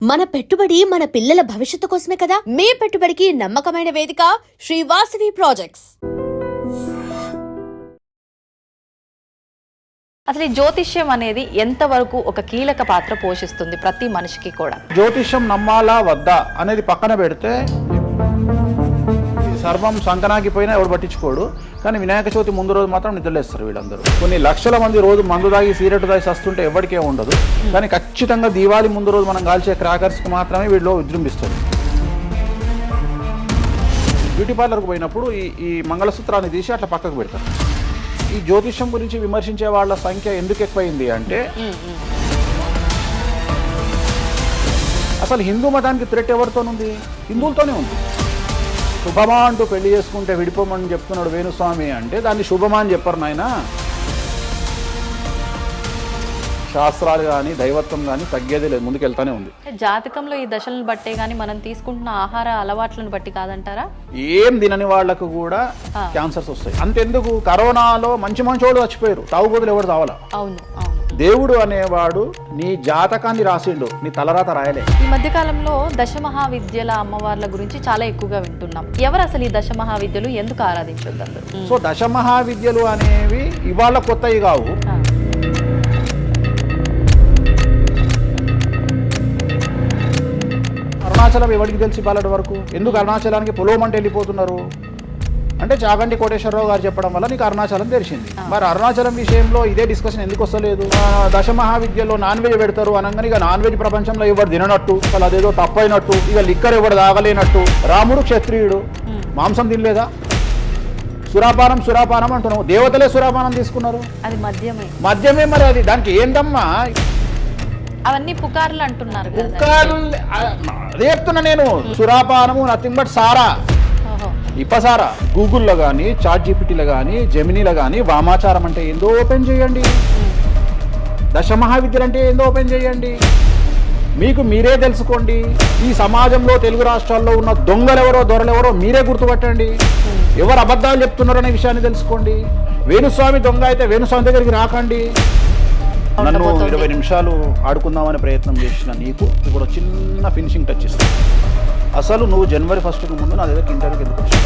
మన పెట్టుబడి మన పిల్లల భవిష్యత్తు కోసమే కదా. మీ పెట్టుబడికి నమ్మకమైన వేదిక శ్రీ వాసవి ప్రాజెక్ట్స్. అసలు ఈ జ్యోతిష్యం అనేది ఎంతవరకు ఒక కీలక పాత్ర పోషిస్తుంది ప్రతి మనిషికి కూడా? జ్యోతిష్యం నమ్మాలా వద్దా అనేది పక్కన పెడితే సర్వం సంకనాగిపోయినా ఎవడు పట్టించుకోడు. కానీ వినాయక చవితి ముందు రోజు మాత్రం నిద్రలేస్తారు వీళ్ళందరూ. కొన్ని లక్షల మంది రోజు మందు తాగి సిగరెట్ తాగి సస్తుంటే ఎవరికే ఉండదు. కానీ ఖచ్చితంగా దీవాళి ముందు రోజు మనం కాల్చే క్రాకర్స్కి మాత్రమే వీళ్ళు విజృంభిస్తారు. బ్యూటీ పార్లర్కి పోయినప్పుడు ఈ మంగళసూత్రాన్ని తీసి అట్లా పక్కకు పెడతారు. ఈ జ్యోతిష్యం గురించి విమర్శించే వాళ్ళ సంఖ్య ఎందుకు ఎక్కువైంది అంటే, అసలు హిందూ మతానికి థ్రెట్ ఎవరితోనుంది? హిందువులతోనే ఉంది. శుభమా అంటూ పెళ్లి చేసుకుంటే విడిపోమని చెప్తున్నాడు వేణుస్వామి అంటే దాన్ని శుభమా అని చెప్పరు నాయన. శాస్త్రాలు కానీ దైవత్వం కానీ తగ్గేదే లేదు, ముందుకెళ్తానే ఉంది. జాతకంలో ఈ దశలను బట్టే గానీ మనం తీసుకుంటున్న ఆహార అలవాట్లను బట్టి కాదంటారా? ఏం తినని వాళ్లకు కూడా క్యాన్సర్స్ వస్తాయి. అంతెందుకు, కరోనాలో మంచి మంచోళ్ళు చచ్చిపోయారు, తాగుబోతులు ఎవరు తావాలా? అవును అవును. దేవుడు అనేవాడు నీ జాతకాన్ని రాసిండు, నీ తలరాత రాయలే. ఈ మధ్య కాలంలో దశమహావిద్యల అమ్మవార్ల గురించి చాలా ఎక్కువగా వింటున్నాం. ఎవరు అసలు ఈ దశమహావిద్యలు, ఎందుకు ఆరాధించొద్దు? సో దశమహావిద్యలు అనేవి ఇవాళ కొత్తవి కావు. అరుణాచలం ఎవరికి తెలిసి పాలటి వరకు? ఎందుకు అరుణాచలానికి పొలవమంటే వెళ్ళిపోతున్నారు అంటే చాగంటి కోటేశ్వరరావు గారు చెప్పడం వల్ల నీకు అరుణాచలం తెలిసింది. మరి అరుణాచలం విషయంలో ఇదే డిస్కషన్ ఎందుకు వస్తలేదు? దశమహావిద్యలో నాన్ వెజ్ పెడతారు అనగానే ఇక నాన్ వెజ్ ప్రపంచంలో ఎవరు తిననట్టు, అసలు అదేదో తప్పైనట్టు, ఇక లిక్కర్ ఎవరు తాగలేనట్టు. రాముడు క్షత్రియుడు, మాంసం తినలేదా? సురాపానం అంటున్నావు. దేవతలే సురాపానం తీసుకున్నారు, అది మద్యమే. మరి అది దానికి ఏంటమ్మా? అవన్నీ పుకార్లు అంటున్నారు. పుకార్లు అదే చెప్తున్నా నేను. సురాపానము నథింగ్ బట్ సారా, ఇప్పసారా. గూగుల్లో కానీ, చాట్ జీపీటీలో కానీ, జెమినీలో కానీ వామాచారం అంటే ఏందో ఓపెన్ చేయండి, దశమహావిద్యలు అంటే ఏందో ఓపెన్ చేయండి. మీకు మీరే తెలుసుకోండి. ఈ సమాజంలో తెలుగు రాష్ట్రాల్లో ఉన్న దొంగలెవరో దొరలెవరో మీరే గుర్తుపట్టండి. ఎవరు అబద్ధాలు చెప్తున్నారు అనే విషయాన్ని తెలుసుకోండి. వేణుస్వామి దొంగ అయితే వేణుస్వామి దగ్గరికి రాకండి. నన్ను 20 నిమిషాలు ఆడుకుందామనే ప్రయత్నం చేసిన నీకు ఇప్పుడు చిన్న ఫినిషింగ్ టచ్ ఇస్తాను. అసలు నువ్వు జనవరి 1కు ముందు నా దగ్గర ఇంటర్వ్యూకి ఎందుకు వచ్చావు?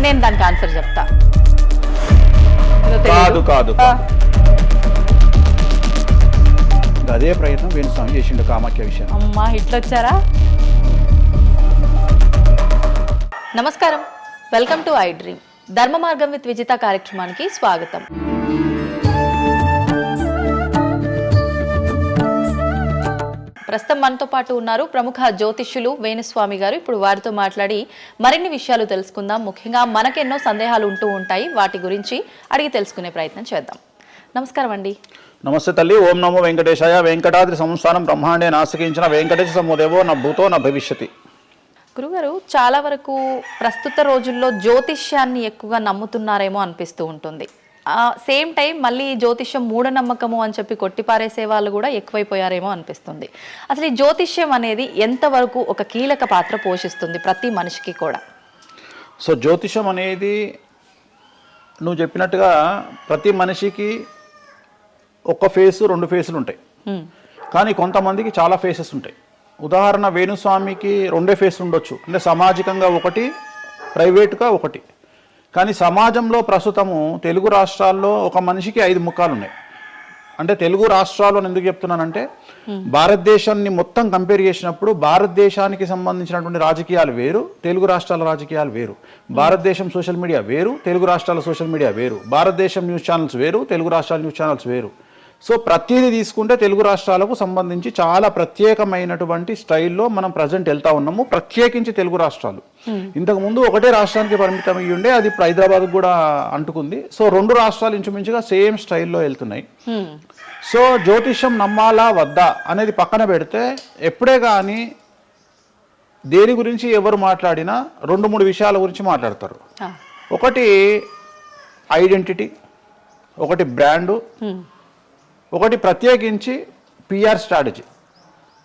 నేను దానికి ఆన్సర్ చెప్తా. కాదు అదే ప్రయత్నం వేణుస్వామి చేసిండు కామాఖ్య విషయం. అమ్మా ఇట్లొచ్చారా? నమస్కారం, వెల్కమ్ టు ఐ డ్రీమ్. ధర్మ మార్గం విత్ విజిత కార్యక్రమానికి స్వాగతం. ప్రస్తుతం మనతో పాటు ఉన్నారు ప్రముఖ జ్యోతిష్యులు వేణుస్వామి గారు. ఇప్పుడు వారితో మాట్లాడి మరిన్ని విషయాలు తెలుసుకుందాం. ముఖ్యంగా మనకెన్నో సందేహాలు ఉంటూ ఉంటాయి, వాటి గురించి అడిగి తెలుసుకునే ప్రయత్నం చేద్దాం. నమస్కారం అండి. నమస్తే తల్లి. ఓం నమో వెంకటేశాయ. వెంకటాద్రి సంస్థానం బ్రహ్మాండే నాశకించిన వెంకటేశ సమోదేవో నా భూతో నా భవిష్యతి. గురుగారు, చాలా వరకు ప్రస్తుత రోజుల్లో జ్యోతిష్యాన్ని ఎక్కువగా నమ్ముతున్నారేమో అనిపిస్తూ ఉంటుంది. సేమ్ టైం మళ్ళీ జ్యోతిష్యం మూఢనమ్మకము అని చెప్పి కొట్టిపారేసే వాళ్ళు కూడా ఎక్కువైపోయారేమో అనిపిస్తుంది. అసలు ఈ జ్యోతిష్యం అనేది ఎంతవరకు ఒక కీలక పాత్ర పోషిస్తుంది ప్రతి మనిషికి కూడా? సో జ్యోతిషం అనేది నువ్వు చెప్పినట్టుగా ప్రతి మనిషికి ఒక ఫేసు 2 ఫేసులు ఉంటాయి, కానీ కొంతమందికి చాలా ఫేసెస్ ఉంటాయి. ఉదాహరణ వేణుస్వామికి 2 ఫేస్ ఉండొచ్చు, అంటే సామాజికంగా ఒకటి, ప్రైవేట్గా ఒకటి. కానీ సమాజంలో ప్రస్తుతము తెలుగు రాష్ట్రాల్లో ఒక మనిషికి 5 ముఖాలు ఉన్నాయి. అంటే తెలుగు రాష్ట్రాల్లో ఎందుకు చెప్తున్నానంటే, భారతదేశాన్ని మొత్తం కంపేర్ చేసినప్పుడు భారతదేశానికి సంబంధించినటువంటి రాజకీయాలు వేరు, తెలుగు రాష్ట్రాల రాజకీయాలు వేరు. భారతదేశం సోషల్ మీడియా వేరు, తెలుగు రాష్ట్రాల సోషల్ మీడియా వేరు. భారతదేశం న్యూస్ ఛానల్స్ వేరు, తెలుగు రాష్ట్రాల న్యూస్ ఛానల్స్ వేరు. సో ప్రతిదీ తీసుకుంటే తెలుగు రాష్ట్రాలకు సంబంధించి చాలా ప్రత్యేకమైనటువంటి స్టైల్లో మనం ప్రజెంట్ వెళ్తా ఉన్నాము. ప్రత్యేకించి తెలుగు రాష్ట్రాలు ఇంతకు ముందు ఒకటే రాష్ట్రానికి పరిమితం అయ్యి ఉండే, అది ఇప్పుడు హైదరాబాద్ కూడా అంటుకుంది. సో 2 రాష్ట్రాలు ఇంచుమించుగా సేమ్ స్టైల్లో వెళ్తున్నాయి. సో జ్యోతిష్యం నమ్మాలా వద్దా అనేది పక్కన పెడితే, ఎప్పుడే కానీ దేని గురించి ఎవరు మాట్లాడినా 2-3 విషయాల గురించి మాట్లాడతారు. ఒకటి ఐడెంటిటీ, ఒకటి బ్రాండు, ఒకటి ప్రత్యేకించి పిఆర్ స్ట్రాటజీ.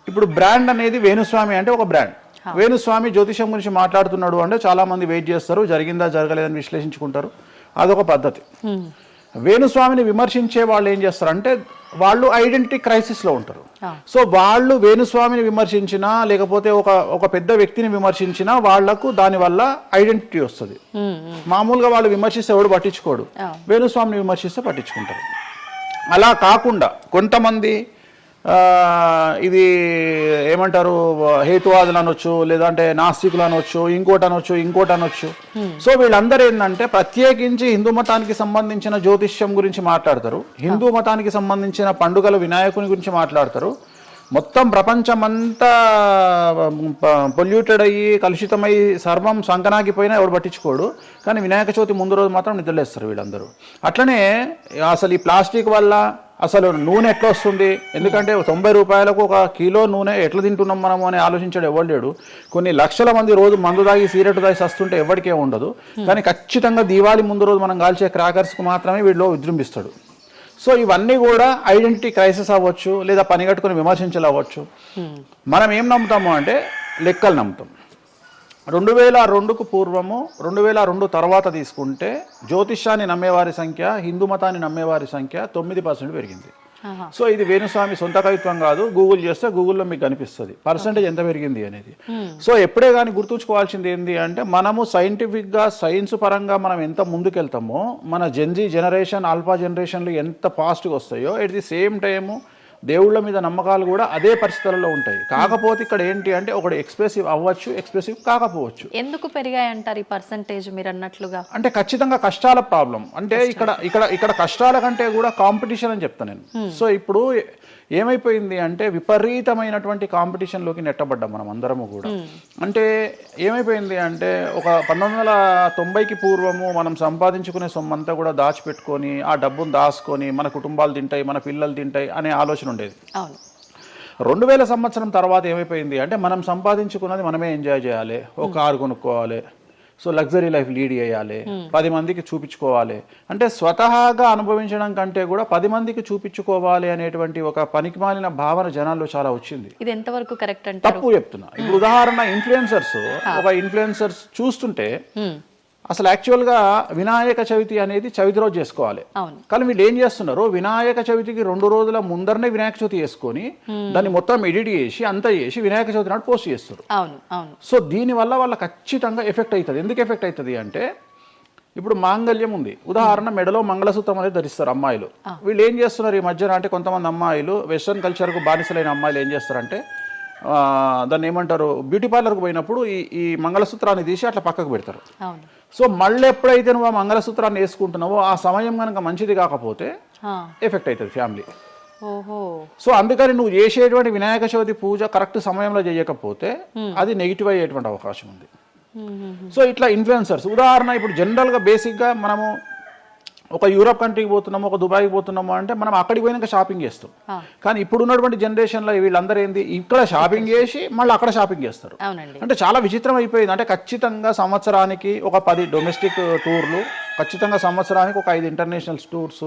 ఇప్పుడు బ్రాండ్ అనేది వేణుస్వామి అంటే ఒక బ్రాండ్. వేణుస్వామి జ్యోతిషం గురించి మాట్లాడుతున్నాడు అంటే చాలామంది వెయిట్ చేస్తారు, జరిగిందా జరగలేదని విశ్లేషించుకుంటారు, అదొక పద్ధతి. వేణుస్వామిని విమర్శించే వాళ్ళు ఏం చేస్తారంటే వాళ్ళు ఐడెంటిటీ క్రైసిస్లో ఉంటారు. ఆ. సో వాళ్ళు వేణుస్వామిని విమర్శించినా లేకపోతే ఒక పెద్ద వ్యక్తిని విమర్శించినా వాళ్లకు దానివల్ల ఐడెంటిటీ వస్తుంది. మామూలుగా వాళ్ళు విమర్శిస్తే ఎవడు పట్టించుకోడు, వేణుస్వామిని విమర్శిస్తే పట్టించుకుంటారు. అలా కాకుండా కొంతమంది ఇది ఏమంటారు హేతువాదులు అనొచ్చు, లేదంటే నాస్తికులు అనొచ్చు, ఇంకోటి అనొచ్చు. సో వీళ్ళందరూ ఏంటంటే ప్రత్యేకించి హిందూ మతానికి సంబంధించిన జ్యోతిష్యం గురించి మాట్లాడతారు, హిందూ మతానికి సంబంధించిన పండుగల వినాయకుని గురించి మాట్లాడతారు. మొత్తం ప్రపంచమంతా పొల్యూటెడ్ అయ్యి కలుషితమై సర్వం సంకనాగిపోయినా ఎవడు పట్టించుకోడు, కానీ వినాయక చవితి ముందు రోజు మాత్రం నిద్రలేస్తారు వీళ్ళందరూ. అట్లనే అసలు ఈ ప్లాస్టిక్ వల్ల అసలు నూనె ఎట్లా వస్తుంది, ఎందుకంటే 90 రూపాయలకు 1 కిలో నూనె ఎట్లా తింటున్నాం మనము అని ఆలోచించాడు ఎవరు లేడు. కొన్ని లక్షల మంది రోజు మందు తాగి సిగరెట్ తాగి వస్తుంటే ఎవరికే ఉండదు, కానీ ఖచ్చితంగా దీవాళి ముందు రోజు మనం కాల్చే క్రాకర్స్కి మాత్రమే వీళ్ళు విజృంభిస్తాడు. సో ఇవన్నీ కూడా ఐడెంటిటీ క్రైసిస్ అవ్వచ్చు, లేదా పని కట్టుకుని విమర్శించలు అవ్వచ్చు. మనం ఏం నమ్ముతాము అంటే లెక్కలు నమ్ముతాం. 2002కు పూర్వము 2002 తర్వాత తీసుకుంటే జ్యోతిష్యాన్ని నమ్మేవారి సంఖ్య, హిందూ మతాన్ని నమ్మేవారి సంఖ్య 9% పెరిగింది. సో ఇది వేణుస్వామి సొంత కవిత్వం కాదు, గూగుల్ చేస్తే గూగుల్లో మీకు కనిపిస్తుంది పర్సంటేజ్ ఎంత పెరిగింది అనేది. సో ఎప్పుడే కానీ గుర్తుంచుకోవాల్సింది ఏంటి అంటే మనము సైంటిఫిక్గా సైన్స్ పరంగా మనం ఎంత ముందుకెళ్తామో మన జెన్జీ జనరేషన్, ఆల్ఫా జనరేషన్లు ఎంత ఫాస్ట్గా వస్తాయో ఎట్ ది సేమ్ టైము దేవుళ్ళ మీద నమ్మకాలు కూడా అదే పరిస్థితులలో ఉంటాయి. కాకపోతే ఇక్కడ ఏంటి అంటే ఒకటి ఎక్స్ప్రెసివ్ అవ్వచ్చు, ఎక్స్ప్రెసివ్ కాకపోవచ్చు. ఎందుకు పెరిగాయి అంటారు ఈ పర్సంటేజ్ మీరు అన్నట్లుగా? అంటే ఖచ్చితంగా కష్టాల ప్రాబ్లం. అంటే ఇక్కడ కష్టాల కంటే కూడా కాంపిటీషన్ అని చెప్తాను నేను. సో ఇప్పుడు ఏమైపోయింది అంటే విపరీతమైనటువంటి కాంపిటీషన్లోకి నెట్టబడ్డాం మనం అందరము కూడా. అంటే ఏమైపోయింది అంటే ఒక 1990కి పూర్వము మనం సంపాదించుకునే సొమ్మంతా కూడా దాచిపెట్టుకొని ఆ డబ్బును దాచుకొని మన కుటుంబాలు తింటాయి, మన పిల్లలు తింటాయి అనే ఆలోచన ఉండేది. 2000 సంవత్సరం తర్వాత ఏమైపోయింది అంటే మనం సంపాదించుకున్నది మనమే ఎంజాయ్ చేయాలి, ఒక కారు కొనుక్కోవాలి, సో లగ్జరీ లైఫ్ లీడ్ చేయాలి, 10 మందికి చూపించుకోవాలి. అంటే స్వతహాగా అనుభవించడం కంటే కూడా 10 మందికి చూపించుకోవాలి అనేటువంటి ఒక పనికిమాలిన భావన జనాల్లో చాలా వచ్చింది. ఇది ఎంతవరకు కరెక్ట్ అంటే? తప్పు చెప్తున్నా. ఇప్పుడు ఉదాహరణ ఇన్ఫ్లుయెన్సర్స్ చూస్తుంటే అసలు యాక్చువల్గా వినాయక చవితి అనేది చవితి రోజు చేసుకోవాలి, కానీ వీళ్ళు ఏం చేస్తున్నారు వినాయక చవితికి 2 రోజుల ముందరనే వినాయక చవితి చేసుకొని దాన్ని మొత్తం ఎడిట్ చేసి అంతా చేసి వినాయక చవితి నాడు పోస్ట్ చేస్తారు. సో దీనివల్ల వాళ్ళ ఖచ్చితంగా ఎఫెక్ట్ అవుతుంది. ఎందుకు ఎఫెక్ట్ అవుతుంది అంటే ఇప్పుడు మాంగళ్యం ఉంది, ఉదాహరణ మెడలో మంగళసూత్రం అనేది ధరిస్తారు అమ్మాయిలు. వీళ్ళు ఏం చేస్తున్నారు ఈ మధ్యన అంటే కొంతమంది అమ్మాయిలు వెస్ట్రన్ కల్చర్కు బానిసలైన అమ్మాయిలు ఏం చేస్తారంటే దాన్ని ఏమంటారు బ్యూటీ పార్లర్కి పోయినప్పుడు ఈ మంగళసూత్రాన్ని తీసి అట్లా పక్కకు పెడతారు. సో మళ్ళీ ఎప్పుడైతే నువ్వు ఆ మంగళసూత్రాన్ని వేసుకుంటున్నావో ఆ సమయం కనుక మంచిది కాకపోతే ఎఫెక్ట్ అవుతుంది ఫ్యామిలీ. సో అందుకని నువ్వు చేసేటువంటి వినాయక చవితి పూజ కరెక్ట్ సమయంలో చేయకపోతే అది నెగిటివ్ అయ్యేటువంటి అవకాశం ఉంది. సో ఇట్లా ఇన్ఫ్లుయెన్సర్స్ ఉదాహరణ ఇప్పుడు జనరల్గా బేసిక్గా మనము ఒక యూరోప్ కంట్రీకి పోతున్నాము, ఒక దుబాయ్కి పోతున్నాము అంటే మనం అక్కడికి పోయినాక షాపింగ్ చేస్తాం. కానీ ఇప్పుడు ఉన్నటువంటి జనరేషన్లో వీళ్ళందరూ ఏంది ఇక్కడ షాపింగ్ చేసి మళ్ళీ అక్కడ షాపింగ్ చేస్తారు. అంటే చాలా విచిత్రం అయిపోయింది. అంటే ఖచ్చితంగా సంవత్సరానికి ఒక 10 డొమెస్టిక్ టూర్లు, ఖచ్చితంగా సంవత్సరానికి ఒక 5 ఇంటర్నేషనల్ టూర్స్.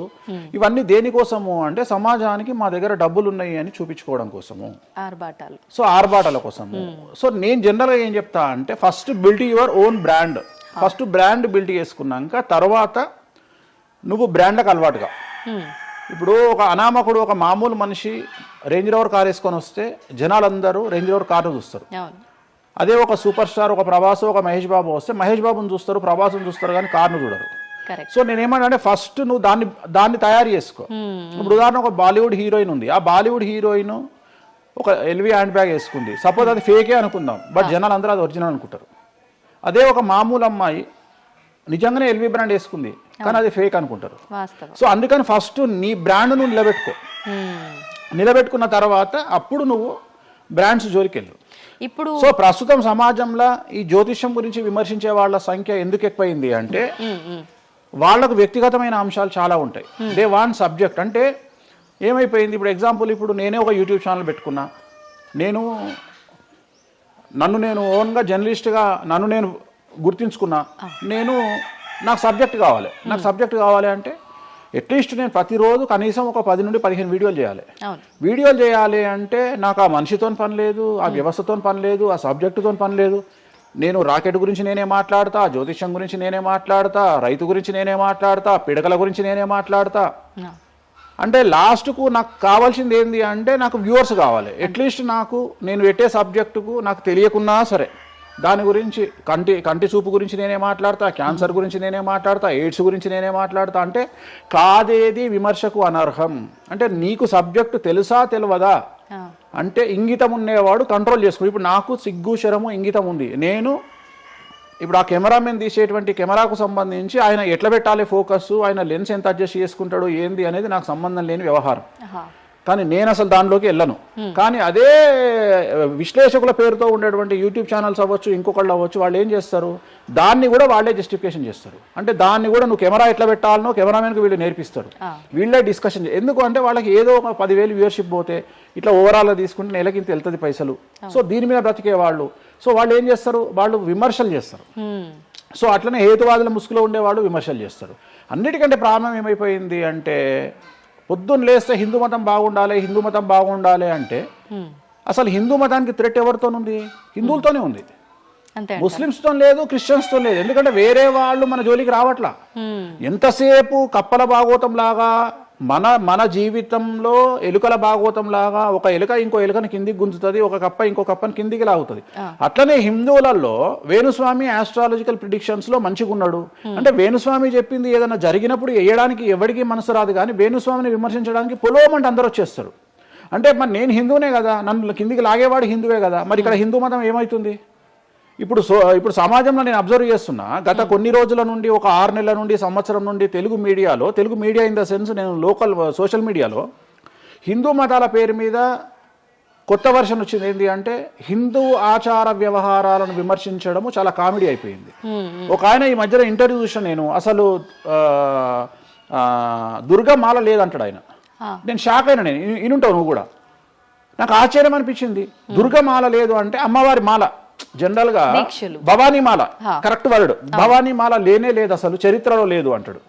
ఇవన్నీ దేనికోసము అంటే సమాజానికి మా దగ్గర డబ్బులు ఉన్నాయి అని చూపించుకోవడం కోసము, సో ఆర్భాటాల కోసము. సో నేను జనరల్గా ఏం చెప్తా అంటే first build your own brand. First brand build చేసుకున్నాక తర్వాత నువ్వు బ్రాండ్లకు అలవాటుగా. ఇప్పుడు ఒక అనామకుడు ఒక మామూలు మనిషి రేంజ్ రోవర్ కార్ వేసుకొని వస్తే జనాలందరూ రేంజ్ రోవర్ కార్ను చూస్తారు. అదే ఒక సూపర్ స్టార్ ఒక ప్రభాస్ ఒక మహేష్ బాబు వస్తే మహేష్ బాబుని చూస్తారు, ప్రభాస్ని చూస్తారు, కానీ కార్ను చూడరు. సో నేనేమంటే ఫస్ట్ నువ్వు దాన్ని తయారు చేసుకో. ఇప్పుడు ఉదాహరణ ఒక బాలీవుడ్ హీరోయిన్ ఉంది, ఆ బాలీవుడ్ హీరోయిన్ ఒక ఎల్వీ హ్యాండ్ బ్యాగ్ వేసుకుంది, సపోజ్ అది ఫేకే అనుకుందాం, బట్ జనాలు అందరూ అది ఒరిజినల్ అనుకుంటారు. అదే ఒక మామూలు అమ్మాయి నిజంగానే ఎల్వీ బ్రాండ్ వేసుకుంది, కానీ అది ఫేక్ అనుకుంటారు. సో అందుకని ఫస్ట్ నీ బ్రాండ్ నువ్వు నిలబెట్టుకున్న తర్వాత అప్పుడు నువ్వు బ్రాండ్స్ జోలికి వెళ్ళు. ఇప్పుడు సో ప్రస్తుతం సమాజంలో ఈ జ్యోతిష్యం గురించి విమర్శించే వాళ్ళ సంఖ్య ఎందుకు ఎక్కువైంది అంటే వాళ్ళకు వ్యక్తిగతమైన అంశాలు చాలా ఉంటాయి. They want subject. అంటే ఏమైపోయింది ఇప్పుడు ఎగ్జాంపుల్ ఇప్పుడు నేనే ఒక యూట్యూబ్ ఛానల్ పెట్టుకున్నా, నన్ను నేను ఓన్గా జర్నలిస్ట్గా నన్ను నేను గుర్తించుకున్నా, నాకు సబ్జెక్ట్ కావాలి అంటే అట్లీస్ట్ నేను ప్రతిరోజు కనీసం ఒక 10 నుండి 15 వీడియోలు చేయాలి అంటే నాకు ఆ మనిషితో పని లేదు, ఆ వ్యవస్థతో పని లేదు, ఆ సబ్జెక్టుతో పని లేదు. నేను రాకెట్ గురించి నేనే మాట్లాడతా, జ్యోతిష్యం గురించి నేనే మాట్లాడతా, రైతు గురించి నేనే మాట్లాడతా, పిడకల గురించి నేనే మాట్లాడతా. అంటే లాస్ట్కు నాకు కావాల్సింది ఏంది అంటే నాకు వ్యూవర్స్ కావాలి. అట్లీస్ట్ నాకు నేను పెట్టే సబ్జెక్టుకు నాకు తెలియకున్నా సరే దాని గురించి కంటి చూపు గురించి నేనే మాట్లాడతా, క్యాన్సర్ గురించి నేనే మాట్లాడతా, ఎయిడ్స్ గురించి నేనే మాట్లాడతా. అంటే కాదేది విమర్శకు అనర్హం. అంటే నీకు సబ్జెక్టు తెలుసా తెలియదా అంటే ఇంగితం ఉండేవాడు కంట్రోల్ చేసుకో. ఇప్పుడు నాకు సిగ్గు శరము ఇంగితం ఉంది. నేను ఇప్పుడు ఆ కెమెరామెన్ తీసేటువంటి కెమెరాకు సంబంధించి ఆయన ఎట్లా పెట్టాలి ఫోకస్, ఆయన లెన్స్ ఎంత అడ్జస్ట్ చేసుకుంటాడు ఏంది అనేది నాకు సంబంధం లేని వ్యవహారం. కానీ నేను అసలు దానిలోకి వెళ్ళను. కానీ అదే విశ్లేషకుల పేరుతో ఉండేటువంటి యూట్యూబ్ ఛానల్స్ అవ్వచ్చు, ఇంకొకళ్ళు అవ్వచ్చు, వాళ్ళు ఏం చేస్తారు, దాన్ని కూడా వాళ్ళే జస్టిఫికేషన్ చేస్తారు. అంటే దాన్ని కూడా నువ్వు కెమెరా ఎట్లా పెట్టాలనో కెమెరామెన్కి వీళ్ళు నేర్పిస్తారు, వీళ్ళే డిస్కషన్. ఎందుకు అంటే వాళ్ళకి ఏదో ఒక 10,000 వ్యూవర్షిప్ పోతే ఇట్లా ఓవరాల్గా తీసుకుంటే నెలకి ఇంత వెళ్తుంది పైసలు. సో దీని మీద బ్రతికే వాళ్ళు, సో వాళ్ళు ఏం చేస్తారు, వాళ్ళు విమర్శలు చేస్తారు. సో అట్లనే హేతువాదుల ముసుగులో ఉండేవాళ్ళు విమర్శలు చేస్తారు. అన్నిటికంటే ప్రాబ్లం ఏమైపోయింది అంటే పొద్దున్న లేస్తే హిందూ మతం బాగుండాలి, హిందూ మతం బాగుండాలి అంటే అసలు హిందూ మతానికి థ్రెట్ ఎవరితోనుంది? హిందువులతోనే ఉంది. ముస్లిమ్స్తో లేదు, క్రిస్టియన్స్తో లేదు. ఎందుకంటే వేరే వాళ్ళు మన జోలికి రావట్లా. ఎంతసేపు కప్పల భాగవతం లాగా మన జీవితంలో ఎలుకల భాగవతం లాగా ఒక ఎలుక ఇంకో ఎలుకని కిందికి గుంజుతుంది, ఒక కప్ప ఇంకో కప్పని కిందికి లాగుతుంది. అట్లనే హిందువులలో వేణుస్వామి ఆస్ట్రాలజికల్ ప్రిడిక్షన్స్ లో మంచిగా ఉన్నాడు అంటే వేణుస్వామి చెప్పింది ఏదైనా జరిగినప్పుడు వేయడానికి ఎవరికి మనసు రాదు. కానీ వేణుస్వామిని విమర్శించడానికి పొలోమంటే అందరూ వచ్చేస్తారు. అంటే మరి నేను హిందువునే కదా, నన్ను కిందికి లాగేవాడు హిందువే కదా, మరి ఇక్కడ హిందూ మతం ఏమవుతుంది? ఇప్పుడు సమాజంలో నేను అబ్జర్వ్ చేస్తున్నా, గత కొన్ని రోజుల నుండి, ఒక 6 నెలల నుండి, సంవత్సరం నుండి Telugu media in the sense నేను లోకల్ సోషల్ మీడియాలో హిందూ మతాల పేరు మీద కొత్త వర్షన్ వచ్చింది. ఏంటి అంటే హిందూ ఆచార వ్యవహారాలను విమర్శించడము చాలా కామెడీ అయిపోయింది. ఒక ఆయన ఈ మధ్యలో ఇంటర్వ్యూ చూసాను నేను, అసలు దుర్గమాల లేదంటాడు ఆయన. నేను షాక్ అయినా, నేను ఇనుంటావు నువ్వు కూడా. నాకు ఆశ్చర్యం అనిపించింది. దుర్గమాల లేదు అంటే అమ్మవారి మాల, జనరల్ గా భవానీ మాల కరెక్ట్ వర్డ్, భవానీ మాల లేనే లేదు, అసలు చరిత్రలో లేదు అంటాడు.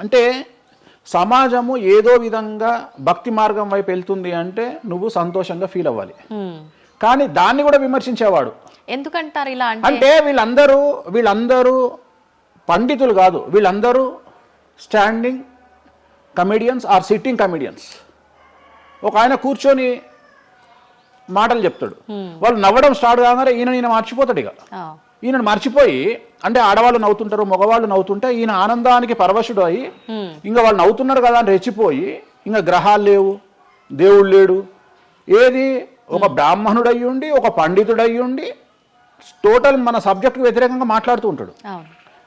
అంటే సమాజము ఏదో విధంగా భక్తి మార్గం వైపు వెళ్తుంది అంటే నువ్వు సంతోషంగా ఫీల్ అవ్వాలి. కానీ దాన్ని కూడా విమర్శించేవాడు ఎందుకంటారు ఇలా అంటే వీళ్ళందరూ పండితులు కాదు, వీళ్ళందరూ standing comedians or sitting comedians. ఒక ఆయన కూర్చొని మాటలు చెప్తాడు, వాళ్ళు నవ్వడం స్టార్ట్ కాగానే ఈయన మర్చిపోతాడు. ఇక ఈయనను మర్చిపోయి, అంటే ఆడవాళ్ళు నవ్వుతుంటారు, మగవాళ్ళు నవ్వుతుంటే ఈయన ఆనందానికి పరవశుడు అయ్యి ఇంకా వాళ్ళు నవ్వుతున్నారు కదా అని రెచ్చిపోయి ఇంకా గ్రహాలు లేవు, దేవుడు లేడు, ఏది ఒక బ్రాహ్మణుడు అయ్యుండి ఒక పండితుడు అయ్యుండి టోటల్ మన సబ్జెక్టుకు వ్యతిరేకంగా మాట్లాడుతూ ఉంటాడు.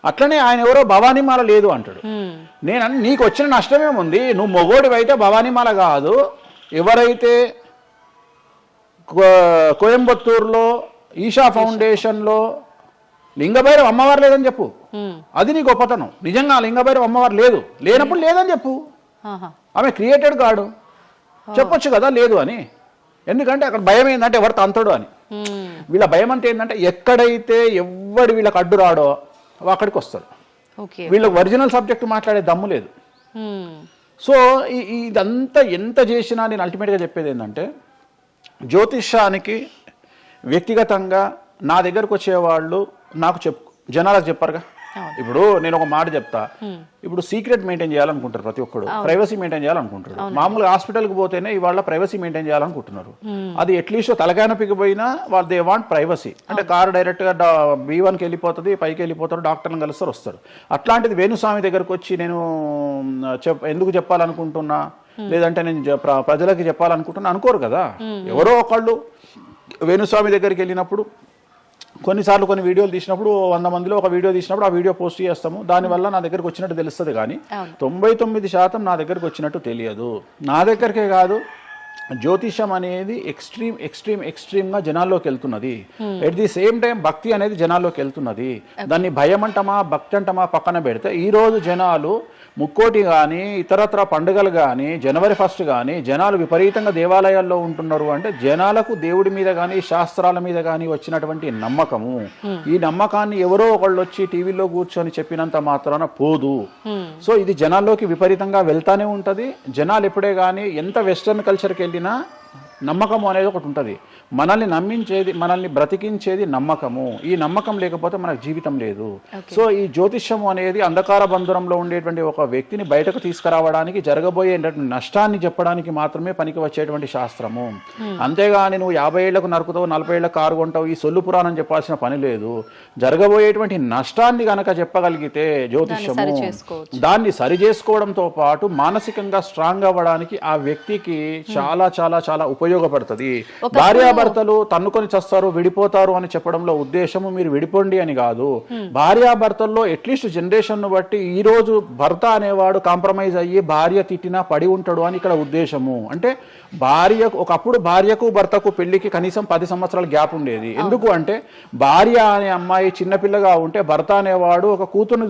అట్లనే ఆయన ఎవరో భవానీమాల లేదు అంటాడు. నేను నీకు వచ్చిన నష్టమేముంది, నువ్వు మొగోడివైతే భవానీమాల కాదు, ఎవరైతే కోయంబత్తూరులో ఈషా ఫౌండేషన్లో లింగభైరవ అమ్మవారు లేదని చెప్పు, అది నీ గొప్పతనం. నిజంగా లింగభైరవ అమ్మవారు లేనప్పుడు లేదని చెప్పు. ఆమె క్రియేటెడ్ గాడు, చెప్పొచ్చు కదా లేదు అని. ఎందుకంటే అక్కడ భయం ఏంటంటే ఎవరు తంతడు అని. వీళ్ళ భయం అంటే ఏంటంటే ఎక్కడైతే ఎవడు వీళ్ళకి అడ్డు రాడో అక్కడికి వస్తాడు. వీళ్ళకి ఒరిజినల్ సబ్జెక్ట్ మాట్లాడే దమ్ము లేదు. సో ఇదంతా ఎంత చేసినా నేను అల్టిమేట్గా చెప్పేది ఏంటంటే జ్యోతిష్యానికి వ్యక్తిగతంగా నా దగ్గరకు వచ్చేవాళ్ళు నాకు జనాలకు చెప్పారుగా. ఇప్పుడు నేను ఒక మాట చెప్తా, ఇప్పుడు సీక్రెట్ మెయింటైన్ చేయాలనుకుంటారు ప్రతి ఒక్కడు, ప్రైవసీ మెయింటైన్ చేయాలనుకుంటారు. మామూలుగా హాస్పిటల్కి పోతేనే ఇవాళ ప్రైవసీ మెయింటైన్ చేయాలనుకుంటున్నారు. అది అట్లీస్ట్ తలకాయనొప్పికి పోయినా వాళ్ళు దే వాంట్ ప్రైవసీ. అంటే కారు డైరెక్ట్గా B1కి వెళ్ళిపోతుంది, పైకి వెళ్ళిపోతారు, డాక్టర్ని కలుస్తారు, వస్తారు. అట్లాంటిది వేణుస్వామి దగ్గరకు వచ్చి నేను ఎందుకు చెప్పాలనుకుంటున్నా, లేదంటే నేను ప్రజలకి చెప్పాలనుకుంటున్నా అనుకోరు కదా. ఎవరో ఒకళ్ళు వేణుస్వామి దగ్గరికి వెళ్ళినప్పుడు కొన్నిసార్లు కొన్ని వీడియోలు తీసినప్పుడు 100 మందిలో ఒక వీడియో తీసినప్పుడు ఆ వీడియో పోస్ట్ చేస్తాము, దానివల్ల నా దగ్గరకు వచ్చినట్టు తెలుస్తుంది. కానీ 99% నా దగ్గరకు వచ్చినట్టు తెలియదు. నా దగ్గరికే కాదు, జ్యోతిషం అనేది ఎక్స్ట్రీమ్గా జనాల్లోకి వెళ్తున్నది. ఎట్ ది సేమ్ టైం భక్తి అనేది జనాల్లోకి వెళ్తున్నది. దాన్ని భయం అంటమా భక్తి అంటమా పక్కన పెడితే ఈరోజు జనాలు ముక్కోటి కానీ ఇతరత్ర పండుగలు కానీ జనవరి 1 కానీ జనాలు విపరీతంగా దేవాలయాల్లో ఉంటున్నారు. అంటే జనాలకు దేవుడి మీద కానీ శాస్త్రాల మీద కానీ వచ్చినటువంటి నమ్మకము, ఈ నమ్మకాన్ని ఎవరో ఒకళ్ళు వచ్చి టీవీలో కూర్చొని చెప్పినంత మాత్రాన పోదు. సో ఇది జనాల్లోకి విపరీతంగా వెళ్తానే ఉంటుంది. జనాలు ఎప్పుడే కానీ ఎంత వెస్టర్న్ కల్చర్కి వెళ్ళినా నమ్మకము అనేది ఒకటి ఉంటుంది. మనల్ని నమ్మించేది, మనల్ని బ్రతికించేది నమ్మకము. ఈ నమ్మకం లేకపోతే మనకు జీవితం లేదు. సో ఈ జ్యోతిష్యము అనేది అంధకార బంధురంలో ఉండేటువంటి ఒక వ్యక్తిని బయటకు తీసుకురావడానికి, జరగబోయేటువంటి నష్టాన్ని చెప్పడానికి మాత్రమే పనికి వచ్చేటువంటి శాస్త్రము. అంతేగాని నువ్వు 50 ఏళ్లకు నరుకుతావు, 40 ఏళ్లకు కారు కొంటావు, ఈ సొల్లు పురాణం చెప్పాల్సిన పని లేదు. జరగబోయేటువంటి నష్టాన్ని గనక చెప్పగలిగితే జ్యోతిష్యము దాన్ని సరి చేసుకోవడంతో పాటు మానసికంగా స్ట్రాంగ్ అవ్వడానికి ఆ వ్యక్తికి చాలా చాలా చాలా ఉపయోగపడుతుంది. భార్యాభర్తలు తన్నుకొని చస్తారు, విడిపోతారు అని చెప్పడంలో ఉద్దేశము మీరు విడిపోండి అని కాదు. భార్యాభర్తల్లో అట్లీస్ట్ జనరేషన్ ను బట్టి ఈ రోజు భర్త అనేవాడు కాంప్రమైజ్ అయ్యి భార్య తిట్టినా పడి ఉంటాడు అని ఇక్కడ ఉద్దేశము. అంటే ఒకప్పుడు భార్యకు భర్తకు పెళ్లికి కనీసం 10 సంవత్సరాల గ్యాప్ ఉండేది. ఎందుకు అంటే భార్య అనే అమ్మాయి చిన్నపిల్లగా ఉంటే భర్త అనేవాడు ఒక కూతుర్ని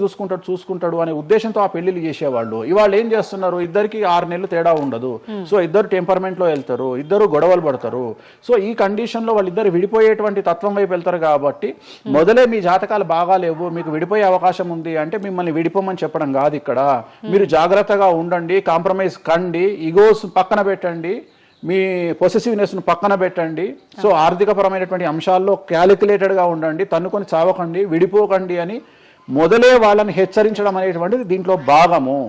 చూసుకుంటాడు అనే ఉద్దేశంతో ఆ పెళ్లిళ్ళు చేసేవాళ్ళు. ఇవాళ ఏం చేస్తున్నారు, ఇద్దరికి 6 నెలలు తేడా ఉండదు. సో ఇద్దరు టెంపర్మెంట్ లో వెళ్తారు, ఇద్దరు గొడవలు పడతారు. సో ఈ కండిషన్ లో వాళ్ళిద్దరు విడిపోయేటువంటి తత్వం వైపు వెళ్తారు. కాబట్టి మొదలే మీ జాతకాలు బాగాలేవు, మీకు విడిపోయే అవకాశం ఉంది అంటే మిమ్మల్ని విడిపోమని చెప్పడం కాదు. ఇక్కడ మీరు జాగ్రత్తగా ఉండండి, కాంప్రమైజ్ కండి, ఈగోస్ పక్కన పెట్టండి, మీ పొసెసివ్నెస్ ను పక్కన పెట్టండి. సో ఆర్థికపరమైనటువంటి అంశాల్లో క్యాలిక్యులేటెడ్గా ఉండండి, తన్నుకొని చావకండి, విడిపోకండి అని మొదలే వాళ్ళని హెచ్చరించడం అనేటువంటిది దీంట్లో భాగము.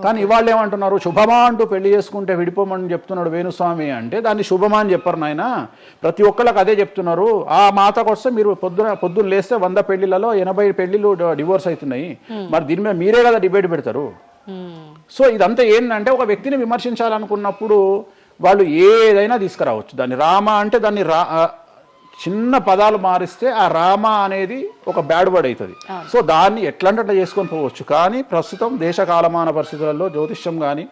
కానీ ఇవాళ ఏమంటున్నారు, శుభమా అంటూ పెళ్లి చేసుకుంటే విడిపోమని చెప్తున్నాడు వేణుస్వామి అంటే దాన్ని శుభమా అని చెప్పరు నాయన. ప్రతి ఒక్కళ్ళకి అదే చెప్తున్నారు. ఆ మాతకు వస్తే మీరు పొద్దున్న లేస్తే 100 పెళ్లిలలో 80 పెళ్లిళ్ళు డివోర్స్ అవుతున్నాయి. మరి దీని మీద మీరే కదా డిబేట్ పెడతారు. సో ఇదంతా ఏంటంటే ఒక వ్యక్తిని విమర్శించాలనుకున్నప్పుడు వాళ్ళు ఏదైనా తీసుకురావచ్చు. దాన్ని రామ అంటే దాన్ని చిన్న పదాలు మారిస్తే ఆ రామ అనేది ఒక బ్యాడ్ వర్డ్ అవుతుంది. సో దాన్ని ఎట్లంటే చేసుకొని పోవచ్చు. కానీ ప్రస్తుతం దేశ కాలమాన పరిస్థితులలో జ్యోతిష్యం కానీ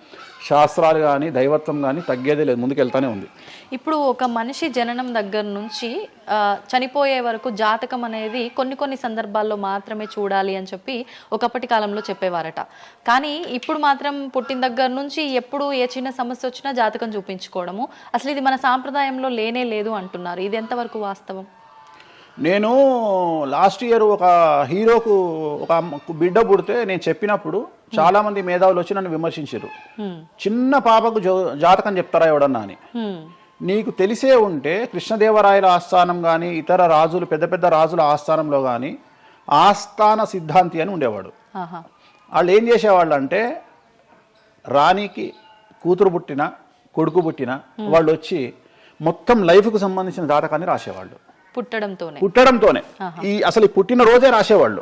శాస్త్రాలు కానీ దైవత్వం కానీ తగ్గేదే లేదు, ముందుకెళ్తానే ఉంది. ఇప్పుడు ఒక మనిషి జననం దగ్గర నుంచి చనిపోయే వరకు జాతకం అనేది కొన్ని సందర్భాల్లో మాత్రమే చూడాలి అని చెప్పి ఒకప్పటి కాలంలో చెప్పేవారట. కానీ ఇప్పుడు మాత్రం పుట్టిన దగ్గర నుంచి ఎప్పుడు ఏ చిన్న సమస్య వచ్చినా జాతకం చూపించుకోవడము, అసలు ఇది మన సాంప్రదాయంలో లేనే లేదు అంటున్నారు. ఇది ఎంతవరకు వాస్తవం? నేను లాస్ట్ ఇయర్ ఒక హీరోకు ఒక బిడ్డ పుడితే నేను చెప్పినప్పుడు చాలా మంది మేధావులు వచ్చి నన్ను విమర్శించారు. చిన్న పాపకు జాతకం చెప్తారా ఎవడన్నా అని. నీకు తెలిసే ఉంటే కృష్ణదేవరాయల ఆస్థానం కానీ ఇతర రాజులు పెద్ద పెద్ద రాజుల ఆస్థానంలో కానీ ఆస్థాన సిద్ధాంతి అని ఉండేవాడు. వాళ్ళు ఏం చేసేవాళ్ళు అంటే రాణికి కూతురు పుట్టిన కొడుకు పుట్టిన వాళ్ళు వచ్చి మొత్తం లైఫ్కు సంబంధించిన జాతకాన్ని రాసేవాళ్ళు. పుట్టడంతోనే ఈ అసలు పుట్టిన రోజే రాసేవాళ్ళు.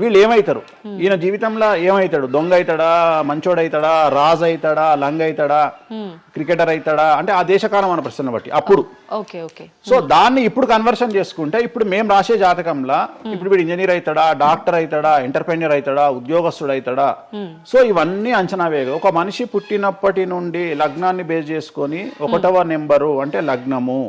వీళ్ళు ఏమైతారు, ఈయన జీవితంలో ఏమైతాడు, దొంగ అవుతాడా, మంచోడు అవుతాడా, రాజు అవుతాడా, లంగ అవుతాడా, క్రికెటర్ అవుతాడా అంటే ఆ దేశకాలం మన ప్రశ్న బట్టి అప్పుడు. సో దాన్ని ఇప్పుడు కన్వర్షన్ చేసుకుంటే ఇప్పుడు మేము రాసే జాతకంలో ఇప్పుడు వీడు ఇంజనీర్ అవుతాడా, డాక్టర్ అవుతాడా, ఎంటర్ప్రెన్యూర్ అవుతాడా, ఉద్యోగస్తుడు అవుతాడా. సో ఇవన్నీ అంచనా వేగ ఒక మనిషి పుట్టినప్పటి నుండి లగ్నాన్ని బేస్ చేసుకొని 1వ నెంబరు అంటే లగ్నము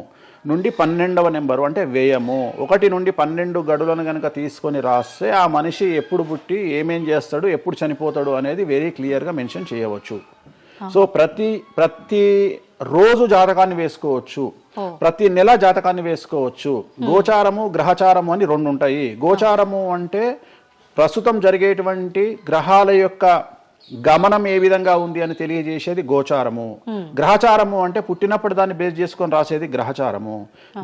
నుండి 12వ నెంబరు అంటే వ్యయము 1 నుండి 12 గడులను కనుక తీసుకొని రాస్తే ఆ మనిషి ఎప్పుడు పుట్టి ఏమేం చేస్తాడు, ఎప్పుడు చనిపోతాడు అనేది వెరీ క్లియర్గా మెన్షన్ చేయవచ్చు. సో ప్రతి రోజు జాతకాన్ని వేసుకోవచ్చు, ప్రతి నెల జాతకాన్ని వేసుకోవచ్చు. గోచారము గ్రహచారము అని 2 ఉంటాయి. గోచారము అంటే ప్రస్తుతం జరిగేటువంటి గ్రహాల యొక్క గమనం ఏ విధంగా ఉంది అని తెలియజేసేది గోచారము. గ్రహచారము అంటే పుట్టినప్పుడు దాన్ని బేస్ చేసుకొని రాసేది గ్రహచారము.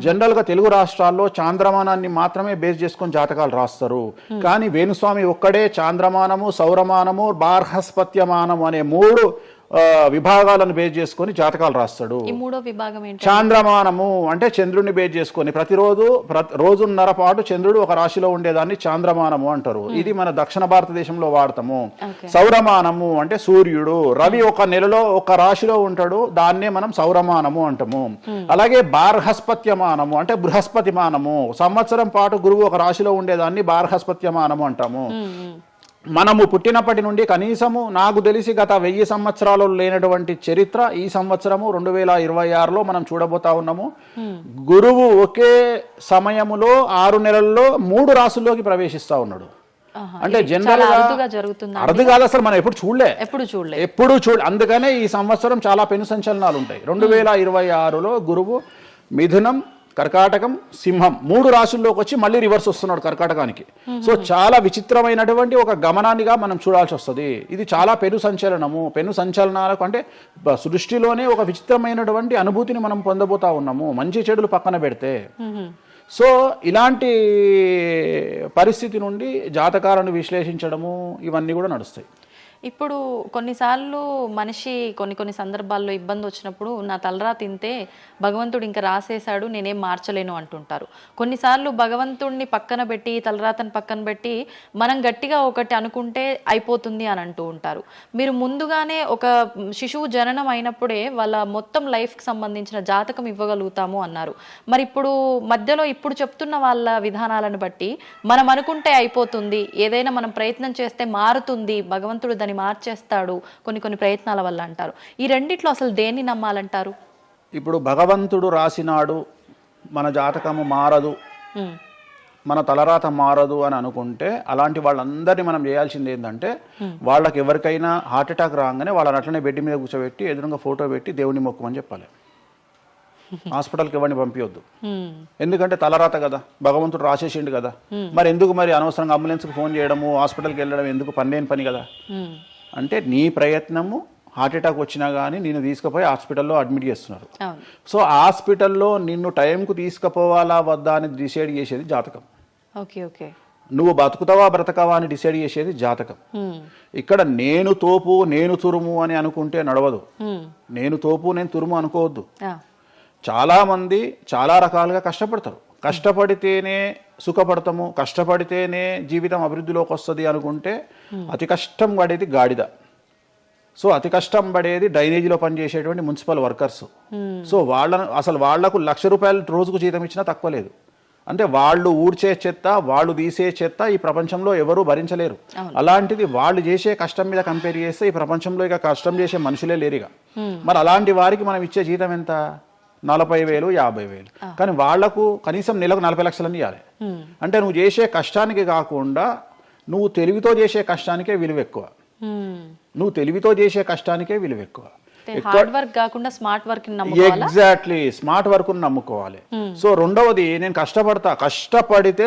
జనరల్ గా తెలుగు రాష్ట్రాల్లో చాంద్రమానాన్ని మాత్రమే బేస్ చేసుకొని జాతకాలు రాస్తారు. కానీ వేణుస్వామి ఒక్కడే చాంద్రమానము, సౌరమానము, బార్హస్పత్యమానము అనే 3 విభాగాలను బేస్ చేసుకొని జాతకాలు రాస్తాడు. చాంద్రమానము అంటే చంద్రుడిని బేస్ చేసుకొని రోజున్నర పాటు చంద్రుడు ఒక రాశిలో ఉండేదాన్ని చాంద్రమానము అంటారు. ఇది మన దక్షిణ భారతదేశంలో వాడతాము. సౌరమానము అంటే సూర్యుడు, రవి ఒక నెలలో ఒక రాశిలో ఉంటాడు, దాన్నే మనం సౌరమానము అంటాము. అలాగే బార్హస్పత్యమానము అంటే బృహస్పతిమానము, సంవత్సరం పాటు గురువు ఒక రాశిలో ఉండేదాన్ని బార్హస్పత్యమానము అంటాము. మనము పుట్టినప్పటి నుండి కనీసము నాకు తెలిసి గత 1000 సంవత్సరాలు లేనటువంటి చరిత్ర ఈ సంవత్సరము 2026లో మనం చూడబోతా ఉన్నాము. గురువు ఒకే సమయములో 6 నెలల్లో 3 రాసుల్లోకి ప్రవేశిస్తా ఉన్నాడు. అంటే జనరల్ అర్థం కాదు, అసలు మనం ఎప్పుడు చూడలే. అందుకనే ఈ సంవత్సరం చాలా పెను సంచలనాలు ఉంటాయి. 2026లో గురువు మిథునం, కర్కాటకం, సింహం 3 రాశుల్లోకి వచ్చి మళ్ళీ రివర్స్ వస్తున్నాడు కర్కాటకానికి. సో చాలా విచిత్రమైనటువంటి ఒక గమనాన్నిగా మనం చూడాల్సి వస్తుంది. ఇది చాలా పెను సంచలనము. పెను సంచలనాలకు అంటే సృష్టిలోనే ఒక విచిత్రమైనటువంటి అనుభూతిని మనం పొందబోతా ఉన్నాము, మంచి చెడులు పక్కన పెడితే. సో ఇలాంటి పరిస్థితి నుండి జాతకాలను విశ్లేషించడము ఇవన్నీ కూడా నడుస్తాయి. ఇప్పుడు కొన్నిసార్లు మనిషి కొన్ని సందర్భాల్లో ఇబ్బంది వచ్చినప్పుడు నా తలరా తింటే భగవంతుడు ఇంకా రాసేశాడు, నేనేం మార్చలేను అంటుంటారు. కొన్నిసార్లు భగవంతుడిని పక్కన పెట్టి, తలరాతను పక్కన పెట్టి మనం గట్టిగా ఒకటి అనుకుంటే అయిపోతుంది అని అంటూ ఉంటారు. మీరు ముందుగానే ఒక శిశువు జననం అయినప్పుడే వాళ్ళ మొత్తం లైఫ్కి సంబంధించిన జాతకం ఇవ్వగలుగుతాము అన్నారు. మరి ఇప్పుడు మధ్యలో ఇప్పుడు చెప్తున్న వాళ్ళ విధానాలను బట్టి మనం అనుకుంటే అయిపోతుంది, ఏదైనా మనం ప్రయత్నం చేస్తే మారుతుంది, భగవంతుడు దాన్ని మార్చేస్తాడు కొన్ని ప్రయత్నాల వల్ల అంటారు. ఈ రెండిట్లో అసలు దేన్ని నమ్మాలంటారు? ఇప్పుడు భగవంతుడు రాసినాడు, మన జాతకము మారదు, మన తలరాత మారదు అని అనుకుంటే అలాంటి వాళ్ళందరినీ మనం చేయాల్సింది ఏంటంటే, వాళ్ళకి ఎవరికైనా హార్ట్ అటాక్ రాగానే వాళ్ళని అట్లనే బెడ్ మీద కూర్చోబెట్టి ఎదురుగా ఫోటో పెట్టి దేవుని మొక్కమని చెప్పాలి. హాస్పిటల్కి ఎవరిని పంపించొద్దు. ఎందుకంటే తలరాత కదా, భగవంతుడు రాసేసిండు కదా. మరి ఎందుకు మరి అనవసరంగా అంబులెన్స్కి ఫోన్ చేయడము, హాస్పిటల్కి వెళ్ళడం ఎందుకు? పని పని కదా. అంటే నీ ప్రయత్నము హార్ట్ అటాక్ వచ్చినా కానీ నిన్ను తీసుకుపోయి హాస్పిటల్లో అడ్మిట్ చేస్తున్నారు. సో హాస్పిటల్లో నిన్ను టైంకు తీసుకుపోవాలా వద్దా అని డిసైడ్ చేసేది జాతకం. నువ్వు బతుకుతావా బ్రతకవా అని డిసైడ్ చేసేది జాతకం. ఇక్కడ నేను తోపు నేను తురుము అని అనుకుంటే నడవదు. నేను తోపు నేను తురుము అనుకోవద్దు. చాలామంది చాలా రకాలుగా కష్టపడతారు. కష్టపడితేనే సుఖపడతాము, కష్టపడితేనే జీవితం అభివృద్ధిలోకి వస్తుంది అనుకుంటే అతి కష్టం పడేది గాడిద. సో అతి కష్టం పడేది డ్రైనేజీలో పనిచేసేటువంటి మున్సిపల్ వర్కర్స్. సో వాళ్లకు ₹1,00,000 రోజుకు జీతం ఇచ్చినా తక్కువ లేదు. అంటే వాళ్ళు ఊడ్చే చెత్త, వాళ్ళు తీసే చెత్త ఈ ప్రపంచంలో ఎవరూ భరించలేరు. అలాంటిది వాళ్ళు చేసే కష్టం మీద కంపేర్ చేస్తే ఈ ప్రపంచంలో ఇక కష్టం చేసే మనుషులే లేరుగా. మరి అలాంటి వారికి మనం ఇచ్చే జీతం ఎంత? 40,000, 50,000. కానీ వాళ్లకు కనీసం నెలకు 40 లక్షలని ఇవ్వాలి. అంటే నువ్వు చేసే కష్టానికి కాకుండా నువ్వు తెలివితో చేసే కష్టానికే విలువ ఎక్కువ. నువ్వు తెలివితో చేసే కష్టానికే విలువ ఎక్కువ. హార్డ్ వర్క్ కాకుండా స్మార్ట్ వర్క్ నమ్ముకోవాలి. ఎగ్జాక్ట్లీ, స్మార్ట్ వర్క్ నమ్ముకోవాలి. సో రెండవది, నేను కష్టపడితే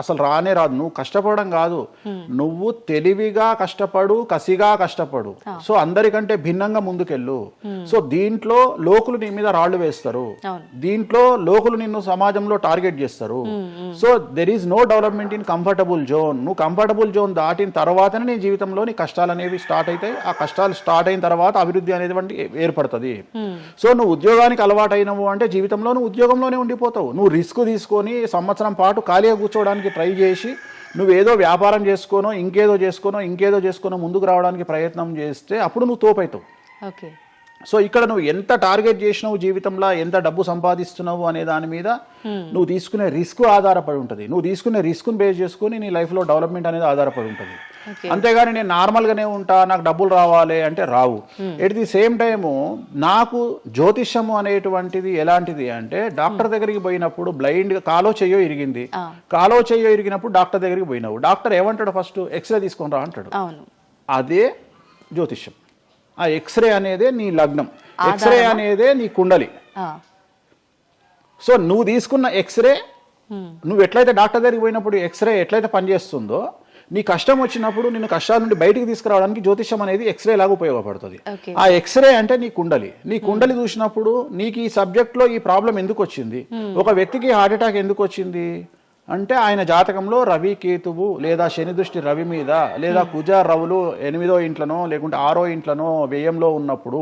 అసలు రానే రాదు. నువ్వు కష్టపడడం కాదు, నువ్వు తెలివిగా కష్టపడు, కసిగా కష్టపడు. సో అందరికంటే భిన్నంగా ముందుకెళ్ళు. సో దీంట్లో లోకులు నీ మీద రాళ్లు వేస్తారు, దీంట్లో లోకులు నిన్ను సమాజంలో టార్గెట్ చేస్తారు. So there is no development in comfortable zone. నువ్వు కంఫర్టబుల్ జోన్ దాటిన తర్వాతనే నీ జీవితంలో నీ కష్టాలు అనేవి స్టార్ట్ అవుతాయి. ఆ కష్టాలు స్టార్ట్ అయిన తర్వాత అభివృద్ధి అనేది ఏర్పడుతుంది. సో నువ్వు ఉద్యోగానికి అలవాటు అయినవు అంటే జీవితంలో నువ్వు ఉద్యోగంలోనే ఉండిపోతావు. నువ్వు రిస్క్ తీసుకొని సంవత్సరం పాటు ఖాళీగా కూర్చోవడానికి ట్రై చేసి నువ్వేదో వ్యాపారం చేసుకోనో ఇంకేదో చేసుకోనో ముందుకు రావడానికి ప్రయత్నం చేస్తే అప్పుడు నువ్వు తోపవుతావు. సో ఇక్కడ నువ్వు ఎంత టార్గెట్ చేసినావు, జీవితంలో ఎంత డబ్బు సంపాదిస్తున్నావు అనే దాని మీద నువ్వు తీసుకునే రిస్క్ ఆధారపడి ఉంటుంది. నువ్వు తీసుకునే రిస్క్ను బేస్ చేసుకుని నీ లైఫ్లో డెవలప్మెంట్ అనేది ఆధారపడి ఉంటుంది. అంతేగాని నేను నార్మల్గానే ఉంటా, నాకు డబ్బులు రావాలి అంటే రావు. ఎట్ ది సేమ్ టైము నాకు జ్యోతిష్యము అనేటువంటిది ఎలాంటిది అంటే, డాక్టర్ దగ్గరికి పోయినప్పుడు బ్లైండ్గా కాలో చెయ్యో ఇరిగినప్పుడు డాక్టర్ దగ్గరికి పోయినావు, డాక్టర్ ఏమంటాడు? ఫస్ట్ ఎక్స్రే తీసుకొని రా అంటాడు. అదే జ్యోతిష్యం. ఆ ఎక్స్రే అనేదే నీ లగ్నం, ఎక్స్రే అనేదే నీ కుండలి. సో నువ్వు తీసుకున్న ఎక్స్రే, నువ్వు ఎట్లయితే డాక్టర్ దగ్గరికి పోయినప్పుడు ఎక్స్రే ఎట్లయితే పనిచేస్తుందో, నీ కష్టం వచ్చినప్పుడు నిన్ను కష్టాల నుండి బయటికి తీసుకురావడానికి జ్యోతిష్యం అనేది ఎక్స్రే లాగా ఉపయోగపడుతుంది. ఆ ఎక్స్రే అంటే నీ కుండలి చూసినప్పుడు నీకు ఈ సబ్జెక్ట్లో ఈ ప్రాబ్లం ఎందుకు వచ్చింది, ఒక వ్యక్తికి హార్ట్ అటాక్ ఎందుకు వచ్చింది అంటే ఆయన జాతకంలో రవి కేతువు లేదా శని దృష్టి రవి మీద, లేదా కుజ రవులు 8వ ఇంట్లోనో లేకుంటే 6వ ఇంట్లోనో వ్యయంలో ఉన్నప్పుడు,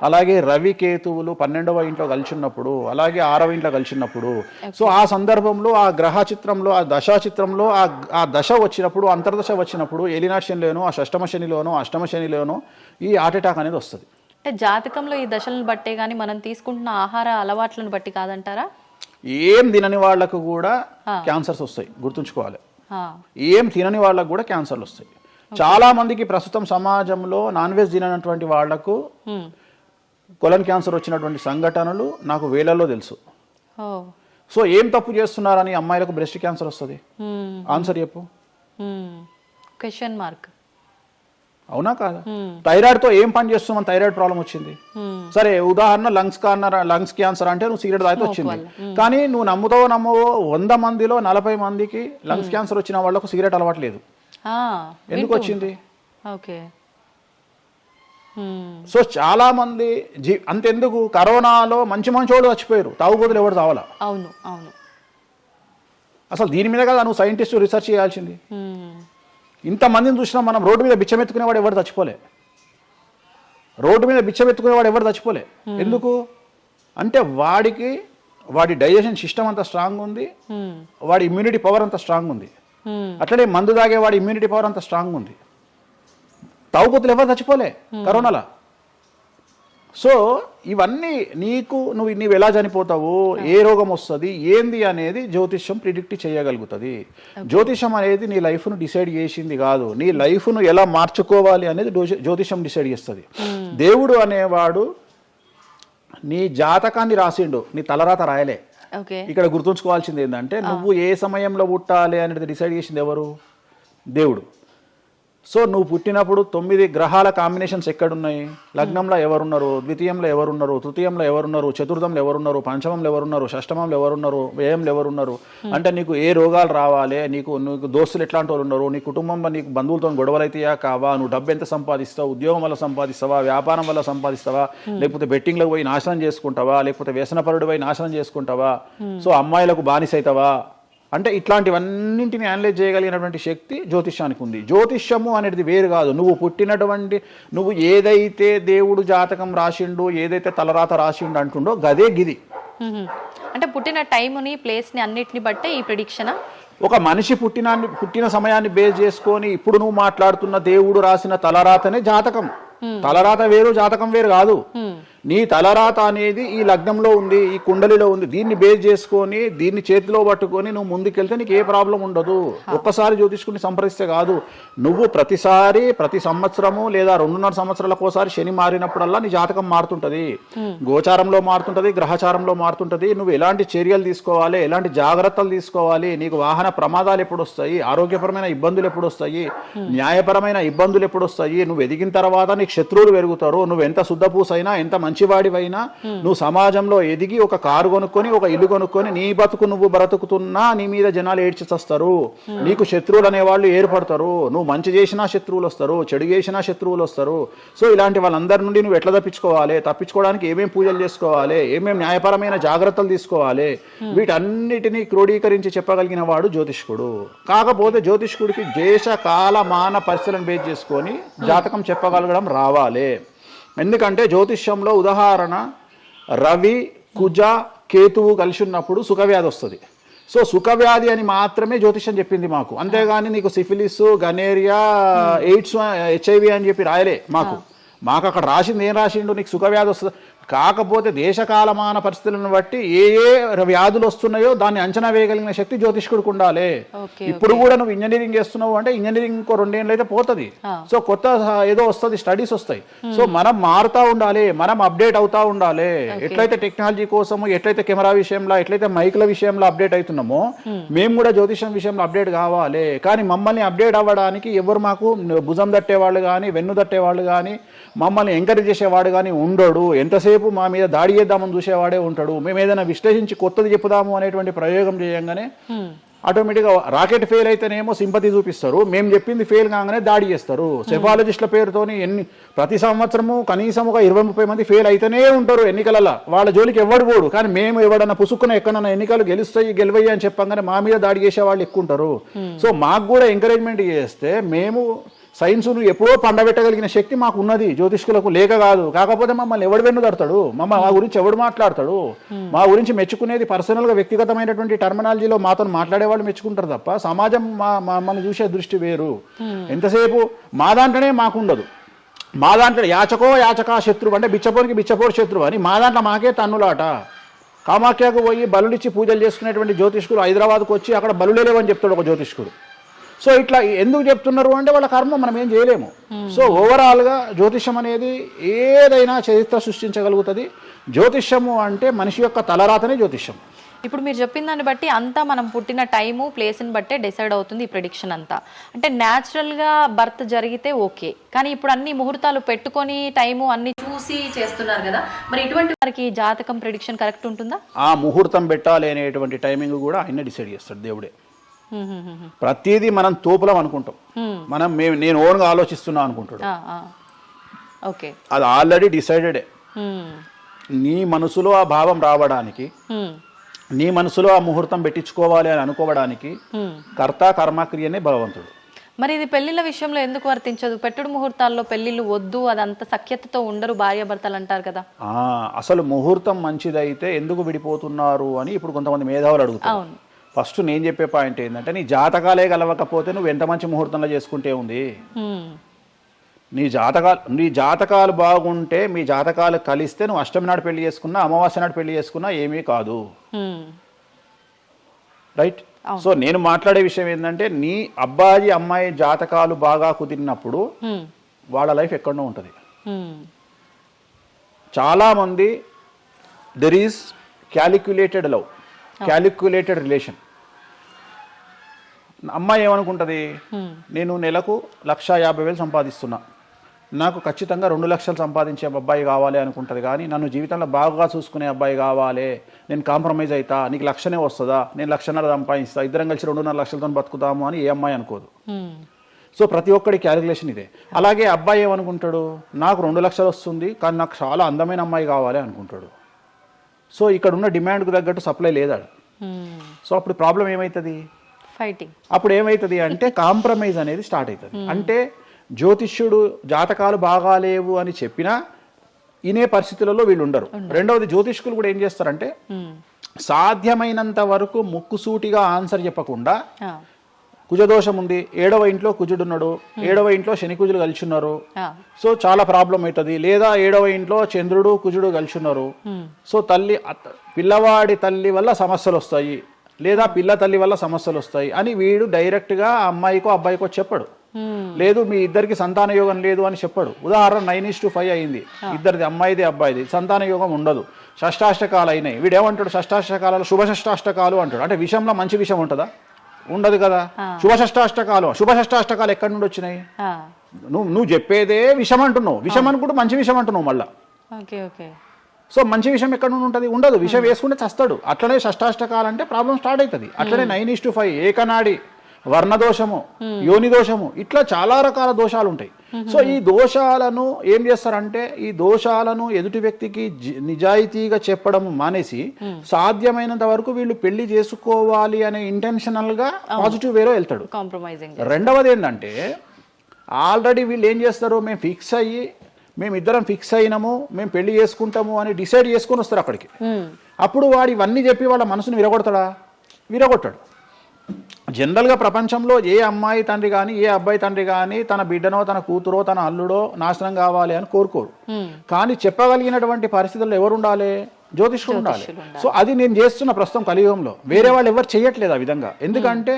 అలాగే రవి కేతువులు 12వ ఇంట్లో కలిసి ఉన్నప్పుడు, అలాగే 6వ ఇంట్లో కలిసి ఉన్నప్పుడు, సో ఆ సందర్భంలో ఆ గ్రహ చిత్రంలో ఆ దశా చిత్రంలో ఆ దశ వచ్చినప్పుడు, అంతర్దశ వచ్చినప్పుడు ఏలినాటి శనిలోనో ఆ షష్టమ శనిలోనో అష్టమ శనిలోనో ఈ హార్ట్ అటాక్ అనేది వస్తుంది. అంటే జాతకంలో ఈ దశలను బట్టే కానీ మనం తీసుకుంటున్న ఆహార అలవాట్లను బట్టి కాదంటారా? ఏం తినని వాళ్లకు కూడా క్యాన్సర్స్ వస్తాయి, గుర్తుంచుకోవాలి. ఏం తినని వాళ్ళకు కూడా క్యాన్సర్లు వస్తాయి. చాలా మందికి ప్రస్తుతం సమాజంలో నాన్ వెజ్ తిననటువంటి వాళ్లకు కొలన్ క్యాన్సర్ వచ్చినటువంటి సంఘటనలు నాకు వేలల్లో తెలుసు. సో ఏం తప్పు చేస్తున్నారని అమ్మాయిలకు బ్రెస్ట్ క్యాన్సర్ వస్తుంది? ఆన్సర్ చెప్పు. Question mark. అవునా కాదా? థైరాయిడ్తో ఏం పని చేస్తున్నాం? థైరాయిడ్ ప్రాబ్లం వచ్చింది. సరే ఉదాహరణ లంగ్స్ క్యాన్సర్ అంటే నువ్వు సిగరెట్ తాగితే వచ్చింది. కానీ నువ్వు నమ్ముతావో నమ్మవో 100 మందిలో 40 మందికి లంగ్స్ క్యాన్సర్ వచ్చిన వాళ్ళకు సిగరెట్ అలవాట్లేదు. ఎందుకు వచ్చింది? ఓకే. సో చాలా మంది అంతెందుకు కరోనాలో మంచి వాళ్ళు చచ్చిపోయారు, తాగుబోతులు ఎవరు తావాలా? అవును అవును. అసలు దీని మీద కదా నువ్వు సైంటిస్ట్ రీసెర్చ్ చేయాల్సింది. ఇంతమందిని చూసినా మనం రోడ్డు మీద బిచ్చమెత్తుకునేవాడు ఎవరు చచ్చిపోలే. రోడ్డు మీద బిచ్చమెత్తుకునేవాడు ఎవరు చచ్చిపోలే. ఎందుకు అంటే వాడి డైజెషన్ సిస్టమ్ అంత స్ట్రాంగ్ ఉంది, వాడి ఇమ్యూనిటీ పవర్ అంత స్ట్రాంగ్ ఉంది. అట్లనే మందు తాగే వాడి ఇమ్యూనిటీ పవర్ అంత స్ట్రాంగ్ ఉంది. తాగుబోతులు ఎవరు చచ్చిపోలే కరోనాలో. సో ఇవన్నీ నువ్వు ఎలా చనిపోతావు, ఏ రోగం వస్తుంది, ఏంది అనేది జ్యోతిష్యం ప్రిడిక్ట్ చేయగలుగుతుంది. జ్యోతిష్యం అనేది నీ లైఫ్ను డిసైడ్ చేసింది కాదు, నీ లైఫ్ను ఎలా మార్చుకోవాలి అనేది జ్యోతిష్యం డిసైడ్ చేస్తుంది. దేవుడు అనేవాడు నీ జాతకాన్ని రాసిండు, నీ తలరాత రాయలే. ఇక్కడ గుర్తుంచుకోవాల్సింది ఏంటంటే నువ్వు ఏ సమయంలో పుట్టాలి అనేది డిసైడ్ చేసింది ఎవరు? దేవుడు. సో నువ్వు పుట్టినప్పుడు 9 గ్రహాల కాంబినేషన్స్ ఎక్కడున్నాయి? లగ్నంలో ఎవరున్నారు, ద్వితీయంలో ఎవరున్నారు, తృతీయంలో ఎవరున్నారు, చతుర్థంలో ఎవరున్నారు, పంచమంలో ఎవరున్నారు, షష్టమంలో ఎవరున్నారు, వ్యయంలో ఎవరున్నారు. అంటే నీకు ఏ రోగాలు రావాలి, నీకు దోస్తులు ఎట్లాంటి వాళ్ళు ఉన్నారు, నీ కుటుంబంలో నీకు బంధువులతో గొడవలు అయితేయా కావా, నువ్వు డబ్బు ఎంత సంపాదిస్తావు, ఉద్యోగం వల్ల సంపాదిస్తావా, వ్యాపారం వల్ల సంపాదిస్తావా, లేకపోతే బెట్టింగ్లకు పోయి నాశనం చేసుకుంటావా, లేకపోతే వ్యసనపరుడు పోయి నాశనం చేసుకుంటావా, సో అమ్మాయిలకు బానిసైతావా, అంటే ఇట్లాంటివన్నింటిని అనలైజ్ చేయగలిగినటువంటి శక్తి జ్యోతిష్యానికి ఉంది. జ్యోతిష్యము అనేది వేరు కాదు. నువ్వు ఏదైతే దేవుడు జాతకం రాసిండు, ఏదైతే తలరాత రాసిండు అంటుండో గదే గిది. అంటే పుట్టిన టైముని, ప్లేస్ని అన్నిటిని బట్టే ఈ ప్రిడిక్షన్. ఒక మనిషి పుట్టిన సమయాన్ని బేస్ చేసుకొని ఇప్పుడు నువ్వు మాట్లాడుతున్న దేవుడు రాసిన తలరాతనే జాతకం. తలరాత వేరు, జాతకం వేరు కాదు. నీ తలరాత అనేది ఈ లగ్నంలో ఉంది, ఈ కుండలిలో ఉంది. దీన్ని బేస్ చేసుకొని, దీన్ని చేతిలో పట్టుకొని నువ్వు ముందుకెళ్తే నీకు ఏ ప్రాబ్లం ఉండదు. ఒక్కసారి జ్యోతిష్కుని సంప్రదిస్తే కాదు, నువ్వు ప్రతి సంవత్సరము లేదా 2.5 సంవత్సరాలకు ఒకసారి శని మారినప్పుడల్లా నీ జాతకం మారుతుంటది. గోచారంలో మారుతుంటది, గ్రహచారంలో మారుతుంటది. నువ్వు ఎలాంటి చర్యలు తీసుకోవాలి, ఎలాంటి జాగ్రత్తలు తీసుకోవాలి, నీకు వాహన ప్రమాదాలు ఎప్పుడు వస్తాయి, ఆరోగ్యపరమైన ఇబ్బందులు ఎప్పుడు వస్తాయి, న్యాయపరమైన ఇబ్బందులు ఎప్పుడు వస్తాయి, నువ్వు ఎదిగిన తర్వాత నీకు శత్రువులు పెరుగుతారు. నువ్వు ఎంత శుద్ధపూసైనా, ఎంత మంచివాడివైనా, నువ్వు సమాజంలో ఎదిగి ఒక కారు కొనుక్కొని, ఒక ఇల్లు కొనుక్కొని, నీ బతుకు నువ్వు బ్రతుకుతున్నా నీ మీద జనాలు ఏడ్చి చస్తారు. నీకు శత్రువులు అనేవాళ్ళు ఏర్పడతారు. నువ్వు మంచి చేసినా శత్రువులు వస్తారు, చెడు చేసినా శత్రువులు వస్తారు. సో ఇలాంటి వాళ్ళందరి నుండి నువ్వు ఎట్లా తప్పించుకోవడానికి ఏమేం పూజలు చేసుకోవాలి, ఏమేం న్యాయపరమైన జాగ్రత్తలు తీసుకోవాలి, వీటన్నిటినీ క్రోడీకరించి చెప్పగలిగిన వాడు జ్యోతిష్కుడు. కాకపోతే జ్యోతిష్కుడికి దేశ కాల మాన పరిస్థితులను బేస్ చేసుకొని జాతకం చెప్పగలగడం రావాలి. ఎందుకంటే జ్యోతిష్యంలో ఉదాహరణ రవి, కుజ, కేతువు కలిసి ఉన్నప్పుడు సుఖవ్యాధి వస్తుంది. సో సుఖవ్యాధి అని మాత్రమే జ్యోతిష్యం చెప్పింది మాకు. అంతేగాని నీకు సిఫిలిస్, గనేరియా, ఎయిడ్స్, HIV అని చెప్పి రాయలే మాకు. అక్కడ రాసింది ఏం రాసిండు, నీకు సుఖవ్యాధి వస్తుంది. కాకపోతే దేశకాలమాన పరిస్థితులను బట్టి ఏ వ్యాధులు వస్తున్నాయో దాన్ని అంచనా వేయగలిగిన శక్తి జ్యోతిష్కుడికి ఉండాలి. ఇప్పుడు కూడా నువ్వు ఇంజనీరింగ్ చేస్తున్నావు అంటే ఇంజనీరింగ్ ఇంకో 2 ఏళ్ళు అయితే పోతుంది. సో కొత్త ఏదో వస్తుంది, స్టడీస్ వస్తాయి. సో మనం మారుతూ ఉండాలి, మనం అప్డేట్ అవుతా ఉండాలి. ఎట్లయితే టెక్నాలజీ కోసము, ఎట్లయితే కెమెరా విషయంలో, ఎట్లయితే మైకుల విషయంలో అప్డేట్ అవుతున్నామో మేము కూడా జ్యోతిషం విషయంలో అప్డేట్ కావాలి. కానీ మమ్మల్ని అప్డేట్ అవ్వడానికి ఎవరు మాకు భుజం తట్టేవాళ్ళు కానీ, వెన్ను తట్టేవాళ్ళు కానీ, మమ్మల్ని ఎంకరేజ్ చేసేవాడు కానీ ఉండడు. ఎంతసేపు మా మీద దాడి చేద్దామని చూసేవాడే ఉంటాడు. మేము ఏదైనా విశ్లేషించి కొత్తది చెప్పుదాము అనేటువంటి ప్రయోగం చేయంగానే ఆటోమేటిక్గా రాకెట్ ఫెయిల్ అయితేనేమో సింపతి చూపిస్తారు, మేము చెప్పింది ఫెయిల్ కాగానే దాడి చేస్తారు. సెఫాలజిస్టుల పేరుతోని ప్రతి సంవత్సరము కనీసం ఒక 20-30 మంది ఫెయిల్ అయితేనే ఉంటారు ఎన్నికలలో. వాళ్ళ జోలికి ఎవడు పోడు. కానీ మేము ఎవడన్నా పుసుక్కున ఎక్కడన్నా ఎన్నికలు గెలువయ్యి అని చెప్పగానే మా మీద దాడి చేసే వాళ్ళు ఎక్కువ ఉంటారు. సో మాకు కూడా ఎంకరేజ్మెంట్ చేస్తే మేము సైన్స్ను ఎప్పుడో పండబెట్టగలిగిన శక్తి మాకు ఉన్నది, జ్యోతిష్కులకు లేక కాదు. కాకపోతే మమ్మల్ని ఎవడు వెన్నుదడతాడు, మా గురించి ఎవడు మాట్లాడతాడు, మా గురించి మెచ్చుకునేది పర్సనల్గా వ్యక్తిగతమైనటువంటి టర్మినాలజీలో మాతో మాట్లాడేవాళ్ళు మెచ్చుకుంటారు తప్ప సమాజం మమ్మల్ని చూసే దృష్టి వేరు. ఎంతసేపు మా దాంట్లోనే మాకుండదు. మా దాంట్లో యాచకా శత్రువు అంటే బిచ్చపోరు శత్రువు అని మా దాంట్లో మాకే తన్నులాట. కామాఖ్యకు పోయి బలులిచ్చి పూజలు చేసుకునేటువంటి జ్యోతిష్కులు హైదరాబాద్కు వచ్చి అక్కడ బలులే లేవని చెప్తాడు ఒక జ్యోతిష్కుడు. సో ఇట్లా ఎందుకు చెప్తున్నారు అంటే వాళ్ళ కర్మ మనం ఏం చేయలేము. సో ఓవరాల్గా జ్యోతిష్యం అనేది ఏదైనా చరిత్ర సృష్టించగలుగుతుంది. జ్యోతిష్యము అంటే మనిషి యొక్క తలరాతనే జ్యోతిష్యం. ఇప్పుడు మీరు చెప్పిన దాన్ని బట్టి అంతా మనం పుట్టిన టైము ప్లేస్ని బట్టే డిసైడ్ అవుతుంది ఈ ప్రిడిక్షన్ అంతా. అంటే న్యాచురల్గా బర్త్ జరిగితే ఓకే, కానీ ఇప్పుడు అన్ని ముహూర్తాలు పెట్టుకొని టైము అన్ని చూసి చేస్తున్నారు కదా, మరి ఇటువంటి వారికి జాతకం ప్రిడిక్షన్ కరెక్ట్ ఉంటుందా? ఆ ముహూర్తం పెట్టాలి అనేటువంటి టైమింగ్ కూడా ఆయన డిసైడ్ చేస్తాడు దేవుడే. ప్రతిదీ మనం తోపులం అనుకుంటాం, నేను ఓన్గా ఆలోచిస్తున్నా అనుకుంటాడు. ఓకే, అది ఆల్రెడీ డిసైడెడే. నీ మనసులో ఆ భావం రావడానికి, నీ మనసులో ఆ ముహూర్తం పెట్టించుకోవాలి అని అనుకోవడానికి కర్త కర్మక్రియనే భగవంతుడు. మరి ఇది పెళ్లిళ్ళ విషయంలో ఎందుకు వర్తించదు? పెట్టుడు ముహూర్తాల్లో పెళ్లిళ్ళు వద్దు, అదంత సఖ్యతతో ఉండరు భార్యాభర్తలు అంటారు కదా. అసలు ముహూర్తం మంచిదైతే ఎందుకు విడిపోతున్నారు అని ఇప్పుడు కొంతమంది మేధావులు అడుగుతారు. ఫస్ట్ నేను చెప్పే పాయింట్ ఏంటంటే, నీ జాతకాలే కలవకపోతే నువ్వు ఎంత మంచి ముహూర్తంలో చేసుకుంటే ఉంది. నీ జాతకాలు బాగుంటే, మీ జాతకాలు కలిస్తే నువ్వు అష్టమి నాడు పెళ్లి చేసుకున్నా, అమావాస్య నాడు పెళ్లి చేసుకున్నా ఏమీ కాదు. రైట్? సో నేను మాట్లాడే విషయం ఏంటంటే, నీ అబ్బాయి అమ్మాయి జాతకాలు బాగా కుదిరినప్పుడు వాళ్ళ లైఫ్ ఎక్కడో ఉంటుంది. చాలా మంది there is calculated love, calculated relation. అమ్మాయి ఏమనుకుంటుంది, నేను నెలకు 1,50,000 సంపాదిస్తున్నా, నాకు ఖచ్చితంగా 2 లక్షలు సంపాదించే అబ్బాయి కావాలి అనుకుంటుంది. కానీ నన్ను జీవితంలో బాగా చూసుకునే అబ్బాయి కావాలి, నేను కాంప్రమైజ్ అవుతా, నీకు 1,00,000 వస్తుందా, నేను 1,50,000 సంపాదిస్తా, ఇద్దరం కలిసి 2.5 లక్షలతో బతుకుతాము అని ఏ అమ్మాయి అనుకోదు. సో ప్రతి ఒక్కడి క్యాలిక్యులేషన్ ఇదే. అలాగే అబ్బాయి ఏమనుకుంటాడు, నాకు 2 లక్షలు వస్తుంది కానీ నాకు చాలా అందమైన అమ్మాయి కావాలి అనుకుంటాడు. సో ఇక్కడ ఉన్న డిమాండ్కు తగ్గట్టు సప్లై లేదా. సో అప్పుడు ప్రాబ్లం ఏమవుతుంది, ఫైటింగ్. అప్పుడు ఏమవుతుంది అంటే కాంప్రమైజ్ అనేది స్టార్ట్ అవుతుంది. అంటే జ్యోతిష్యుడు జాతకాలు బాగాలేవు అని చెప్పినా ఇనే పరిస్థితులలో వీళ్ళు ఉండరు. రెండవది, జ్యోతిష్కులు కూడా ఏం చేస్తారంటే సాధ్యమైనంత వరకు ముక్కుసూటిగా ఆన్సర్ చెప్పకుండా, కుజదోషం ఉంది, 7వ ఇంట్లో కుజుడున్నాడు, 7వ ఇంట్లో శని కుజులు కలిసి ఉన్నారు, సో చాలా ప్రాబ్లం అవుతుంది. లేదా 7వ ఇంట్లో చంద్రుడు కుజుడు కలిసి ఉన్నారు, సో పిల్లవాడి తల్లి వల్ల సమస్యలు వస్తాయి, లేదా పిల్ల తల్లి వల్ల సమస్యలు వస్తాయి అని వీడు డైరెక్ట్గా అమ్మాయికో అబ్బాయికో చెప్పడు. లేదు మీ ఇద్దరికి సంతాన యోగం లేదు అని చెప్పడు. ఉదాహరణ 9:5 అయింది, ఇద్దరిది అమ్మాయిది అబ్బాయిది, సంతాన యోగం ఉండదు, షష్టాష్టకాలు అయినాయి. వీడు ఏమంటాడు, షష్టాష్టకాలలో శుభ షష్టాష్టకాలు అంటాడు. అంటే విషయంలో మంచి విషయం ఉంటుందా? ఉండదు కదా. శుభ షష్టాష్టకాలు ఎక్కడి నుండి వచ్చినాయి? నువ్వు చెప్పేదే విషం అంటున్నావు, విషం అనుకుంటూ మంచి విషయం అంటున్నావు మళ్ళా. సో మంచి విషయం ఎక్కడ నుండి ఉంటుంది? ఉండదు. విషయం వేసుకుంటే చస్తాడు. అట్లనే షష్టాష్టకాలు అంటే ప్రాబ్లం స్టార్ట్ అవుతుంది. అట్లనే 9:5 ఏకనాడి, వర్ణదోషము, యోని దోషము, ఇట్లా చాలా రకాల దోషాలు ఉంటాయి. సో ఈ దోషాలను ఏం చేస్తారంటే, ఈ దోషాలను ఎదుటి వ్యక్తికి నిజాయితీగా చెప్పడం మానేసి సాధ్యమైనంత వరకు వీళ్ళు పెళ్లి చేసుకోవాలి అనే ఇంటెన్షనల్ గా పాజిటివ్ వేలో వెళ్తాడు. రెండవది ఏంటంటే, ఆల్రెడీ వీళ్ళు ఏం చేస్తారు, మేమిద్దరం ఫిక్స్ అయినాము, మేము పెళ్లి చేసుకుంటాము అని డిసైడ్ చేసుకొని వస్తారు అక్కడికి. అప్పుడు వాడు ఇవన్నీ చెప్పి వాళ్ళ మనసును విరగొడతాడా? విరగొట్టాడు. జనరల్గా ప్రపంచంలో ఏ అమ్మాయి తండ్రి కానీ ఏ అబ్బాయి తండ్రి కానీ తన బిడ్డనో తన కూతురో తన అల్లుడో నాశనం కావాలి అని కోరుకోరు. కానీ చెప్పగలిగినటువంటి పరిస్థితుల్లో ఎవరు ఉండాలి? జ్యోతిష్కుడు ఉండాలి. సో అది నేను చేస్తున్న ప్రస్తుతం కలియుగంలో. వేరే వాళ్ళు ఎవరు చేయట్లేదు ఆ విధంగా. ఎందుకంటే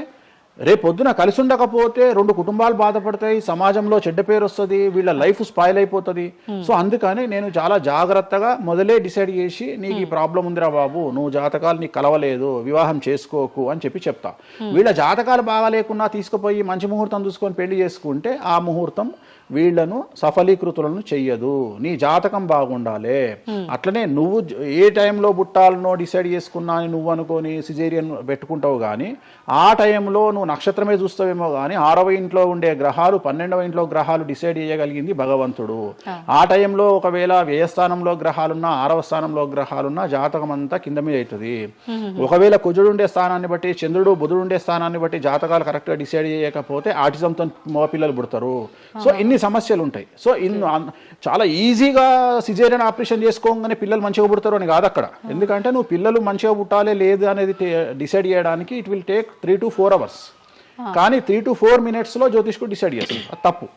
రేపొద్దున కలిసి ఉండకపోతే 2 కుటుంబాలు బాధపడతాయి, సమాజంలో చెడ్డ పేరు వస్తుంది, వీళ్ళ లైఫ్ స్పాయిల్ అయిపోతుంది. సో అందుకని నేను చాలా జాగ్రత్తగా మొదలే డిసైడ్ చేసి, నీకు ఈ ప్రాబ్లం ఉందిరా బాబు, నువ్వు జాతకాలు నీకు కలవలేదు, వివాహం చేసుకోకు అని చెప్తా. వీళ్ళ జాతకాలు బాగా లేకున్నా తీసుకుపోయి మంచి ముహూర్తం చూసుకొని పెళ్లి చేసుకుంటే ఆ ముహూర్తం వీళ్లను సఫలీకృతులను చెయ్యదు. నీ జాతకం బాగుండాలి. అట్లనే నువ్వు ఏ టైంలో పుట్టాలనో డిసైడ్ చేసుకున్నా అని నువ్వు అనుకొని సిజేరియన్ పెట్టుకుంటావు. కానీ ఆ టైంలో నువ్వు నక్షత్రమే చూస్తావేమో కానీ 6వ ఇంట్లో ఉండే గ్రహాలు 12వ ఇంట్లో గ్రహాలు డిసైడ్ చేయగలిగింది భగవంతుడు. ఆ టైంలో ఒకవేళ వ్యయస్థానంలో గ్రహాలున్నా 6వ స్థానంలో గ్రహాలున్నా జాతకం అంతా కింద మీద అవుతుంది. ఒకవేళ కుజుడు ఉండే స్థానాన్ని బట్టి, చంద్రుడు బుధుడు ఉండే స్థానాన్ని బట్టి జాతకాలు కరెక్ట్గా డిసైడ్ చేయకపోతే ఆటిజంతో మగపిల్లలు పుడతారు. సో ఇన్ని సమస్యలు ఉంటాయి. సో చాలా ఈజీగా సిజేరియన్ ఆపరేషన్ చేసుకోగానే పిల్లలు మంచిగా పుడతారు అని కాదు అక్కడ. ఎందుకంటే నువ్వు పిల్లలు మంచిగా పుట్టాలి లేదు అనేది డిసైడ్ చేయడానికి it will take 3 to 4 hours. కానీ 3 to 4 minutes లో జ్యోతిష్కుడు డిసైడ్ చేస్తుంది. అది తప్పు.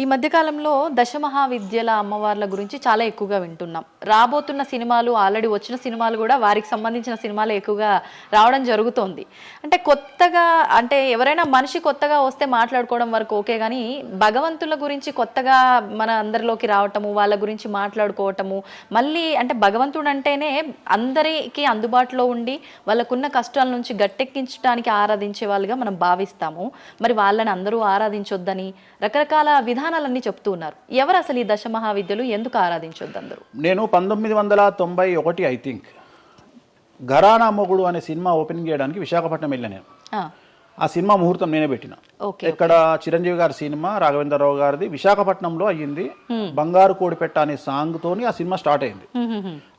ఈ మధ్యకాలంలో దశమహావిద్యల అమ్మవార్ల గురించి చాలా ఎక్కువగా వింటున్నాం. రాబోతున్న సినిమాలు, ఆల్రెడీ వచ్చిన సినిమాలు కూడా వారికి సంబంధించిన సినిమాలు ఎక్కువగా రావడం జరుగుతోంది. అంటే కొత్తగా, అంటే ఎవరైనా మనిషి కొత్తగా వస్తే మాట్లాడుకోవడం వరకు ఓకే, కానీ భగవంతుల గురించి కొత్తగా మన అందరిలోకి రావటము, వాళ్ళ గురించి మాట్లాడుకోవటము, మళ్ళీ అంటే భగవంతుడు అంటేనే అందరికీ అందుబాటులో ఉండి వాళ్ళకున్న కష్టాల నుంచి గట్టెక్కించడానికి ఆరాధించే వాళ్ళుగా మనం భావిస్తాము. మరి వాళ్ళని అందరూ ఆరాధించొద్దని రకరకాల విధానాలన్నీ చెప్తూ ఉన్నారు. ఎవరు అసలు ఈ దశమహావిద్యలు, ఎందుకు ఆరాధించొద్దు అందరూ? నేను 1991 ఐ థింక్ ఘరానా మొగుడు అనే సినిమా ఓపెనింగ్ చేయడానికి విశాఖపట్నం వెళ్ళాను నేను. ఆ సినిమా ముహూర్తం నేనే పెట్టిన. ఇక్కడ చిరంజీవి గారి సినిమా, రాఘవేంద్రరావు గారిది విశాఖపట్నంలో అయ్యింది. బంగారు కోడిపెట్ట అనే సాంగ్ తోని ఆ సినిమా స్టార్ట్ అయింది.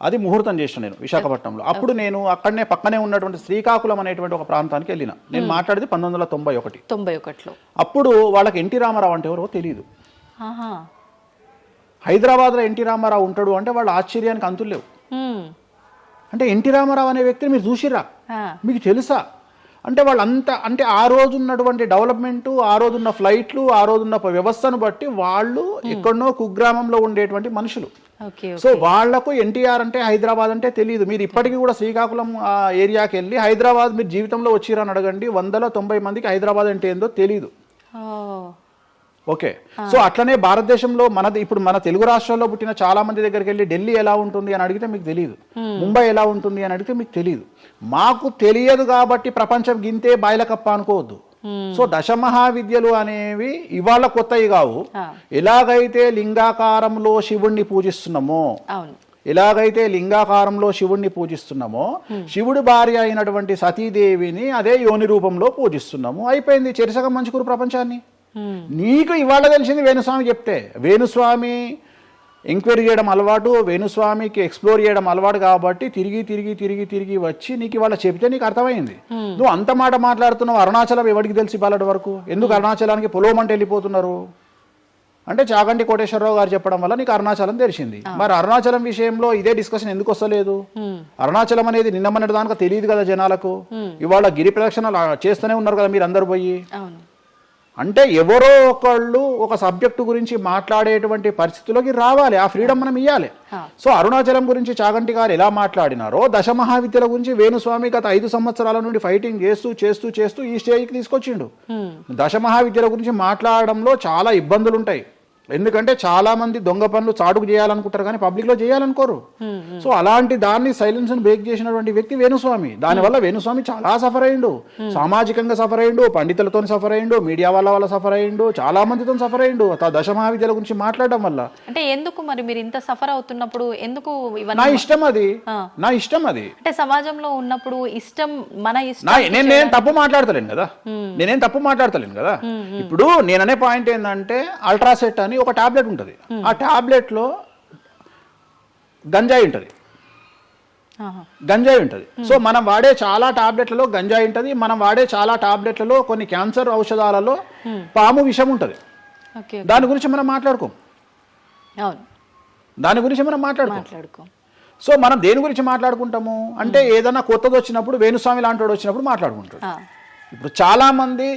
అది ముహూర్తం చేసిన నేను విశాఖపట్నంలో. అప్పుడు నేను అక్కడనే పక్కనే ఉన్నటువంటి శ్రీకాకుళం అనేటువంటి ఒక ప్రాంతానికి వెళ్ళిన. నేను మాట్లాడేది 1991. అప్పుడు వాళ్ళకి ఎన్టీ రామారావు అంటే ఎవరో తెలియదు. హైదరాబాద్లో ఎన్టీ రామారావు ఉంటాడు అంటే వాళ్ళ ఆశ్చర్యానికి అంతులు లేవు. అంటే ఎన్టీ రామారావు అనే వ్యక్తిని మీరు చూసిర్రా, మీకు తెలుసా అంటే వాళ్ళంతా, అంటే ఆ రోజు ఉన్నటువంటి డెవలప్మెంట్, ఆ రోజున్న ఫ్లైట్లు, ఆ రోజున్న వ్యవస్థను బట్టి వాళ్ళు ఎక్కడనో కుగ్రామంలో ఉండేటువంటి మనుషులు. సో వాళ్లకు ఎన్టీఆర్ అంటే హైదరాబాద్ అంటే తెలియదు. మీరు ఇప్పటికీ కూడా శ్రీకాకుళం ఆ ఏరియాకి వెళ్ళి హైదరాబాద్ మీరు జీవితంలో వచ్చిరని అడగండి, 190 మందికి హైదరాబాద్ అంటే ఏందో తెలియదు. ఓకే, సో అట్లనే భారతదేశంలో మనది ఇప్పుడు మన తెలుగు రాష్ట్రాల్లో పుట్టిన చాలా మంది దగ్గరికి వెళ్ళి ఢిల్లీ ఎలా ఉంటుంది అని అడిగితే మీకు తెలియదు, ముంబై ఎలా ఉంటుంది అని అడిగితే మీకు తెలియదు. మాకు తెలియదు కాబట్టి ప్రపంచం గింతే బాయిలకప్ప అనుకోవద్దు. సో దశమహావిద్యలు అనేవి ఇవాళ కొత్తవి కావు. ఎలాగైతే లింగాకారంలో శివుణ్ణి పూజిస్తున్నామో, శివుడి భార్య అయినటువంటి సతీదేవిని అదే యోని రూపంలో పూజిస్తున్నాము. అయిపోయింది, చెరిసగం మంచుకురు ప్రపంచాన్ని. నీకు ఇవాళ తెలిసింది వేణుస్వామి చెప్తే. వేణుస్వామి ఎంక్వైరీ చేయడం అలవాటు, వేణుస్వామికి ఎక్స్ప్లోర్ చేయడం అలవాటు కాబట్టి తిరిగి వచ్చి నీకు ఇవాళ చెప్తే నీకు అర్థమైంది. నువ్వు అంత మాట మాట్లాడుతున్నావు. అరుణాచలం ఎవరికి తెలిసి ఇవాళ వరకు? ఎందుకు అరుణాచలానికి పొలోమంటే వెళ్ళిపోతున్నారు అంటే చాగంటి కోటేశ్వరరావు గారు చెప్పడం వల్ల నీకు అరుణాచలం తెలిసింది. మరి అరుణాచలం విషయంలో ఇదే డిస్కషన్ ఎందుకు వస్తలేదు? అరుణాచలం అనేది నిన్న మొన్నటి దానిక తెలియదు కదా జనాలకు. ఇవాళ గిరి ప్రదక్షిణలు చేస్తూనే ఉన్నారు కదా మీరు అందరు పోయి. అంటే ఎవరో ఒకళ్ళు ఒక సబ్జెక్టు గురించి మాట్లాడేటువంటి పరిస్థితిలోకి రావాలి. ఆ ఫ్రీడమ్ మనం ఇవ్వాలి. సో అరుణాచలం గురించి చాగంటి గారు ఎలా మాట్లాడినారో దశమహావిద్యల గురించి వేణుస్వామి గత 5 సంవత్సరాల నుండి ఫైటింగ్ చేస్తూ ఈ స్టేజ్కి తీసుకొచ్చిండు. దశమహావిద్యల గురించి మాట్లాడడంలో చాలా ఇబ్బందులు ఉంటాయి. ఎందుకంటే చాలా మంది దొంగ పనులు చాటుకు చేయాలనుకుంటారు కానీ పబ్లిక్ లో చేయాలనుకోరు. సో అలాంటి దాన్ని సైలెన్స్ బ్రేక్ చేసినటువంటి వ్యక్తి వేణుస్వామి. దానివల్ల వేణుస్వామి చాలా సఫర్ అయ్యిండు, సామాజికంగా సఫర్ అయ్యిండు, పండితులతో సఫర్ అయ్యిండు, మీడియా వల్ల సఫర్ అయ్యిండు, చాలా మందితో సఫర్ అయ్యిండు దశమహావిద్యల గురించి మాట్లాడడం వల్ల. అంటే ఎందుకు మరి మీరు ఇంత సఫర్ అవుతున్నప్పుడు ఎందుకు? నా ఇష్టం అది. అంటే సమాజంలో ఉన్నప్పుడు ఇష్టం, మన ఇష్టం. నేనేం తప్పు మాట్లాడతలేను కదా. ఇప్పుడు నేననే పాయింట్ ఏంటంటే అల్ట్రాసెట్ అని ఒక టాబ్లెట్ ఉంటుంది. ఆ టాబ్లెట్ లో గంజాయి ఉంటుంది. సో మనం వాడే చాలా టాబ్లెట్లలో గంజాయి ఉంటుంది. మనం వాడే చాలా టాబ్లెట్లలో కొన్ని క్యాన్సర్ ఔషధాలలో పాము విషం ఉంటుంది. దాని గురించి మనం మాట్లాడుకోం. సో మనం దేని గురించి మాట్లాడుకుంటాము అంటే ఏదైనా కొత్తది వచ్చినప్పుడు, వేణుస్వామి లాంటి వాడు వచ్చినప్పుడు మాట్లాడుకుంటాడు. ఇప్పుడు చాలా మంది,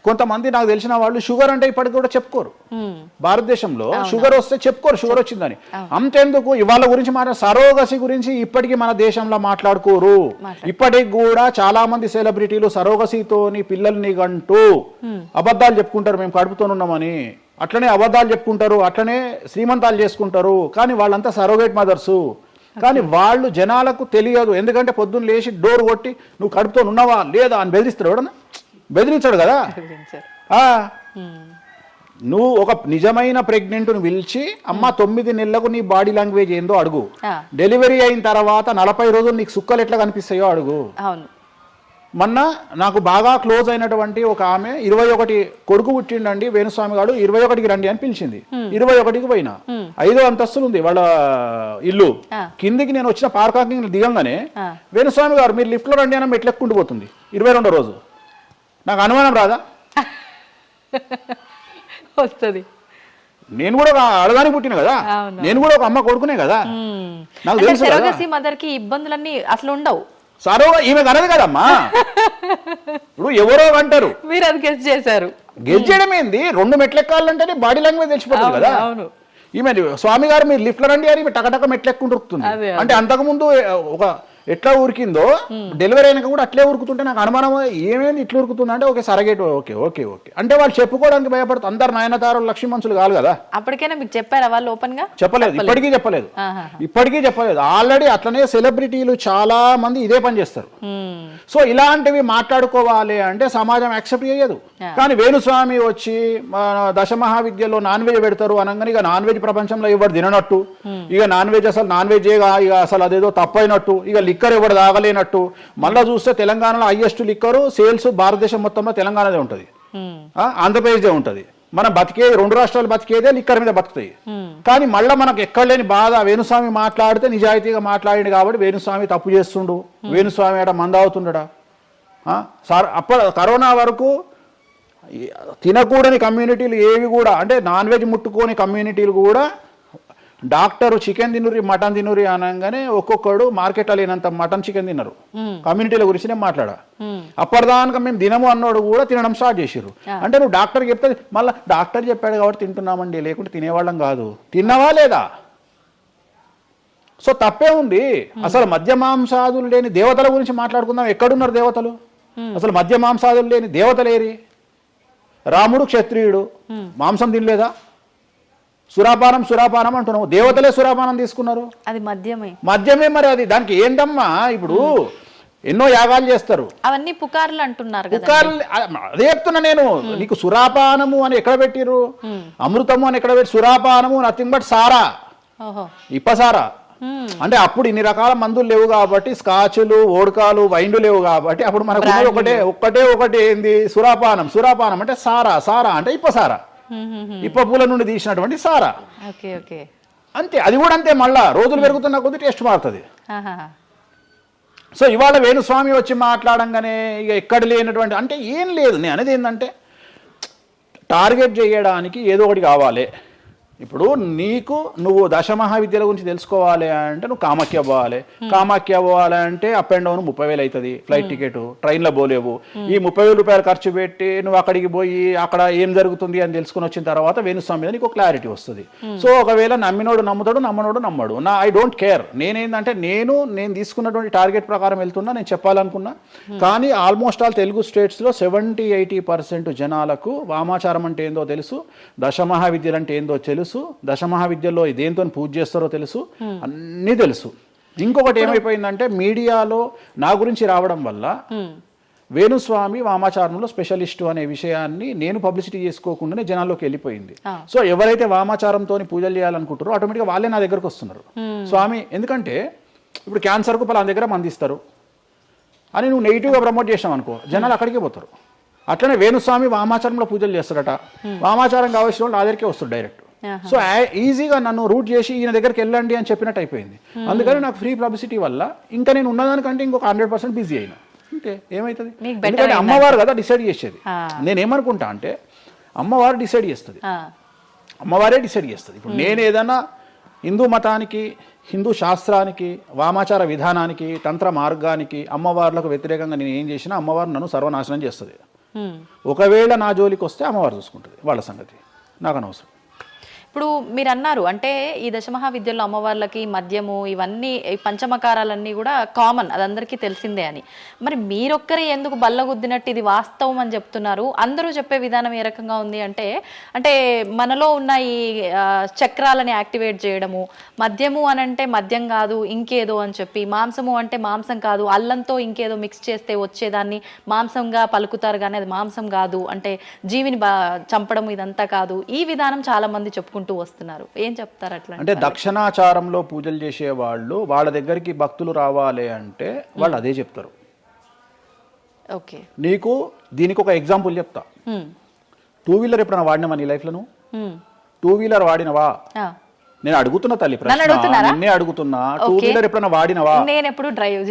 కొంతమంది నాకు తెలిసిన వాళ్ళు షుగర్ అంటే ఇప్పటికి కూడా చెప్పుకోరు. భారతదేశంలో షుగర్ వస్తే చెప్పుకోరు షుగర్ వచ్చిందని. అంతెందుకు ఇవాళ గురించి సరోగసి గురించి ఇప్పటికీ మన దేశంలో మాట్లాడుకోరు. ఇప్పటికి కూడా చాలా మంది సెలబ్రిటీలు సరోగసితోని పిల్లల్ని గంటూ అబద్ధాలు చెప్పుకుంటారు, మేము కడుపుతోనున్నామని. అట్లనే అబద్ధాలు చెప్పుకుంటారు, అట్లనే శ్రీమంతాలు చేసుకుంటారు. కానీ వాళ్ళంతా సరోగేట్ మదర్స్. కానీ వాళ్ళు జనాలకు తెలియదు. ఎందుకంటే పొద్దున్న లేచి డోర్ కొట్టి నువ్వు కడుపుతో ఉన్నావా లేదా అని బెదిరిస్తాడు. ఎవడన్నా బెదిరించాడు కదా. నువ్వు ఒక నిజమైన ప్రెగ్నెంట్ను పిలిచి అమ్మ 9 నెలలకు నీ బాడీ లాంగ్వేజ్ ఏందో అడుగు. డెలివరీ అయిన తర్వాత 40 రోజులు నీకు సుక్కలు ఎట్లా కనిపిస్తాయో అడుగు. మొన్న నాకు బాగా క్లోజ్ అయినటువంటి ఒక ఆమె 21 కొడుకు పుట్టిండండి వేణుస్వామి గారు, 21కి రండి అని పిలిచింది. 21కి పోయినా. 5వ అంతస్తులు ఉంది వాళ్ళ ఇల్లు. కిందికి నేను వచ్చిన పార్కింగ్ దిగంగానే వేణుస్వామి గారు మీరు లిఫ్ట్ లో రండి అని మెట్లెక్కుంటూ పోతుంది. 22వ రోజు. నాకు అనుమానం రాదా? వస్తుంది. నేను కూడా ఆడదానికి పుట్టిన కదా, నేను కూడా ఒక అమ్మ కొడుకునే కదా. నాకు తెలుసు మదర్ కి ఇబ్బందులన్నీ అసలు ఉండవు. సరోగా ఈమె కనదు కదమ్మా. ఇప్పుడు ఎవరో అంటారు, మీరు అది గెస్ చేశారు. గెజ్జేయడం ఏంది, 2 మెట్లు ఎక్కాలంటేనే బాడీ లాంగ్వేజ్ తెలిసిపోతుంది కదా. అవును. ఈమె స్వామి గారు మీరు లిఫ్ట్లో రండి అని టకటక మెట్లు ఎక్కుంటూ ఉరుకుతుంది. అంటే అంతకుముందు ఒక ఎట్లా ఉరికిందో డెలివరీ అయినాక కూడా అట్లే ఉరుకుతుంటే నాకు అనుమానం, ఏమేమి ఇట్లా ఉరుకుతుంది అంటే okay surrogate okay okay okay అంటే వాళ్ళు చెప్పుకోవడానికి భయపడుతుంది. అందరు నయనతారు లక్ష్మీ మనుషులు కాదు కదా. అప్పటికైనా మీకు చెప్పారా వాళ్ళు ఓపెన్ గా? చెప్పలేదు, ఇప్పటికీ చెప్పలేదు, ఇప్పటికీ చెప్పలేదు. ఆల్రెడీ అట్లనే సెలబ్రిటీలు చాలా మంది ఇదే పని చేస్తారు. సో ఇలాంటివి మాట్లాడుకోవాలి అంటే సమాజం యాక్సెప్ట్ చేయదు. కానీ వేణుస్వామి వచ్చి దశమహావిద్యలో నాన్ వెజ్ పెడతారు అనగానే ఇక నాన్ వెజ్ ప్రపంచంలో ఎవరు తిననట్టు, ఇక నాన్ వెజ్ అసలు నాన్ వెజ్ ఇక అసలు అదేదో తప్పైనట్టు, ఇక లిక్కర్ ఎవరు తాగలేనట్టు. మళ్ళీ చూస్తే తెలంగాణలో హైయెస్ట్ లిక్కర్ సేల్స్ భారతదేశం మొత్తంలో తెలంగాణదే ఉంటుంది, ఆంధ్రప్రదేశ్దే ఉంటుంది. మనం బతికేది 2 రాష్ట్రాలు బతికేదే లిక్కర్ మీద బతుకుతాయి. కానీ మళ్ళీ మనకు ఎక్కడ లేని బాధ, వేణుస్వామి మాట్లాడితే నిజాయితీగా మాట్లాడిండు కాబట్టి వేణుస్వామి తప్పు చేస్తుండు, వేణుస్వామి ఆడ మందావుతుండడా. సార్ కరోనా వరకు తినకూడని కమ్యూనిటీలు ఏవి కూడా, అంటే నాన్ వెజ్ ముట్టుకోని కమ్యూనిటీలు కూడా డాక్టర్ చికెన్ తినురి మటన్ తినురి అనగానే ఒక్కొక్కడు మార్కెట్లో లేనంత మటన్ చికెన్ తిన్నారు. కమ్యూనిటీల గురించి నేను మాట్లాడా. అప్పటిదాకా మేము తినము అన్నోడు కూడా తినడం స్టార్ట్ చేసిర్రు. అంటే నువ్వు డాక్టర్ చెప్తే మళ్ళీ డాక్టర్ చెప్పాడు కాబట్టి తింటున్నామండి, లేకుంటే తినేవాళ్ళం కాదు. తిన్నవా లేదా? సో తప్పే ఉంది. అసలు మద్య మాంసాదులు లేని దేవతల గురించి మాట్లాడుకుందాం. ఎక్కడున్నారు దేవతలు? అసలు మద్య మాంసాదులు లేని దేవతలేరి? రాముడు క్షత్రియుడు, మాంసం తినలేదా? సురాపానం సురాపానం అంటున్నావు, దేవతలే సురాపానం తీసుకున్నారు. అది మద్యమే మరి అది దానికి ఏందమ్మా? ఇప్పుడు ఎన్నో యాగాలు చేస్తారు, అవన్నీ పుకార్లు అంటున్నారు. పుకార్లు అదే చెప్తున్నా నేను నీకు. సురాపానము అని ఎక్కడ పెట్టిరు, అమృతము అని ఎక్కడ పెట్టి, సురాపానము నథింగ్ బట్ సారా, ఇప్పసారా. అంటే అప్పుడు ఇన్ని రకాల మందులు లేవు కాబట్టి, స్కాచ్లు ఓడకాలు వైండ్లు లేవు కాబట్టి అప్పుడు మనకు ఒకటే ఏంది సురాపానం. సురాపానం అంటే సారా, సారా అంటే ఇప్పసారా, ఇప్ప పూల నుండి తీసినటువంటి సారా. అంతే, అది కూడా అంతే. మళ్ళా రోజులు పెరుగుతున్న కొద్ది టేస్ట్ మారుతుంది. సో ఇవాళ వేణుస్వామి వచ్చి మాట్లాడంగానే ఇక ఎక్కడ లేనటువంటి, అంటే ఏం లేదు. నేను అనేది ఏంటంటే టార్గెట్ చేయడానికి ఏదో ఒకటి కావాలి. ఇప్పుడు నీకు నువ్వు దశమహావిద్యల గురించి తెలుసుకోవాలి అంటే నువ్వు కామాఖ్య పోవాలి. కామాఖ్య పోవాలంటే అప్ అండ్ డౌన్ 30,000 అవుతుంది ఫ్లైట్ టికెట్, ట్రైన్లో పోలేవు. ఈ 30,000 రూపాయలు ఖర్చు పెట్టి నువ్వు అక్కడికి పోయి అక్కడ ఏం జరుగుతుంది అని తెలుసుకుని వచ్చిన తర్వాత వేణుస్వామి మీద నీకు క్లారిటీ వస్తుంది. సో ఒకవేళ నమ్మినోడు నమ్ముతాడు, నమ్మనోడు నమ్మడు. I don't care. నేనేంటంటే నేను తీసుకున్నటువంటి టార్గెట్ ప్రకారం వెళ్తున్నా, నేను చెప్పాలనుకున్నా. కానీ ఆల్మోస్ట్ ఆల్ తెలుగు స్టేట్స్లో 70-80% జనాలకు వామాచారం అంటే ఏందో తెలుసు, దశమహావిద్యలు అంటే ఏందో తెలుసు, దశమహావిద్యలో దేంతో పూజ చేస్తారో తెలుసు, అన్నీ తెలుసు. ఇంకొకటి ఏమైపోయిందంటే మీడియాలో నా గురించి రావడం వల్ల వేణుస్వామి వామాచారంలో స్పెషలిస్టు అనే విషయాన్ని నేను పబ్లిసిటీ చేసుకోకుండానే జనాల్లోకి వెళ్ళిపోయింది. సో ఎవరైతే వామాచారంతో పూజలు చేయాలనుకుంటారో ఆటోమేటిక్గా వాళ్ళే నా దగ్గరకు వస్తున్నారు. స్వామి, ఎందుకంటే ఇప్పుడు క్యాన్సర్కు పలానా దగ్గర మందిస్తారు అని నువ్వు నెగిటివ్గా ప్రమోట్ చేసావు అనుకో, జనాలు అక్కడికే పోతారు. అట్లనే వేణుస్వామి వామాచారంలో పూజలు చేస్తారట, వామాచారం కావాల్సిన వాళ్ళు నా దగ్గరికే వస్తారు డైరెక్ట్. సో ఈజీగా నన్ను రూట్ చేసి ఈయన దగ్గరికి వెళ్ళండి అని చెప్పినట్టు అయిపోయింది. అందుకని నాకు ఫ్రీ పబ్లిసిటీ వల్ల ఇంకా నేను ఉన్నదానికంటే ఇంకొక 100% బిజీ అయినా. అంటే ఏమవుతుంది, ఎందుకంటే అమ్మవారు కదా డిసైడ్ చేసేది. నేనేమనుకుంటా అంటే అమ్మవారు డిసైడ్ చేస్తుంది, అమ్మవారే డిసైడ్ చేస్తుంది. ఇప్పుడు నేను ఏదైనా హిందూ మతానికి, హిందూ శాస్త్రానికి, వామాచార విధానానికి, తంత్ర మార్గానికి, అమ్మవార్లకు వ్యతిరేకంగా నేను ఏం చేసినా అమ్మవారు నన్ను సర్వనాశనం చేస్తుంది. ఒకవేళ నా జోలికి వస్తే అమ్మవారు చూసుకుంటుంది, వాళ్ళ సంగతి నాకు అనవసరం. ఇప్పుడు మీరు అన్నారు అంటే ఈ దశమహావిద్యల్లో అమ్మవార్లకి మద్యము ఇవన్నీ పంచమకారాలన్నీ కూడా కామన్, అది అందరికీ తెలిసిందే అని. మరి మీరొక్కరే ఎందుకు బల్లగుద్దినట్టు ఇది వాస్తవం అని చెప్తున్నారు? అందరూ చెప్పే విధానం ఏ రకంగా ఉంది అంటే మనలో ఉన్న ఈ చక్రాలని యాక్టివేట్ చేయడము, మద్యము అని అంటే మద్యం కాదు ఇంకేదో అని చెప్పి, మాంసము అంటే మాంసం కాదు అల్లంతో ఇంకేదో మిక్స్ చేస్తే వచ్చేదాన్ని మాంసంగా పలుకుతారు కానీ అది మాంసం కాదు, అంటే జీవిని చంపడం ఇదంతా కాదు, ఈ విధానం చాలా మంది చెప్పుకుంటారు వస్తున్నారు. ఏం చెప్తారు అట్లా? అంటే దక్షిణాచారంలో పూజలు చేసే వాళ్ళు వాళ్ళ దగ్గరికి భక్తులు రావాలి అంటే వాళ్ళు అదే చెప్తారు. ఓకే, నీకు దీనికి ఒక ఎగ్జాంపుల్ చెప్తా. 2 వీలర్ ఎప్పుడైనా వాడినావా నీ లైఫ్ లో? నువ్వు 2 వీలర్ వాడినవా? నేను అడుగుతున్నా తల్లి ప్రశ్న, నిన్నే అడుగుతున్నా. 2 వీలర్ ఎప్పుడైనా వాడినవా? నేను ఎప్పుడు డ్రైవ్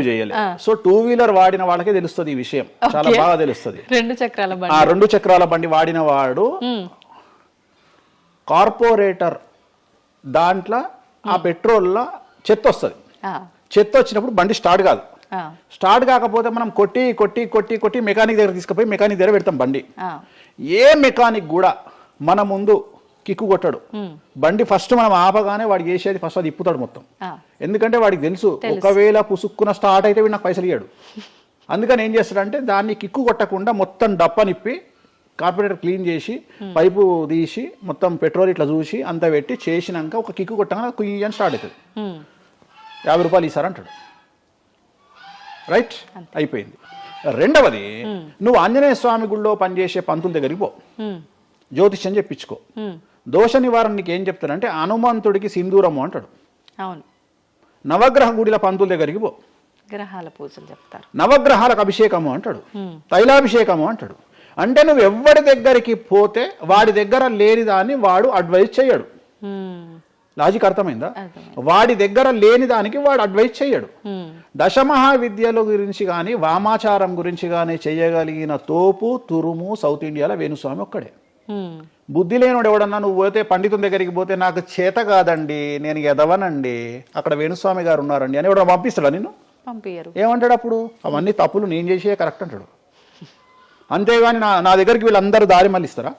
చేయలే. సో 2 వీలర్ వాడిన వాళ్ళకే తెలుస్తుంది ఈ విషయం, చాలా బాగా తెలుస్తుంది. 2 చక్రాల బండి వాడిన వాడు కార్పొరేటర్ దాంట్లో ఆ పెట్రోల్లో చెత్త వస్తుంది. చెత్త వచ్చినప్పుడు బండి స్టార్ట్ కాదు, స్టార్ట్ కాకపోతే మనం కొట్టి కొట్టి కొట్టి కొట్టి మెకానిక్ దగ్గర తీసుకుపోయి మెకానిక్ దగ్గర పెడతాం బండి. ఏ మెకానిక్ కూడా మన ముందు కిక్కు కొట్టాడు. బండి ఫస్ట్ మనం ఆపగానే వాడు చేసేది ఫస్ట్ అది ఇప్పుతాడు మొత్తం. ఎందుకంటే వాడికి తెలుసు ఒకవేళ పుసుక్కున స్టార్ట్ అయితే వీడు నాకు పైసలు ఇయ్యాడు. అందుకని ఏం చేస్తాడంటే దాన్ని కిక్కు కొట్టకుండా మొత్తం డప్ప నిప్పి కార్పొరేటర్ క్లీన్ చేసి పైపు తీసి మొత్తం పెట్రోల్ ఇట్లా చూసి అంత పెట్టి చేసినాక ఒక కిక్కు కొట్టగానే కుయ్యి అని స్టార్ట్ అవుతుంది. 50 రూపాయలు ఇస్తారు అంటాడు. రైట్, అయిపోయింది. రెండవది, నువ్వు ఆంజనేయ స్వామి గుళ్ళో పనిచేసే పంతుల దగ్గరికి పో, జ్యోతిష్యం చెప్పించుకో. దోష నివారణ నీకు ఏం చెప్తాడంటే హనుమంతుడికి సింధూరము అంటాడు. అవును. నవగ్రహ గుడిల పంతుల దగ్గరికి పో, గ్రహాల పూజలు చెప్తారు. నవగ్రహాలకు అభిషేకము అంటాడు, తైలాభిషేకము అంటాడు. అంటే నువ్వు ఎవరి దగ్గరికి పోతే వాడి దగ్గర లేని దాన్ని వాడు అడ్వైజ్ చేయడు. లాజిక్ అర్థమైందా? వాడి దగ్గర లేని దానికి వాడు అడ్వైజ్ చేయడు. దశమహావిద్యల గురించి కానీ వామాచారం గురించి కానీ చేయగలిగిన తోపు తురుము సౌత్ ఇండియాలో వేణుస్వామి ఒక్కడే. బుద్ధి లేనివాడు ఎవడన్నా నువ్వు పోతే పండితుని దగ్గరికి పోతే నాకు చేత కాదండి, నేను ఎదవనండి, అక్కడ వేణుస్వామి గారు ఉన్నారండి అని ఎవడన్నా పంపిస్తాడా నిన్ను? పంపించరు. ఏమంటాడు అప్పుడు? అవన్నీ తప్పులు నేను చేసే కరెక్ట్ అంటాడు. అంతేగాని నా దగ్గరికి వీళ్ళందరూ దారి మళ్ళిస్తారా?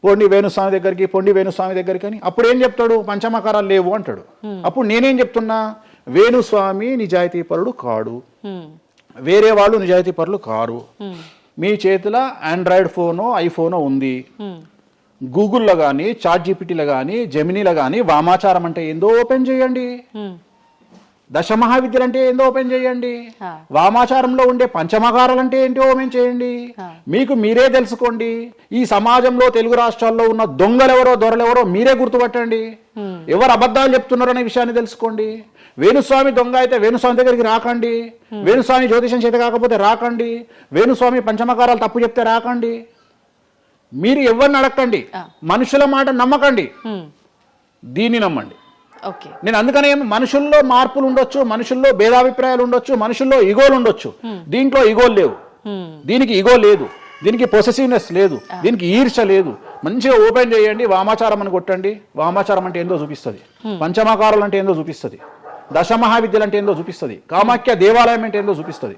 పొండి వేణుస్వామి దగ్గరికి, పొండి వేణుస్వామి దగ్గరికి అని. అప్పుడు ఏం చెప్తాడు? పంచమకారాలు లేవు అంటాడు. అప్పుడు నేనేం చెప్తున్నా? వేణుస్వామి నిజాయితీ పరుడు కాడు, వేరే వాళ్ళు నిజాయితీ పరులు కారు. మీ చేతిలో ఆండ్రాయిడ్ ఫోనో ఐఫోనో ఉంది, గూగుల్లో కానీ చాట్ జీపీటీలో కానీ జెమినీలో కానీ వామాచారం అంటే ఏందో ఓపెన్ చేయండి, దశమహావిద్యలు అంటే ఏందో ఓపెన్ చేయండి, వామాచారంలో ఉండే పంచమకారాలు అంటే ఏంటో ఓపెన్ చేయండి. మీకు మీరే తెలుసుకోండి. ఈ సమాజంలో తెలుగు రాష్ట్రాల్లో ఉన్న దొంగలెవరో దొరలెవరో మీరే గుర్తుపట్టండి. ఎవరు అబద్ధాలు చెప్తున్నారో అనే విషయాన్ని తెలుసుకోండి. వేణుస్వామి దొంగ అయితే వేణుస్వామి దగ్గరికి రాకండి, వేణుస్వామి జ్యోతిషం చేత కాకపోతే రాకండి, వేణుస్వామి పంచమకారాలు తప్పు చెప్తే రాకండి. మీరు ఎవరిని అడగండి, మనుషుల మాట నమ్మకండి, దీన్ని నమ్మండి. నేను అందుకనే మనుషుల్లో మార్పులు ఉండొచ్చు, మనుషుల్లో భేదాభిప్రాయాలు ఉండొచ్చు, మనుషుల్లో ఈగోలు ఉండొచ్చు. దీంట్లో ఈగోలు లేవు, దీనికి ఈగో లేదు, దీనికి పొసెసివ్నెస్ లేదు, దీనికి ఈర్ష్య లేదు. మంచిగా ఓపెన్ చేయండి, వామాచారం అని కొట్టండి. వామాచారం అంటే ఏందో చూపిస్తుంది, పంచమకారాలు అంటే ఏందో చూపిస్తుంది, దశమహావిద్యలు అంటే ఏందో చూపిస్తుంది, కామాఖ్య దేవాలయం అంటే ఏందో చూపిస్తుంది.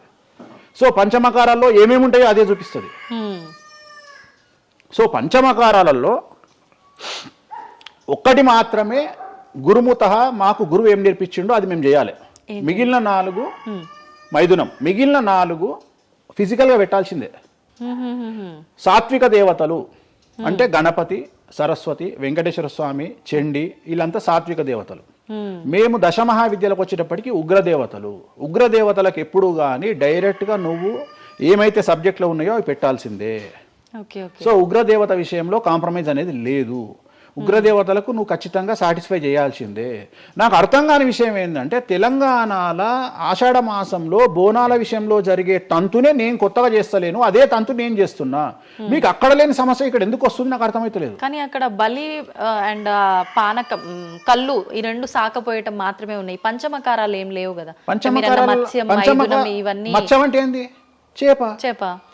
సో పంచమకారాల్లో ఏమేమి ఉంటాయో అదే చూపిస్తుంది. సో పంచమకారాలలో ఒక్కటి మాత్రమే గురుముత మాకు గురువు ఏం నేర్పించిండో అది మేము చేయాలి. మిగిలిన 4 మైథునం, మిగిలిన 4 ఫిజికల్గా పెట్టాల్సిందే. సాత్విక దేవతలు అంటే గణపతి, సరస్వతి, వెంకటేశ్వర స్వామి, చండి, వీళ్ళంతా సాత్విక దేవతలు. మేము దశమహావిద్యలకు వచ్చేటప్పటికి ఉగ్రదేవతలు. ఉగ్రదేవతలకు ఎప్పుడు కానీ డైరెక్ట్గా నువ్వు ఏమైతే సబ్జెక్ట్లో ఉన్నాయో అవి పెట్టాల్సిందే. సో ఉగ్రదేవత విషయంలో కాంప్రమైజ్ అనేది లేదు. ఉగ్రదేవతలకు నువ్వు ఖచ్చితంగా సాటిస్ఫై చేయాల్సిందే. నాకు అర్థం కాని విషయం ఏంటంటే తెలంగాణలో ఆషాఢ మాసంలో బోనాల విషయంలో జరిగే తంతునే నేను కొత్తగా చేస్తలేను, అదే తంతు నేను చేస్తున్నా. మీకు అక్కడ లేని సమస్య ఇక్కడ ఎందుకు వస్తుంది నాకు అర్థమైతలేదు. కానీ అక్కడ బలి అండ్ పానకం, కళ్ళు, ఈ 2 సాకపోయటం మాత్రమే ఉన్నాయి. పంచమకారాలు ఏం లేవు కదా. మత్స్యం అంటే ఏంది?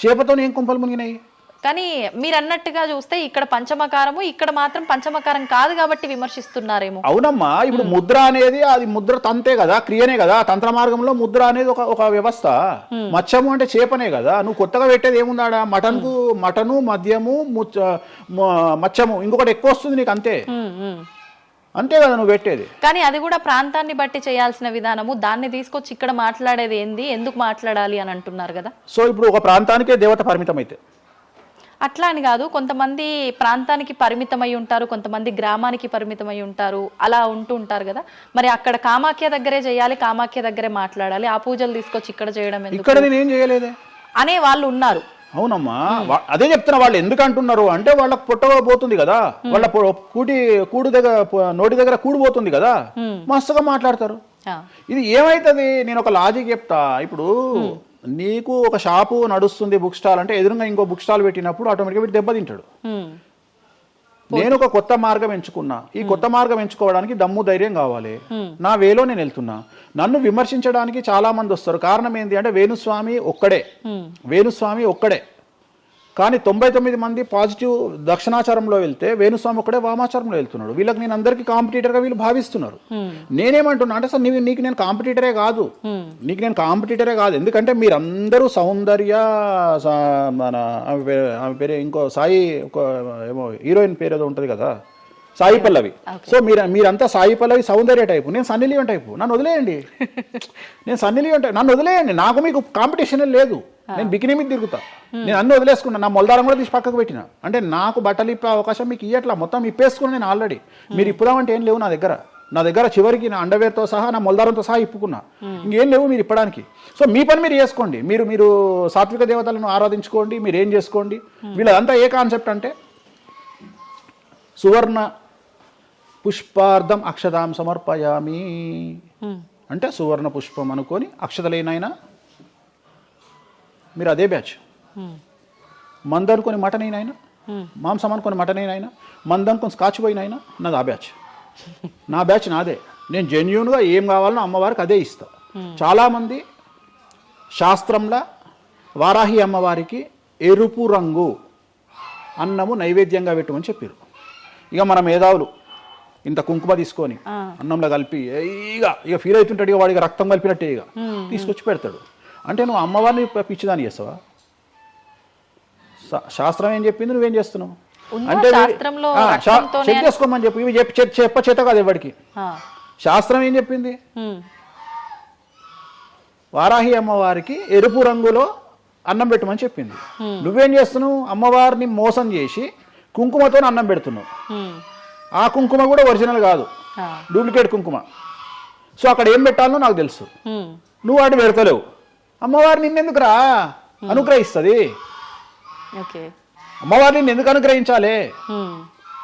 చేపతో ఏం కుంపలు మునిగినాయి. కానీ మీరు అన్నట్టుగా చూస్తే ఇక్కడ పంచమకారము, ఇక్కడ మాత్రం పంచమకారం కాదు కాబట్టి విమర్శిస్తున్నారేమో. అవునమ్మా, ఇప్పుడు ముద్ర అనేది అది ముద్ర తంతే కదా, క్రియనే కదా. తంత్ర మార్గంలో ముద్ర అనేది ఒక వ్యవస్థ. మత్స్యము అంటే చేపనే కదా. నువ్వు కొత్తగా పెట్టేది ఏముందాడా? మటను, మద్యము, మత్స్యము, ఇంకొకటి ఎక్కువ వస్తుంది నీకు, అంతే అంతే కదా నువ్వు పెట్టేది. కానీ అది కూడా ప్రాంతాన్ని బట్టి చేయాల్సిన విధానము. దాన్ని తీసుకొచ్చి ఇక్కడ మాట్లాడేది ఏంది, ఎందుకు మాట్లాడాలి అని అంటున్నారు కదా. సో ఇప్పుడు ఒక ప్రాంతానికే దేవత పరిమితం అయితే అట్లా అని కాదు, కొంతమంది ప్రాంతానికి పరిమితమై ఉంటారు, కొంతమంది గ్రామానికి పరిమితమై ఉంటారు, అలా ఉంటూ ఉంటారు కదా. మరి అక్కడ కామాఖ్య దగ్గరే చేయాలి, కామాఖ్య దగ్గరే మాట్లాడాలి, ఆ పూజలు తీసుకొచ్చి ఇక్కడ చేయడం ఇక్కడ నేనేం చేయలేదే అనే వాళ్ళు ఉన్నారు. అవునమ్మా, అదే చెప్తున్నా. వాళ్ళు ఎందుకు అంటున్నారు అంటే వాళ్ళకు పొట్టబోతుంది కదా, వాళ్ళ కూడు దగ్గర నోటి దగ్గర కూడిపోతుంది కదా, మస్తుగా మాట్లాడతారు. ఇది ఏమైతుంది? నేను ఒక లాజిక్ చెప్తా. ఇప్పుడు నీకు ఒక షాపు నడుస్తుంది, బుక్ స్టాల్ అంటే ఎదురుగా ఇంకో బుక్ స్టాల్ పెట్టినప్పుడు ఆటోమేటిక్గా వీటి దెబ్బతింటాడు. నేను ఒక కొత్త మార్గం ఎంచుకున్నా, ఈ కొత్త మార్గం ఎంచుకోవడానికి దమ్ము ధైర్యం కావాలి. నా వేలో నేను వెళ్తున్నా. నన్ను విమర్శించడానికి చాలా మంది వస్తారు. కారణం ఏంటి అంటే వేణుస్వామి ఒక్కడే, వేణుస్వామి ఒక్కడే. కానీ 99 మంది పాజిటివ్ దక్షిణాచారంలో వెళ్తే వేణుస్వామి ఒకడే వామాచారంలో వెళ్తున్నాడు. వీళ్ళకి నేను అందరికీ కాంపిటీటర్గా వీళ్ళు భావిస్తున్నారు. నేనేమంటున్నా అంటే సార్ నీకు నేను కాంపిటీటరే కాదు, ఎందుకంటే మీరందరూ సౌందర్య మన ఆమె పేరు ఇంకో సాయి ఏమో హీరోయిన్ పేరు ఏదో ఉంటుంది కదా, సాయి పల్లవి. సో మీరంతా సాయి పల్లవి సౌందర్య టైపు, నేను సన్నీ లియోన్ టైపు. నన్ను వదిలేయండి, నన్ను వదిలేయండి. నాకు మీకు కాంపిటీషన్ లేదు. నేను బికినీ మీద తిరుగుతా, నేను అన్ని వదిలేసుకున్నా. నా మొలదారం కూడా తీసి పక్కకు పెట్టిన. అంటే నాకు బట్టలు ఇప్పే అవకాశం మీకు ఇవ్వట్లా, మొత్తం ఇప్పేసుకున్నా నేను ఆల్రెడీ. మీరు ఇప్పుదామంటే ఏం లేవు నా దగ్గర చివరికి నా అండర్వేర్తో సహా నా మొలదారంతో సహా ఇప్పుకున్నా. ఇంకేం లేవు మీరు ఇప్పడానికి. సో మీ పని మీరు చేసుకోండి, మీరు సాత్విక దేవతలను ఆరాధించుకోండి, మీరు ఏం చేసుకోండి. వీళ్ళదంతా ఏ కాన్సెప్ట్ అంటే సువర్ణ పుష్పార్థం అక్షతాం సమర్పయామి అంటే సువర్ణ పుష్పం అనుకొని అక్షతలేనైనా మీరు అదే బ్యాచ్. మంద అనుకొని మటన్ అయినా, మాంసం అనుకొని మటన్ అయినా, మంద అనుకొని స్కాచ్ పోయినైనా నాది ఆ బ్యాచ్. నా బ్యాచ్ నాదే. నేను జెన్యూన్గా ఏం కావాలనో అమ్మవారికి అదే ఇస్తా. చాలామంది శాస్త్రంలో వారాహి అమ్మవారికి ఎరుపు రంగు అన్నము నైవేద్యంగా పెట్టమని చెప్పారు. ఇక మన మేధావులు ఇంత కుంకుమ తీసుకొని అన్నంలో కలిపి ఇక ఫీల్ అవుతుంటాడు, ఇక వాడికి రక్తం కలిపినట్టే ఇక తీసుకొచ్చి పెడతాడు. అంటే నువ్వు అమ్మవారిని పిచ్చిదాన్ని చేస్తావా? శాస్త్రం ఏం చెప్పింది, నువ్వేం చేస్తున్నావు అంటే చెక్ చేసుకోమని చెప్పి ఇవి చెప్ప చేత కాదు ఎవరికి. శాస్త్రం ఏం చెప్పింది, వారాహి అమ్మవారికి ఎరుపు రంగులో అన్నం పెట్టమని చెప్పింది. నువ్వేం చేస్తున్నావు, అమ్మవారిని మోసం చేసి కుంకుమతో అన్నం పెడుతున్నావు. ఆ కుంకుమ కూడా ఒరిజినల్ కాదు, డూప్లికేట్ కుంకుమ. సో అక్కడ ఏం పెట్టాలనో నాకు తెలుసు, నువ్వు వాటి పెడతలేవు. అమ్మవారిని నిన్నెందుకురా అనుగ్రహిస్తుంది? అమ్మవారిని నిన్ను ఎందుకు అనుగ్రహించాలి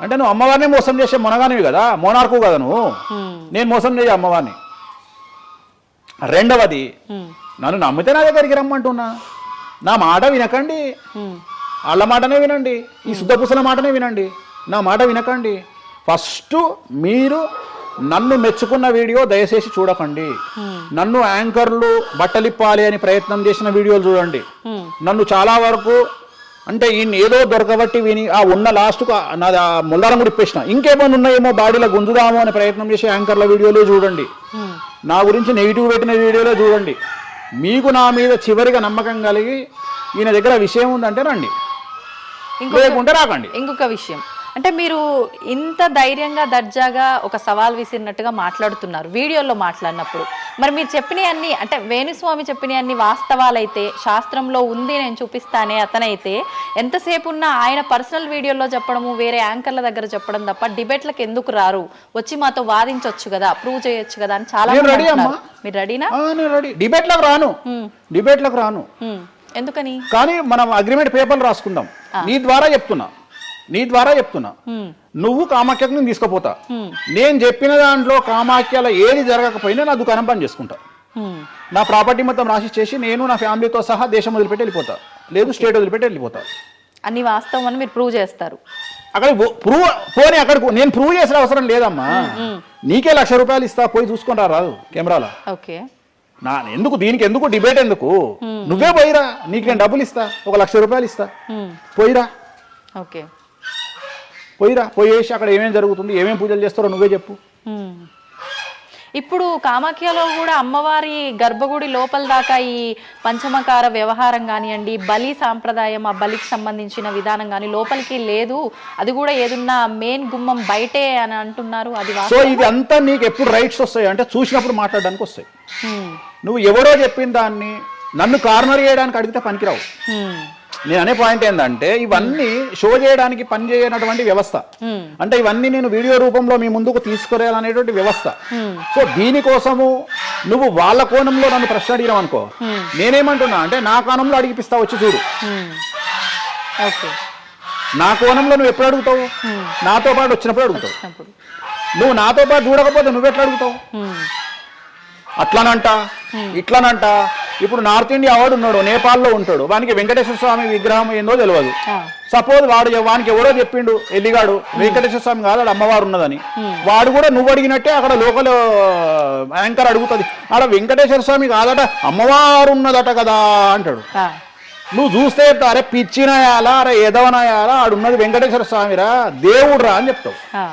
అంటే నువ్వు అమ్మవారిని మోసం చేసే మొనగానివి కదా, మోనార్కు కదా నువ్వు. నేను మోసం చేయ అమ్మవారిని. రెండవది, నన్ను నమ్మితే నా దగ్గరికి రమ్మంటున్నా. నా మాట వినకండి, వాళ్ళ మాటనే వినండి, ఈ శుద్ధపూసల మాటనే వినండి, నా మాట వినకండి. ఫస్ట్ మీరు నన్ను మెచ్చుకున్న వీడియో దయచేసి చూడకండి. నన్ను యాంకర్లు బట్టలిప్పాలి అని ప్రయత్నం చేసిన వీడియోలు చూడండి. నన్ను చాలా వరకు అంటే ఈయన ఏదో దొరకబట్టి విని ఆ ఉన్న లాస్ట్కు నా ముల్లారం కూడా ఇప్పేసిన, ఇంకేమైనా ఉన్నాయేమో బాడీలో గుంజుదామో అని ప్రయత్నం చేసే యాంకర్ల వీడియోలే చూడండి. నా గురించి నెగిటివ్ పెట్టిన వీడియోలే చూడండి. మీకు నా మీద చివరిగా నమ్మకం కలిగి ఈయన దగ్గర విషయం ఉందంటే రండి, లేకుంటే రాకండి. ఇంకొక విషయం అంటే మీరు ఇంత ధైర్యంగా దర్జాగా ఒక సవాల్ విసిరినట్టుగా మాట్లాడుతున్నారు వీడియోలో మాట్లాడినప్పుడు. మరి మీరు చెప్పినవన్నీ అంటే వేణుస్వామి చెప్పినవన్నీ వాస్తవాలైతే, శాస్త్రంలో ఉంది నేను చూపిస్తానే అతనైతే, ఎంతసేపు ఉన్నా ఆయన పర్సనల్ వీడియోలో చెప్పడము, వేరే యాంకర్ల దగ్గర చెప్పడం తప్ప డిబేట్లకు ఎందుకు రారు, వచ్చి మాతో వాదించవచ్చు కదా, ప్రూవ్ చేయొచ్చు కదా అని చాలా మీరు రెడీనా? డిబేట్లకు రాను. ఎందుకని? కానీ మనం అగ్రిమెంట్ పేపర్లు రాసుకుందాం. నీ ద్వారా చెప్తున్నా నువ్వు కామాఖ్యకు నేను తీసుకుపోతా. నేను చెప్పిన దాంట్లో కామాఖ్యలో ఏది జరగకపోయినా నా దుకాణం పని చేసుకుంటా. నా ప్రాపర్టీ మొత్తం రాసి చేసి నేను నా ఫ్యామిలీతో సహా దేశం వదిలిపెట్టి వెళ్ళిపోతా, లేదు స్టేట్ వదిలిపెట్టి వెళ్ళిపోతా. అన్ని వాస్తవం అని మీరు ప్రూవ్ చేస్తారు. అక్కడ అక్కడికి నేను ప్రూవ్ చేసిన అవసరం లేదమ్మా. నీకే ₹1,00,000 ఇస్తా, పోయి చూసుకొని రాదు కెమెరాలో. ఓకే, దీనికి ఎందుకు డిబేట్ ఎందుకు? నువ్వే పోయిరా, నీకు నేను డబ్బులు ఇస్తా, ₹1,00,000 ఇస్తా, పోయిరా. ఓకే, పోయేసి అక్కడ ఏమేమి జరుగుతుంది, ఏమేమి పూజలు చేస్తారో నువ్వే చెప్పు. ఇప్పుడు కామాఖ్యలో కూడా అమ్మవారి గర్భగుడి లోపల దాకా ఈ పంచమకార వ్యవహారం కానివ్వండి, బలి సాంప్రదాయం, ఆ బలికి సంబంధించిన విధానం కానీ లోపలికి లేదు, అది కూడా ఏదున్నా మెయిన్ గుమ్మం బయటే అని అంటున్నారు. అది సో ఇది అంతా నీకు ఎప్పుడు రైట్స్ వస్తాయి అంటే చూసినప్పుడు మాట్లాడడానికి వస్తాయి. నువ్వు ఎవరో చెప్పిన దాన్ని నన్ను కార్నర్ చేయడానికి అడిగితే పనికిరావు. నేను అనే పాయింట్ ఏంటంటే ఇవన్నీ షో చేయడానికి పని చేయనటువంటి వ్యవస్థ. అంటే ఇవన్నీ నేను వీడియో రూపంలో మీ ముందుకు తీసుకురాలనేటువంటి వ్యవస్థ. సో దీనికోసము నువ్వు వాళ్ళ కోణంలో నన్ను ప్రశ్న అడిగినావు అనుకో, నేనేమంటున్నా అంటే నా కోణంలో అడిగిపిస్తా, వచ్చి చూడు. నా కోణంలో నువ్వు ఎప్పుడు అడుగుతావు? నాతో పాటు వచ్చినప్పుడు అడుగుతావు. నువ్వు నాతో పాటు చూడకపోతే నువ్వెట్లా అడుగుతావు? అట్లనంట ఇట్లనంట. ఇప్పుడు నార్త్ ఇండియా వాడు ఉన్నాడు, నేపాల్లో ఉంటాడు, వానికి వెంకటేశ్వర స్వామి విగ్రహం ఏందో తెలియదు. సపోజ్ వానికి ఎవరో చెప్పిండు ఎల్లిగాడు వెంకటేశ్వర స్వామి కాదు అమ్మవారు ఉన్నదని, వాడు కూడా నువ్వు అడిగినట్టే అక్కడ లోకల్ యాంకర్ అడుగుతుంది, ఆడ వెంకటేశ్వర స్వామి కాదట అమ్మవారు ఉన్నదట కదా అంటాడు. నువ్వు చూస్తే చెప్తావు, అరే పిచ్చినాయాలా, అరే ఎదవనాయాలా, ఆడున్నది వెంకటేశ్వర స్వామిరా, దేవుడురా అని చెప్తావు. ఆ,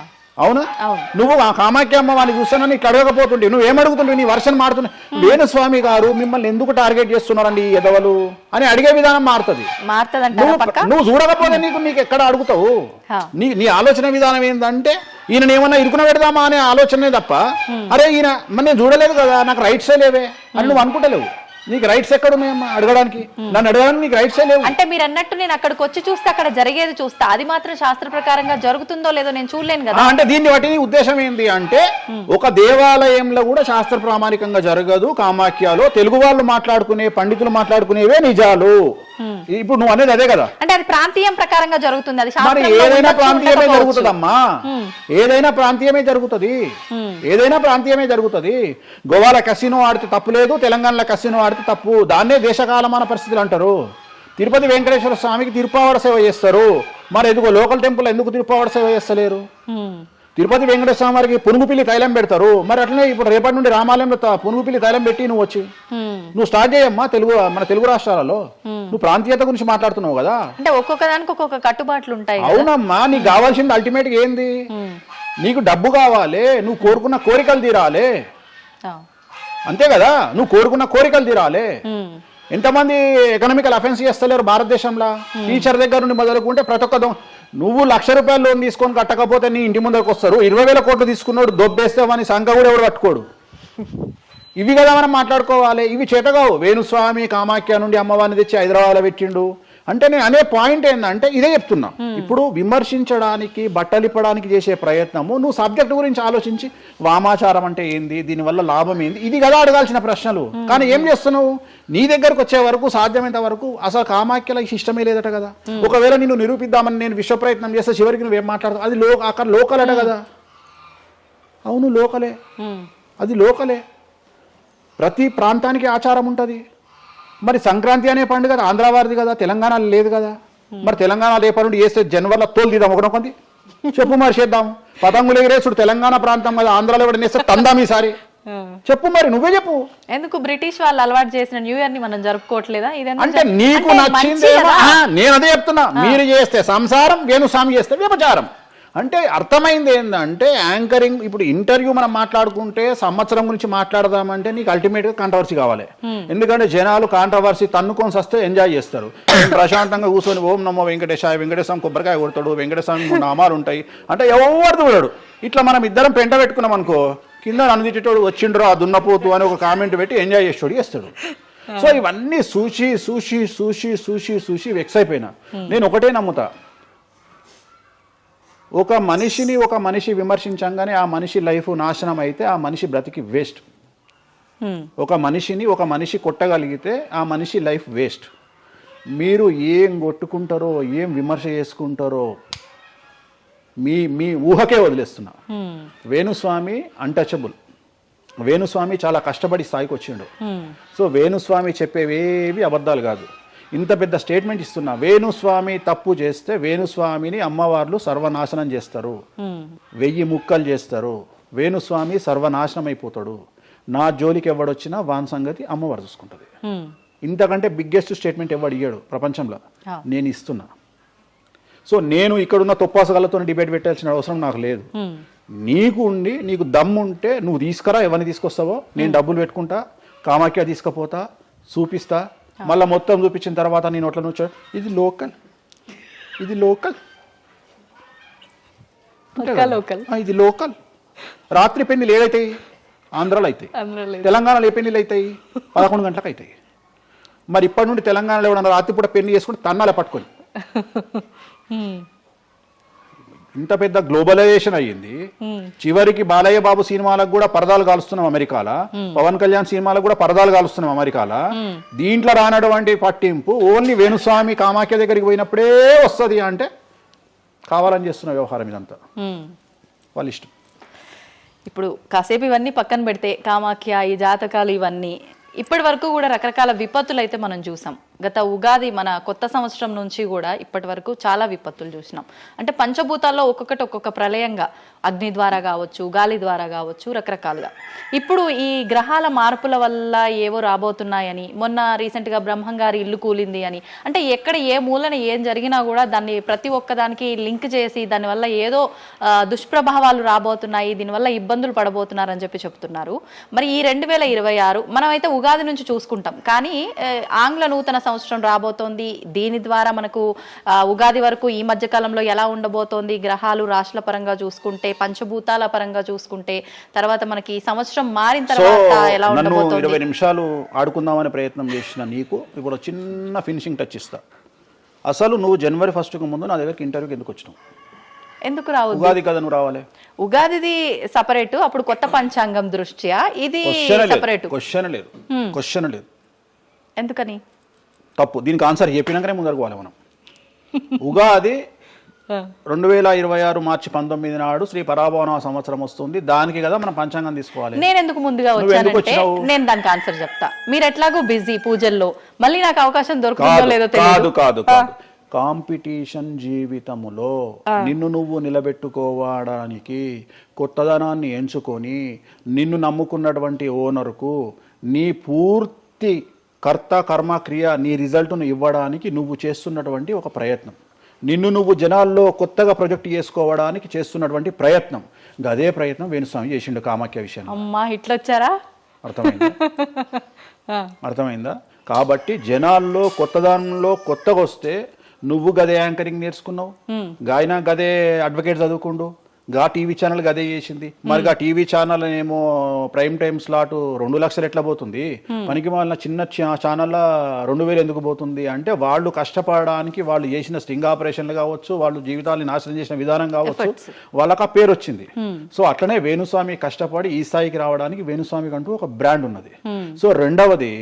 అవునా? అవును. నువ్వు ఆ కామాఖ్యమ్మ వాడిని చూస్తానని ఇట్లా అడగకపోతుంటే నువ్వేం అడుగుతుంటే నీ వర్షన్ మారుతున్నావు. వేణుస్వామి గారు మిమ్మల్ని ఎందుకు టార్గెట్ చేస్తున్నారండి ఈ ఎదవలు అని అడిగే విధానం మారుతుంది. మారుతుందంటారా పక్క? నువ్వు చూడకపోతే నీకు ఎక్కడ అడుగుతావు? హా. నీ ఆలోచన విధానం ఏంటంటే ఈయన ఏమన్నా ఇరుకున పెడదామా అనే ఆలోచనే తప్ప, అరే ఈయన మరి నేను చూడలేదు కదా, నాకు రైట్సే లేవే అని నువ్వు అనుకుంటలేవు. నీకు రైట్స్ ఎక్కడ ఉన్నాయమ్మా అడగడానికి? నన్ను అడగడానికి నీకు రైట్సే లేవు. అంటే మీరు అన్నట్టు నేను అక్కడికి వచ్చి చూస్తే అక్కడ జరిగేది చూస్తా, అది మాత్రం శాస్త్ర ప్రకారంగా జరుగుతుందో లేదో నేను చూడలేను కదా. అంటే దీన్ని బట్టి నీ ఉద్దేశం ఏంటి అంటే, ఒక దేవాలయంలో కూడా శాస్త్ర ప్రామాణికంగా జరగదు. కామాఖ్యలో తెలుగు వాళ్ళు మాట్లాడుకునే, పండితులు మాట్లాడుకునేవే నిజాలు. ఇప్పుడు నువ్వు అనేది అదే కదా. అంటే అది ప్రాంతీయం ప్రకారంగా జరుగుతుంది, అది మరి శాస్త్రంలో ఏదైనా ఉండొచ్చు, ప్రాంతీయమే ఉండకపోవచ్చు. జరుగుతుందమ్మా, ఏదైనా ప్రాంతీయమే జరుగుతుంది, ఏదైనా ప్రాంతీయమే జరుగుతుంది. గోవాల కసినో ఆడితే తప్పు లేదు, తెలంగాణలో కసినో ఆడితే తప్పు. దాన్నే దేశకాలమాన పరిస్థితులు అంటారు. తిరుపతి వెంకటేశ్వర స్వామికి తిరుపావడ సేవ చేస్తారు, మరి ఎందుకో లోకల్ టెంపుల్ ఎందుకు తిరుపావడ సేవ చేస్తలేరు? తిరుపతి వెంకటేశ్వర స్వామి వారికి పునుగుపిల్లి తైలం పెడతారు, మరి అట్లనే ఇప్పుడు రేపటి నుండి రామాలయంలో పునుగుపిల్లి తైలం పెట్టి నువ్వు వచ్చి నువ్వు స్టార్ట్ చేయమ్మా. మన తెలుగు రాష్ట్రాలలో నువ్వు ప్రాంతీయత గురించి మాట్లాడుతున్నావు కదా. అంటే ఒక్కొక్క దానికి ఒక్కొక్క కట్టుబాట్లు ఉంటాయి. అవునమ్మా, నీకు కావాల్సింది అల్టిమేట్ గా ఏంది? నీకు డబ్బు కావాలి, నువ్వు కోరుకున్న కోరికలు తీరాలి, అంతే కదా. నువ్వు కోరుకున్న కోరికలు తీరాలి. ఎంతమంది ఎకనామికల్ అఫెన్స్ చేస్తలేరు భారతదేశంలో? టీచర్ దగ్గర నుండి మొదలుకుంటే ప్రతి ఒక్క నువ్వు ₹1,00,000 లోన్ తీసుకొని కట్టకపోతే నీ ఇంటి ముందరకు వస్తారు. 20,000 కోట్లు తీసుకున్నాడు దొబ్బేస్తామని సంఖ కూడా ఎవడు పట్టుకోడు. ఇవి కదా మనం మాట్లాడుకోవాలి. ఇవి చేతగావు. వేణుస్వామి కామాఖ్య నుండి అమ్మవారిని తెచ్చి హైదరాబాద్లో పెట్టిండు అంటే నేను అనే పాయింట్ ఏంటంటే ఇదే చెప్తున్నా. ఇప్పుడు విమర్శించడానికి, బట్టలిప్పడానికి చేసే ప్రయత్నము, నువ్వు సబ్జెక్ట్ గురించి ఆలోచించి వామాచారం అంటే ఏంది, దీనివల్ల లాభం ఏంది, ఇది కదా అడగాల్సిన ప్రశ్నలు. కానీ ఏం చేస్తున్నావు? నీ దగ్గరకు వచ్చే వరకు సాధ్యమైనంత వరకు అసలు కామాఖ్యలో ఇష్టమే లేదట కదా. ఒకవేళ నిన్ను నిరూపిద్దామని నేను విశ్వ ప్రయత్నం చేస్తే చివరికి నువ్వేం మాట్లాడతావు? అది అక్కడ లోకల్ అట కదా. అవును లోకలే, అది లోకలే. ప్రతి ప్రాంతానికి ఆచారం ఉంటుంది. మరి సంక్రాంతి అనే పండుగ ఆంధ్ర వారిది కదా, తెలంగాణలో లేదు కదా. మరి తెలంగాణ రేపటి నుండి వేస్తే జనవరిలో తోలు తీద్దాం ఒకటి చెప్పు, మరి చేద్దాం. పతంగులు ఎగిరేసుడు తెలంగాణ ప్రాంతం కదా, ఆంధ్రాలో కూడా నేస్తే తందాం ఈసారి చెప్పు, మరి నువ్వే చెప్పు. ఎందుకు బ్రిటిష్ వాళ్ళు అలవాటు చేసిన న్యూ ఇయర్ ని మనం జరుపుకోవట్లేదా? అంటే నీకు నచ్చింది. నేను అదే చెప్తున్నా, మీరు చేస్తే సంసారం, వేణుస్వామి చేస్తే వ్యభిచారం. అంటే అర్థమైంది ఏంటంటే యాంకరింగ్. ఇప్పుడు ఇంటర్వ్యూ మనం మాట్లాడుకుంటే సంవత్సరం గురించి మాట్లాడదామంటే నీకు అల్టిమేట్గా కాంట్రవర్సీ కావాలి. ఎందుకంటే జనాలు కాంట్రవర్సీ తన్నుకొని వస్తే ఎంజాయ్ చేస్తారు. ప్రశాంతంగా కూర్చొని ఓం నమో వెంకటేశాయ, వెంకటేశ్వరం కొబ్బరికాయ కొడతాడు, వెంకటేశ్వరం నామాలు ఉంటాయి అంటే ఎవరు చూడాడు. ఇట్లా మనం ఇద్దరం పెంట పెట్టుకున్నాం అనుకో, కింద నన్ను వచ్చిండ్రు ఆ దున్నపోతు అని ఒక కామెంట్ పెట్టి ఎంజాయ్ చేస్తాడు చేస్తాడు. సో ఇవన్నీ చూసి చూసి చూసి చూసి చూసి వెక్స్ అయిపోయినా. నేను ఒకటే నమ్ముతా, ఒక మనిషి విమర్శించంగానే ఆ మనిషి లైఫ్ నాశనం అయితే ఆ మనిషి బ్రతికి వేస్ట్. ఒక మనిషి కొట్టగలిగితే ఆ మనిషి లైఫ్ వేస్ట్. మీరు ఏం కొట్టుకుంటారో, ఏం విమర్శ చేసుకుంటారో మీ ఊహకే వదిలేస్తున్నా. వేణుస్వామి అన్టచబుల్. వేణుస్వామి చాలా కష్టపడి స్థాయికి వచ్చిండు. సో వేణుస్వామి చెప్పేవేవి అబద్ధాలు కాదు. ఇంత పెద్ద స్టేట్మెంట్ ఇస్తున్నా. వేణుస్వామి తప్పు చేస్తే వేణుస్వామిని అమ్మవార్లు సర్వనాశనం చేస్తారు, 1000 ముక్కలు చేస్తారు. వేణుస్వామి సర్వనాశనం అయిపోతాడు. నా జోలికి ఎవడొచ్చినా వాన్ సంగతి అమ్మవారు చూసుకుంటుంది. ఇంతకంటే బిగ్గెస్ట్ స్టేట్మెంట్ ఎవడు ఇయ్యాడు ప్రపంచంలో, నేను ఇస్తున్నా. సో నేను ఇక్కడున్న తొప్పాసగాళ్ళతో డిబేట్ పెట్టాల్సిన అవసరం నాకు లేదు. నీకు దమ్ముంటే నువ్వు తీసుకురా, ఎవరిని తీసుకొస్తావో నేను డబ్బులు పెట్టుకుంటా, కామాఖ్య తీసుకుపోతా, చూపిస్తా. మళ్ళీ మొత్తం చూపించిన తర్వాత నేను నోట్ల నుంచి ఇది లోకల్ ఇది లోకల్. రాత్రి పెళ్లిలు ఏదైతాయి ఆంధ్రాలో అవుతాయి, తెలంగాణలో ఏ పెళ్లిలు అవుతాయి 11 గంటలకు అవుతాయి. మరి ఇప్పటి నుండి తెలంగాణలో ఎవడన్నా రాత్రిపూట పెళ్లి చేసుకుని తన్నాలే పట్టుకొని. ఇంత పెద్ద గ్లోబలైజేషన్ అయ్యింది. చివరికి బాలయ్య బాబు సినిమాలకు కూడా పరదాలు కాలుస్తున్నాం అమెరికాలో, పవన్ కళ్యాణ్ సినిమాలకు కూడా పరదాలు కాలుస్తున్నాం అమెరికాలో. దీంట్లో రానటువంటి పట్టింపు ఓన్లీ వేణుస్వామి కామాఖ్య దగ్గరికి పోయినప్పుడే వస్తుంది అంటే కావాలని చేస్తున్న వ్యవహారం ఇదంతా వాళ్ళ ఇష్టం. ఇప్పుడు కాసేపు ఇవన్నీ పక్కన పెడితే కామాఖ్య, ఈ జాతకాలు ఇవన్నీ ఇప్పటి వరకు కూడా రకరకాల విపత్తులు అయితే మనం చూసాం. గత ఉగాది మన కొత్త సంవత్సరం నుంచి కూడా ఇప్పటి వరకు చాలా విపత్తులు చూసినాం. అంటే పంచభూతాల్లో ఒక్కొక్కటి ఒక్కొక్క ప్రళయంగా, అగ్ని ద్వారా కావచ్చు, గాలి ద్వారా కావచ్చు, రకరకాలుగా. ఇప్పుడు ఈ గ్రహాల మార్పుల వల్ల ఏవో రాబోతున్నాయని, మొన్న రీసెంట్గా బ్రహ్మంగారి ఇల్లు కూలింది అని, అంటే ఎక్కడ ఏ మూలన ఏం జరిగినా కూడా దాన్ని ప్రతి ఒక్కదానికి లింక్ చేసి దానివల్ల ఏదో దుష్ప్రభావాలు రాబోతున్నాయి, దీనివల్ల ఇబ్బందులు పడబోతున్నారని చెప్పి చెప్తున్నారు. మరి ఈ 2026 మనమైతే ఉగాది నుంచి చూసుకుంటాం, కానీ ఆంగ్ల నూతన సంవత్సరం రాబోతోంది. దీని ద్వారా మనకు ఉగాది వరకు ఈ మధ్య కాలంలో ఎలా ఉండబోతోంది, గ్రహాలు రాశుల పరంగా చూసుకుంటే, పంచభూతాల పరంగా చూసుకుంటే, తర్వాత మనకి ఈ సంవత్సరం మారిన తర్వాత ఎలా ఉండబోతోంది. 20 నిమిషాలు ఆడుకుందామనే ప్రయత్నం చేసిన నీకు ఇప్పుడు చిన్న ఫినిషింగ్ టచ్ ఇస్తా. అసలు నువ్వు జనవరి 1కు ముందు నా దగ్గరికి ఇంటర్వ్యూకి ఎందుకు వచ్చినావు? ఎందుకు రావు? ఉగాది కదా నువ్వు రావాలి. ఉగాదిది సపరేట్, అప్పుడు కొత్త పంచాంగం దృష్ట్యా ఇది సపరేట్. క్వశ్చన్ లేదు. ఎందుకని? తప్పు. దీనికి ఆన్సర్ చెప్పినాకనే ముందరకు పోవాలి మనం. ఉగాది 2026 మార్చి 19 నాడు శ్రీ పరాభవన సంవత్సరం వస్తుంది. దానికి కదా మనం పంచాంగం తీసుకోవాలి. నేను ఎందుకు ముందుగా వచ్చానంటే నేను దానికి ఆన్సర్ చెప్తా. మీరు ఎట్లాగో బిజీ పూజల్లో, మళ్ళీ నాకు అవకాశం దొరుకుతుందో లేదో తెలియదు. కాదు కాంపిటీషన్ జీవితములో నిన్ను నువ్వు నిలబెట్టుకోవడానికి కొత్తదనాన్ని ఎంచుకొని నిన్ను నమ్ముకున్నటువంటి ఓనర్కు నీ పూర్తి కర్త కర్మ క్రియ నీ రిజల్ట్ను ఇవ్వడానికి నువ్వు చేస్తున్నటువంటి ఒక ప్రయత్నం, నిన్ను నువ్వు జనాల్లో కొత్తగా ప్రొజెక్ట్ చేసుకోవడానికి చేస్తున్నటువంటి ప్రయత్నం. అదే ప్రయత్నం వేణుస్వామి చేసిండు కామాఖ్య విషయంలో. అమ్మా ఇట్లొచ్చారా? అర్థమైందా? కాబట్టి జనాల్లో కొత్తదానంలో కొత్తగా వస్తే నువ్వు గదే యాంకరింగ్ నేర్చుకున్నావు, గాయన గదే అడ్వకేట్ చదువుకుండు, గా టీవీ ఛానల్ గదే చేసింది. మరి గా టీవీ ఛానల్ ఏమో ప్రైమ్ టైమ్ స్లాట్ 2 లక్షలు ఎట్లా పోతుంది, పనికి వాళ్ళ చిన్న ఛానల్ 2000 ఎందుకు పోతుంది అంటే వాళ్ళు కష్టపడడానికి వాళ్ళు చేసిన స్టింగ్ ఆపరేషన్లు కావచ్చు, వాళ్ళు జీవితాన్ని నాశనం చేసిన విధానం కావచ్చు, వాళ్ళకి ఆ పేరు వచ్చింది. సో అట్లనే వేణుస్వామి కష్టపడి ఈ స్థాయికి రావడానికి వేణుస్వామికి అంటూ ఒక బ్రాండ్ ఉన్నది. సో రెండవది,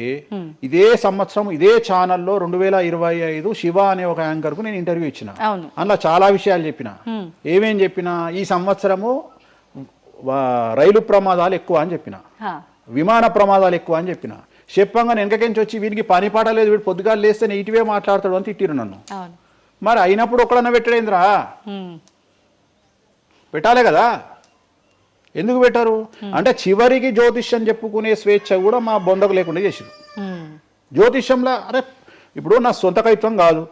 ఇదే సంవత్సరం ఇదే ఛానల్లో 2025 శివ అనే ఒక యాంకర్ కు నేను ఇంటర్వ్యూ ఇచ్చిన. అందులో చాలా విషయాలు చెప్పిన. ఏమేం చెప్పిన? ఈ సంవత్సరము రైలు ప్రమాదాలు ఎక్కువ అని చెప్పిన, విమాన ప్రమాదాలు ఎక్కువ అని చెప్పిన. చెప్పంగా వెనకకెంచి వచ్చి వీరికి పని పాట లేదు, వీడు పొద్దుగాలు లేస్తే ఇటువే మాట్లాడతాడు అని తిట్టిరు నన్ను. మరి అయినప్పుడు ఒక్కడన్నా పెట్టడేంద్రా? పెట్టాలే కదా. ఎందుకు పెట్టారు అంటే చివరికి జ్యోతిష్యం చెప్పుకునే స్వేచ్ఛ కూడా మా బొందకు లేకుండా చేసిరు. జ్యోతిష్యంలో అరే ఇప్పుడు నా సొంత కవిత్వం కాదు,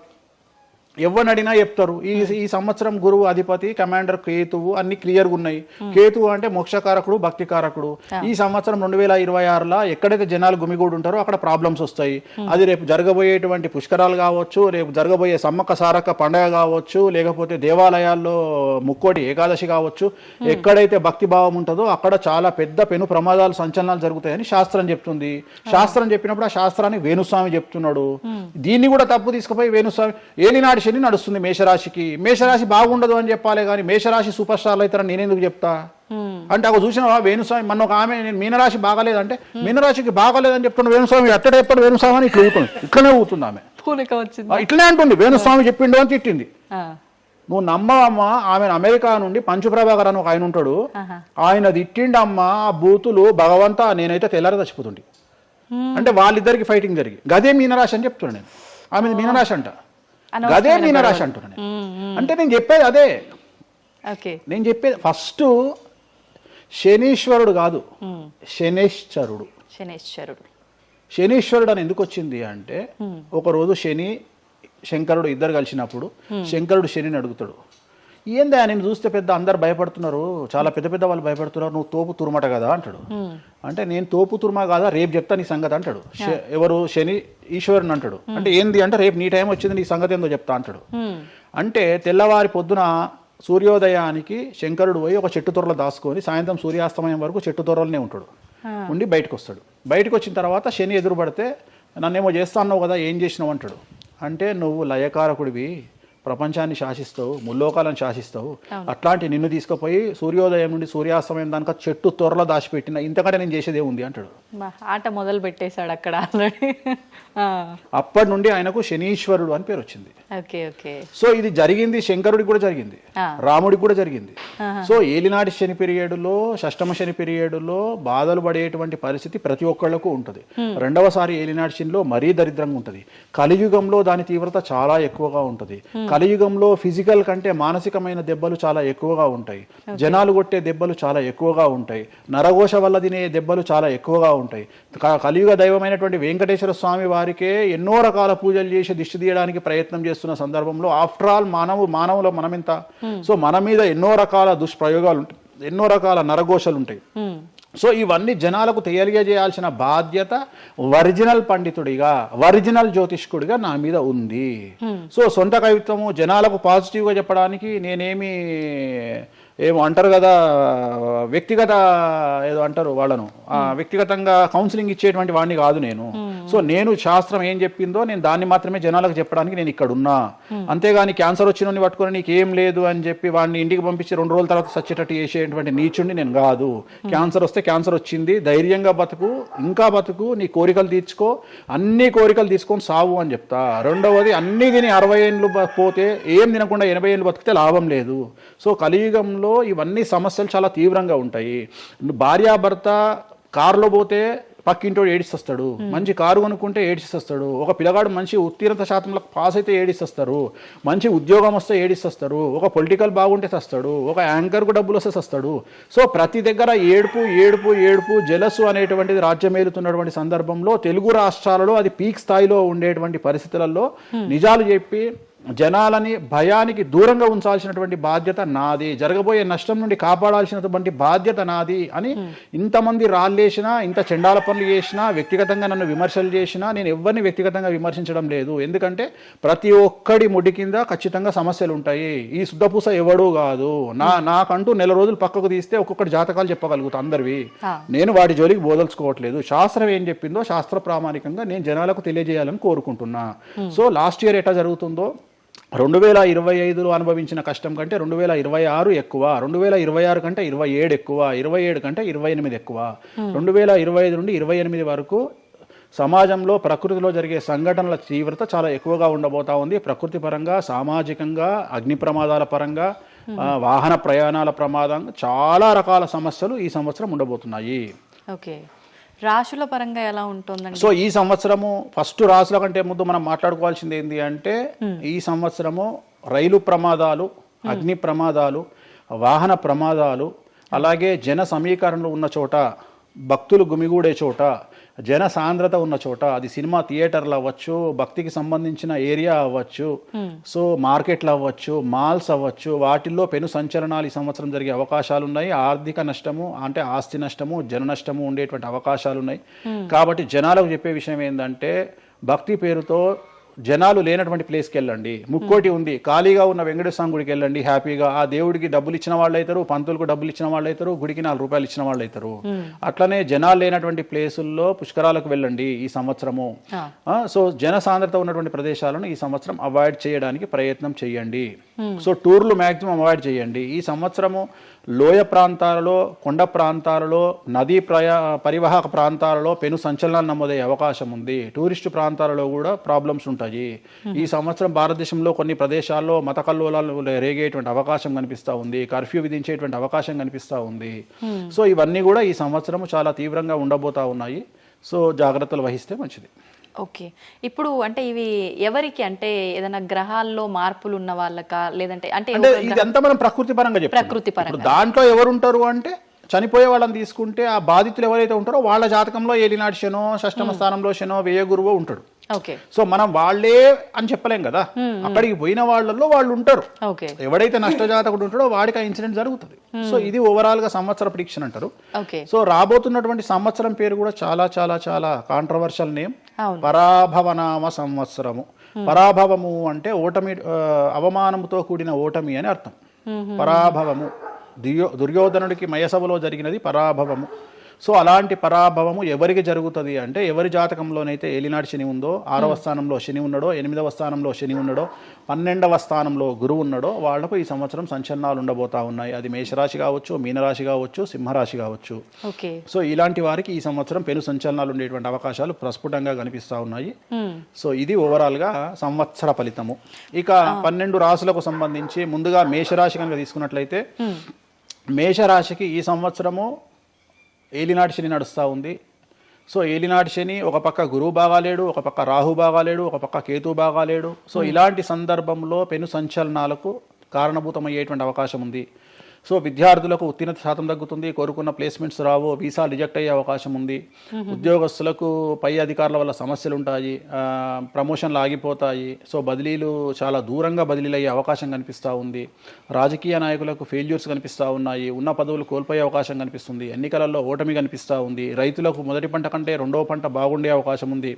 ఎవరిని అడిగినా చెప్తారు. ఈ సంవత్సరం గురువు అధిపతి కమాండర్ కేతువు అన్ని క్లియర్గా ఉన్నాయి. కేతువు అంటే మోక్షకారకుడు, భక్తికారకుడు. ఈ సంవత్సరం 2026లో ఎక్కడైతే జనాలు గుమిగూడు ఉంటారో అక్కడ ప్రాబ్లమ్స్ వస్తాయి. అది రేపు జరగబోయేటువంటి పుష్కరాలు కావచ్చు, రేపు జరగబోయే సమ్మక్క సారక్క పండగ కావచ్చు, లేకపోతే దేవాలయాల్లో ముక్కోటి ఏకాదశి కావచ్చు, ఎక్కడైతే భక్తి భావం ఉంటుందో అక్కడ చాలా పెద్ద పెను ప్రమాదాలు సంచలనాలు జరుగుతాయని శాస్త్రం చెప్తుంది. శాస్త్రం చెప్పినప్పుడు ఆ శాస్త్రాన్ని వేణుస్వామి చెప్తున్నాడు. దీన్ని కూడా తప్పు తీసుకుపోయి వేణుస్వామి ఏలినాడు శని నడుస్తుంది మేషరాశికి, మేషరాశి బాగుండదు అని చెప్పాలి కానీ మేషరాశి సూపర్ స్టార్లు అవుతారని నేనెందుకు చెప్తా అంటే, ఒక చూసినావా వేణుస్వామి మన ఒక ఆమె నేను మీనరాశి బాగాలేదంటే మీనరాశికి బాగాలేదని చెప్తున్నా వేణుస్వామి ఎట్టడే ఎప్పుడు వేణుస్వామి అని ఇట్లా ఊతుంది, ఇట్లనే ఊతుంది ఆమె, ఇట్లనే అంటుంది వేణుస్వామి చెప్పిండు అని తిట్టింది. నువ్వు నమ్మవమ్మా, ఆమె అమెరికా నుండి పంచుప్రభాకర్ అని ఒక ఆయన ఉంటాడు, ఆయన తిట్టిండమ్మా ఆ బూతులు భగవంతా నేనైతే తెల్లారి చచ్చిపోతుండే. అంటే వాళ్ళిద్దరికి ఫైటింగ్ జరిగి గదే మీనరాశి అని చెప్తున్నాను నేను. ఆమె మీనరాశి అంట, గదే మీనరాశి అంటున్నాను నేను. అంటే నేను చెప్పేది అదే. నేను చెప్పేది ఫస్ట్ శనీశ్వరుడు కాదు, శనేశ్వరుడు. శనీశ్వరుడు అని ఎందుకు వచ్చింది అంటే, ఒకరోజు శని శంకరుడు ఇద్దరు కలిసినప్పుడు శంకరుడు శనిని అడుగుతాడు, ఏందా నేను చూస్తే పెద్ద అందరు భయపడుతున్నారు, చాలా పెద్ద పెద్ద వాళ్ళు భయపడుతున్నారు, నువ్వు తోపు తురుమట కదా అంటాడు. అంటే నేను తోపు తురుమా కాదా, రేపు చెప్తా నీ సంగతి అంటాడు. ఎవరు? శని ఈశ్వరుని అంటాడు. అంటే ఏంది అంటే, రేపు నీ టైం వచ్చింది, నీ సంగతి ఏందో చెప్తా అంటాడు. అంటే తెల్లవారి పొద్దున సూర్యోదయానికి శంకరుడు పోయి ఒక చెట్టు తొర్రలో దాచుకొని సాయంత్రం సూర్యాస్తమయం వరకు చెట్టు తొర్రలోనే ఉంటాడు. ఉండి బయటకు వస్తాడు. బయటకు వచ్చిన తర్వాత శని ఎదురుపడితే నన్నేమో చేస్తా అన్నావు కదా, ఏం చేసినావు అంటాడు. అంటే నువ్వు లయకారకుడివి, ప్రపంచాన్ని శాసిస్తావు, ముల్లోకాలను శాసిస్తావు. అట్లాంటి నిన్ను తీసుకుపోయి సూర్యోదయం నుండి సూర్యాస్తమయం దానిక చెట్టు త్వరలో దాచిపెట్టిన ఇంతకంటే నేను చేసేదే ఉంది అంటాడు. ఆట మొదలు పెట్టేశాడు అక్కడ ఆల్రెడీ. అప్పటి నుండి ఆయనకు శనీశ్వరుడు అని పేరు వచ్చింది. Okay okay. సో ఇది జరిగింది శంకరుడికి కూడా జరిగింది, రాముడికి కూడా జరిగింది. సో ఏలినాటి శని పీరియడ్లో, షష్టమ శని పీరియడ్లో బాధలు పడేటువంటి పరిస్థితి ప్రతి ఒక్కళ్ళకు ఉంటుంది. రెండవసారి ఏలినాటి శనిలో మరీ దరిద్రంగా ఉంటుంది. కలియుగంలో దాని తీవ్రత చాలా ఎక్కువగా ఉంటుంది. కలియుగంలో ఫిజికల్ కంటే మానసికమైన దెబ్బలు చాలా ఎక్కువగా ఉంటాయి. జనాలు కొట్టే దెబ్బలు చాలా ఎక్కువగా ఉంటాయి. నరఘోష వల్ల తినే దెబ్బలు చాలా ఎక్కువగా ఉంటాయి. కలియుగ దైవమైనటువంటి వెంకటేశ్వర స్వామి వారికే ఎన్నో రకాల పూజలు చేసి దిష్టి తీయడానికి ప్రయత్నం చేస్తున్న సందర్భంలో ఆఫ్టర్ ఆల్ మానవుల మనమింత. సో మన మీద ఎన్నో రకాల దుష్ప్రయోగాలు ఉంటాయి, ఎన్నో రకాల నరఘోషలు ఉంటాయి. సో ఇవన్నీ జనాలకు తెలియజేయాల్సిన బాధ్యత ఒరిజినల్ పండితుడిగా, ఒరిజినల్ జ్యోతిష్కుడిగా నా మీద ఉంది. సో సొంత కవిత్వము జనాలకు పాజిటివ్గా చెప్పడానికి నేనేమి ఏమో అంటారు కదా, వ్యక్తిగత ఏదో అంటారు వాళ్ళను, వ్యక్తిగతంగా కౌన్సిలింగ్ ఇచ్చేటువంటి వాడిని కాదు నేను. సో నేను శాస్త్రం ఏం చెప్పిందో నేను దాన్ని మాత్రమే జనాలకు చెప్పడానికి నేను ఇక్కడ ఉన్నా. అంతేగాని క్యాన్సర్ వచ్చిన పట్టుకొని నీకు ఏం లేదు అని చెప్పి వాడిని ఇంటికి పంపించి 2 రోజుల తర్వాత సచ్చేటట్టు చేసేటువంటి నీచుడిని నేను కాదు. క్యాన్సర్ వస్తే క్యాన్సర్ వచ్చింది, ధైర్యంగా బతుకు, ఇంకా బతుకు, నీ కోరికలు తీర్చుకో, అన్ని కోరికలు తీసుకొని సావు అని చెప్తా. రెండవది, అన్ని తిని 60 ఏళ్ళు పోతే ఏం తినకుండా 80 ఏళ్ళు బతికితే లాభం లేదు. సో కలియుగంలో ఇవన్నీ సమస్యలు చాలా తీవ్రంగా ఉంటాయి. భార్యాభర్త కారులో పోతే పక్కింటోడు ఏడిస్తొస్తాడు, మంచి కారు కొనుక్కుంటే ఏడిస్తొస్తాడు, ఒక పిల్లగాడు మంచి ఉత్తీర్ణత శాతంలో పాస్ అయితే ఏడిస్తొస్తారు, మంచి ఉద్యోగం వస్తే ఏడిస్తొస్తారు, ఒక పొలిటికల్ బాగుంటే సస్తాడు, ఒక యాంకర్కు డబ్బులు వస్తే సస్తాడు. సో ప్రతి దగ్గర ఏడుపు ఏడుపు ఏడుపు, జలసు అనేటువంటిది రాజ్యమేలుతున్నటువంటి సందర్భంలో తెలుగు రాష్ట్రాలలో అది పీక్ స్థాయిలో ఉండేటువంటి పరిస్థితులలో నిజాలు చెప్పి జనాలని భయానికి దూరంగా ఉంచాల్సినటువంటి బాధ్యత నాది, జరగబోయే నష్టం నుండి కాపాడాల్సినటువంటి బాధ్యత నాది అని ఇంతమంది రాళ్ళేసినా, ఇంత చెండాల పనులు చేసినా, వ్యక్తిగతంగా నన్ను విమర్శలు చేసినా నేను ఎవరిని వ్యక్తిగతంగా విమర్శించడం లేదు. ఎందుకంటే ప్రతి ఒక్కడి ముడి కింద ఖచ్చితంగా సమస్యలు ఉంటాయి. ఈ శుద్ధపూస ఎవడూ కాదు. నాకంటూ నెల రోజులు పక్కకు తీస్తే ఒక్కొక్కటి జాతకాలు చెప్పగలుగుతా అందరివి. నేను వాటి జోలికి బోదలుచుకోవట్లేదు. శాస్త్రం ఏం చెప్పిందో శాస్త్ర ప్రామాణికంగా నేను జనాలకు తెలియజేయాలని కోరుకుంటున్నా. సో లాస్ట్ ఇయర్ ఎట్లా జరుగుతుందో 2025లో అనుభవించిన కష్టం కంటే 2026 ఎక్కువ, 2026 కంటే 27 ఎక్కువ, 27 కంటే 28 ఎక్కువ. 2025 నుండి 28 వరకు సమాజంలో ప్రకృతిలో జరిగే సంఘటనల తీవ్రత చాలా ఎక్కువగా ఉండబోతా ఉంది. ప్రకృతి పరంగా, సామాజికంగా, అగ్ని ప్రమాదాల పరంగా, వాహన ప్రయాణాల ప్రమాదం, చాలా రకాల సమస్యలు ఈ సంవత్సరం ఉండబోతున్నాయి. ఓకే. రాశుల పరంగా ఎలా ఉంటుందండి? సో ఈ సంవత్సరము ఫస్ట్ రాశుల కంటే ముందు మనం మాట్లాడుకోవాల్సింది ఏంటి అంటే, ఈ సంవత్సరము రైలు ప్రమాదాలు, అగ్ని ప్రమాదాలు, వాహన ప్రమాదాలు, అలాగే జన సమీకరణలు ఉన్న చోట, భక్తులు గుమిగూడే చోట, జన సాంద్రత ఉన్న చోట, అది సినిమా థియేటర్లు అవ్వచ్చు, భక్తికి సంబంధించిన ఏరియా అవ్వచ్చు, సో మార్కెట్లు అవ్వచ్చు, మాల్స్ అవ్వచ్చు, వాటిల్లో పెను సంచలనాలు ఈ సంవత్సరం జరిగే అవకాశాలు ఉన్నాయి. ఆర్థిక నష్టము అంటే ఆస్తి నష్టము, జన నష్టము ఉండేటువంటి అవకాశాలు ఉన్నాయి. కాబట్టి జనాలకు చెప్పే విషయం ఏంటంటే, భక్తి పేరుతో జనాలు లేనటువంటి ప్లేస్కి వెళ్ళండి. ముక్కోటి ఉంది, ఖాళీగా ఉన్న వెంకటేశ్వర స్వామి గుడికి వెళ్ళండి హ్యాపీగా. ఆ దేవుడికి డబ్బులు ఇచ్చిన వాళ్ళు అవుతారు, పంతులకు డబ్బులు ఇచ్చిన వాళ్ళు అవుతారు, గుడికి 4 రూపాయలు ఇచ్చిన వాళ్ళు అవుతారు. అట్లనే జనాలు లేనటువంటి ప్లేసుల్లో పుష్కరాలకు వెళ్ళండి ఈ సంవత్సరము. సో జన సాంద్రత ఉన్నటువంటి ప్రదేశాలను ఈ సంవత్సరం అవాయిడ్ చేయడానికి ప్రయత్నం చేయండి. సో టూర్లు మ్యాక్సిమం అవాయిడ్ చేయండి. ఈ సంవత్సరము లోయ ప్రాంతాలలో, కొండ ప్రాంతాలలో, నదీ పరివాహక ప్రాంతాలలో పెను సంచలనాలు నమోదయ్యే అవకాశం ఉంది. టూరిస్టు ప్రాంతాలలో కూడా ప్రాబ్లమ్స్ ఉంటాయి. ఈ సంవత్సరం భారతదేశంలో కొన్ని ప్రదేశాల్లో మత కల్లోలాలు రేగేటువంటి అవకాశం కనిపిస్తూ ఉంది, కర్ఫ్యూ విధించేటువంటి అవకాశం కనిపిస్తూ ఉంది. సో ఇవన్నీ కూడా ఈ సంవత్సరం చాలా తీవ్రంగా ఉండబోతా ఉన్నాయి. సో జాగ్రత్తలు వహిస్తే మంచిది. ఓకే. ఇప్పుడు అంటే ఇవి ఎవరికి, అంటే ఏదైనా గ్రహాల్లో మార్పులు ఉన్న వాళ్ళకా, లేదంటే అంటే ఇదంతా మనం ప్రకృతి పరంగా చెప్పాలి. ప్రకృతి పరంగా దాంట్లో ఎవరు ఉంటారు అంటే, చనిపోయే వాళ్ళని తీసుకుంటే ఆ బాధితులు ఎవరైతే ఉంటారో వాళ్ళ జాతకంలో ఏలినాటి శనో, షష్టమ స్థానంలో శనో, వ్యయ గురువో ఉంటాడు. ఓకే. సో మనం వాళ్ళే అని చెప్పలేం కదా, అక్కడికి పోయిన వాళ్ళల్లో వాళ్ళు ఉంటారు. ఎవడైతే నష్టజాతకుడు ఉంటాడో వాడికి ఆ ఇన్సిడెంట్ జరుగుతుంది. సో ఇది ఓవరాల్ గా సంవత్సర ప్రిడిక్షన్ అంటారు. సో రాబోతున్నటువంటి సంవత్సరం పేరు కూడా చాలా చాలా చాలా కాంట్రవర్షియల్ నేమ్, పరాభవనామ సంవత్సరము. పరాభవము అంటే ఓటమి, అవమానముతో కూడిన ఓటమి అని అర్థం. పరాభవము, దుర్యోధనుడికి మయసభలో జరిగినది పరాభవము. సో అలాంటి పరాభవము ఎవరికి జరుగుతుంది అంటే ఎవరి జాతకంలోనైతే ఏలినాటి శని ఉందో 6వ స్థానంలో శని ఉన్నాడో 8వ స్థానంలో శని ఉన్నాడో 12వ స్థానంలో గురువు ఉన్నాడో వాళ్లకు ఈ సంవత్సరం సంచలనాలు ఉండబోతా ఉన్నాయి. అది మేషరాశి కావచ్చు, మీనరాశి కావచ్చు, సింహరాశి కావచ్చు. సో ఇలాంటి వారికి ఈ సంవత్సరం పెను సంచలనాలు ఉండేటువంటి అవకాశాలు ప్రస్ఫుటంగా కనిపిస్తా ఉన్నాయి. సో ఇది ఓవరాల్ గా సంవత్సర ఫలితము. ఇక 12 రాశులకు సంబంధించి ముందుగా మేషరాశి కనుక తీసుకున్నట్లయితే మేషరాశికి ఈ సంవత్సరము ఏలినాటి శని నడుస్తూ ఉంది. సో ఏలినాటి శని ఒక పక్క గురువు బాగాలేడు, ఒక పక్క రాహు బాగాలేడు, ఒక పక్క కేతు బాగాలేడు. సో ఇలాంటి సందర్భంలో పెను సంచలనాలకు కారణభూతమయ్యేటువంటి అవకాశం ఉంది. సో విద్యార్థులకు ఉత్తీర్ణత శాతం తగ్గుతుంది, కోరుకున్న ప్లేస్మెంట్స్ రావు, వీసా రిజెక్ట్ అయ్యే అవకాశం ఉంది. ఉద్యోగస్తులకు పై అధికారుల వల్ల సమస్యలు ఉంటాయి, ప్రమోషన్లు ఆగిపోతాయి. సో బదిలీలు చాలా దూరంగా బదిలీలు అయ్యే అవకాశం కనిపిస్తూ ఉంది. రాజకీయ నాయకులకు ఫెయిల్యూర్స్ కనిపిస్తూ ఉన్నాయి, ఉన్న పదవులు కోల్పోయే అవకాశం కనిపిస్తుంది, ఎన్నికలలో ఓటమి కనిపిస్తూ ఉంది. రైతులకు మొదటి పంట కంటే రెండవ పంట బాగుండే అవకాశం ఉంది.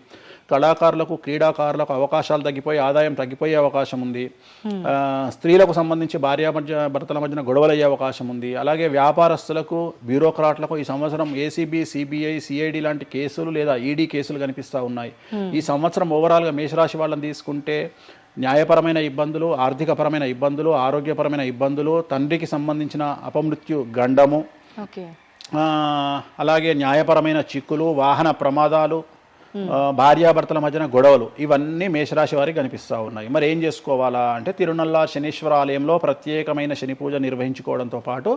కళాకారులకు క్రీడాకారులకు అవకాశాలు తగ్గిపోయి ఆదాయం తగ్గిపోయే అవకాశం ఉంది. స్త్రీలకు సంబంధించి భర్తల మధ్యన గొడవలు అయ్యే అవకాశం ఉంది. అలాగే వ్యాపారస్తులకు బ్యూరోక్రాట్లకు ఈ సంవత్సరం ఏసీబీ, సిబిఐ, సిఐడి లాంటి కేసులు లేదా ఈడీ కేసులు కనిపిస్తూ ఉన్నాయి. ఈ సంవత్సరం ఓవరాల్గా మేషరాశి వాళ్ళని తీసుకుంటే న్యాయపరమైన ఇబ్బందులు, ఆర్థికపరమైన ఇబ్బందులు, ఆరోగ్యపరమైన ఇబ్బందులు, తండ్రికి సంబంధించిన అపమృత్యు గండము, అలాగే న్యాయపరమైన చిక్కులు, వాహన ప్రమాదాలు, భార్యాభర్తల మధ్యన గొడవలు, ఇవన్నీ మేషరాశి వారికి కనిపిస్తూ ఉన్నాయి. మరి ఏం చేసుకోవాలా అంటే తిరునల్లా శనీశ్వర ఆలయంలో ప్రత్యేకమైన శని పూజ నిర్వహించుకోవడంతో పాటు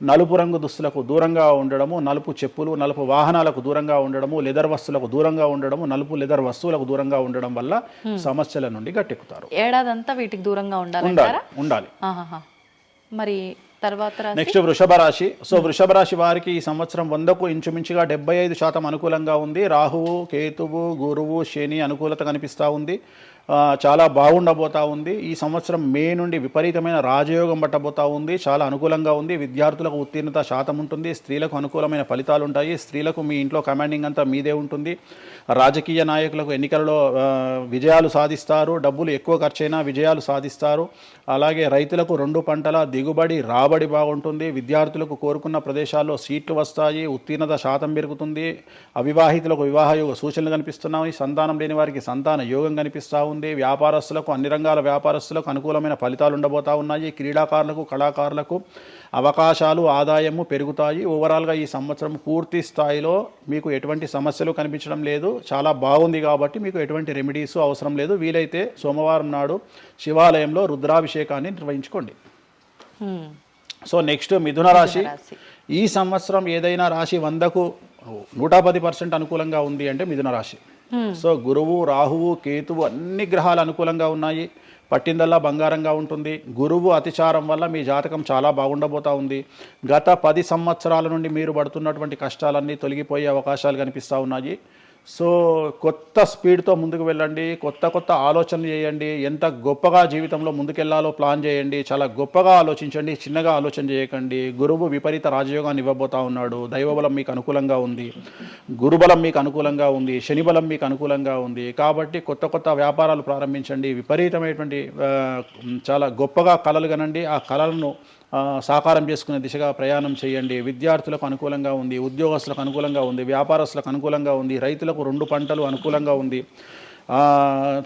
నలుపు రంగు దుస్తులకు దూరంగా ఉండడము, నలుపు చెప్పులు, నలుపు వాహనాలకు దూరంగా ఉండడము, లెదర్ వస్తువులకు దూరంగా ఉండడము, నలుపు లెదర్ వస్తువులకు దూరంగా ఉండడం వల్ల సమస్యల నుండి గట్టెక్కుతారు. ఏడాదంతా వీటికి దూరంగా ఉండాలి. మరి తర్వాత నెక్స్ట్ వృషభ రాశి. సో వృషభ రాశి వారికి ఈ సంవత్సరం 100కు ఇంచుమించుగా 75% అనుకూలంగా ఉంది. రాహువు, కేతువు, గురువు, శని అనుకూలత కనిపిస్తూ ఉంది. చాలా బాగుండబోతా ఉంది. ఈ సంవత్సరం మే నుండి విపరీతమైన రాజయోగం పట్టబోతా ఉంది. చాలా అనుకూలంగా ఉంది. విద్యార్థులకు ఉత్తీర్ణత శాతం ఉంటుంది. స్త్రీలకు అనుకూలమైన ఫలితాలు ఉంటాయి. స్త్రీలకు మీ ఇంట్లో కమాండింగ్ అంతా మీదే ఉంటుంది. రాజకీయ నాయకులకు ఎన్నికలలో విజయాలు సాధిస్తారు. డబ్బులు ఎక్కువ ఖర్చైనా విజయాలు సాధిస్తారు. అలాగే రైతులకు 2 పంటల దిగుబడి, రాబడి బాగుంటుంది. విద్యార్థులకు కోరుకున్న ప్రదేశాల్లో సీట్లు వస్తాయి. ఉత్తీర్ణత శాతం పెరుగుతుంది. అవివాహితులకు వివాహ యోగ సూచనలు కనిపిస్తున్నాయి. సంతానం లేని వారికి సంతాన యోగం కనిపిస్తూ ఉంది. వ్యాపారస్తులకు, అన్ని రంగాల వ్యాపారస్తులకు అనుకూలమైన ఫలితాలు ఉండబోతా ఉన్నాయి. క్రీడాకారులకు, కళాకారులకు అవకాశాలు, ఆదాయము పెరుగుతాయి. ఓవరాల్గా ఈ సంవత్సరం పూర్తి స్థాయిలో మీకు ఎటువంటి సమస్యలు కనిపించడం లేదు. చాలా బాగుంది కాబట్టి మీకు ఎటువంటి రెమెడీస్ అవసరం లేదు. వీలైతే సోమవారం నాడు శివాలయంలో రుద్రాభిషేకాన్ని నిర్వహించుకోండి. సో నెక్స్ట్ మిథున రాశి. ఈ సంవత్సరం ఏదైనా రాశి 100కు 110% అనుకూలంగా ఉంది అంటే మిథున రాశి. సో గురువు, రాహువు, కేతువు అన్ని గ్రహాలు అనుకూలంగా ఉన్నాయి. పట్టిందల్లా బంగారంగా ఉంటుంది. గురువు అతిచారం వల్ల మీ జాతకం చాలా బాగుండబోతా ఉంది. గత 10 సంవత్సరాల నుండి మీరు పడుతున్నటువంటి కష్టాలన్నీ తొలగిపోయే అవకాశాలు కనిపిస్తూ ఉన్నాయి. సో కొత్త స్పీడ్తో ముందుకు వెళ్ళండి. కొత్త ఆలోచనలు చేయండి. ఎంత గొప్పగా జీవితంలో ముందుకెళ్లాలో ప్లాన్ చేయండి. చాలా గొప్పగా ఆలోచించండి. చిన్నగా ఆలోచన చేయకండి. గురువు విపరీత రాజయోగాన్ని ఇవ్వబోతా ఉన్నాడు. దైవబలం మీకు అనుకూలంగా ఉంది. గురుబలం మీకు అనుకూలంగా ఉంది. శనిబలం మీకు అనుకూలంగా ఉంది. కాబట్టి కొత్త వ్యాపారాలు ప్రారంభించండి. విపరీతమైనటువంటి చాలా గొప్పగా కలలు కనండి. ఆ కలలను సాకారం చేసుకునే దిశగా ప్రయాణం చేయండి. విద్యార్థులకు అనుకూలంగా ఉంది. ఉద్యోగస్తులకు అనుకూలంగా ఉంది. వ్యాపారస్తులకు అనుకూలంగా ఉంది. రైతులకు 2 పంటలు అనుకూలంగా ఉంది.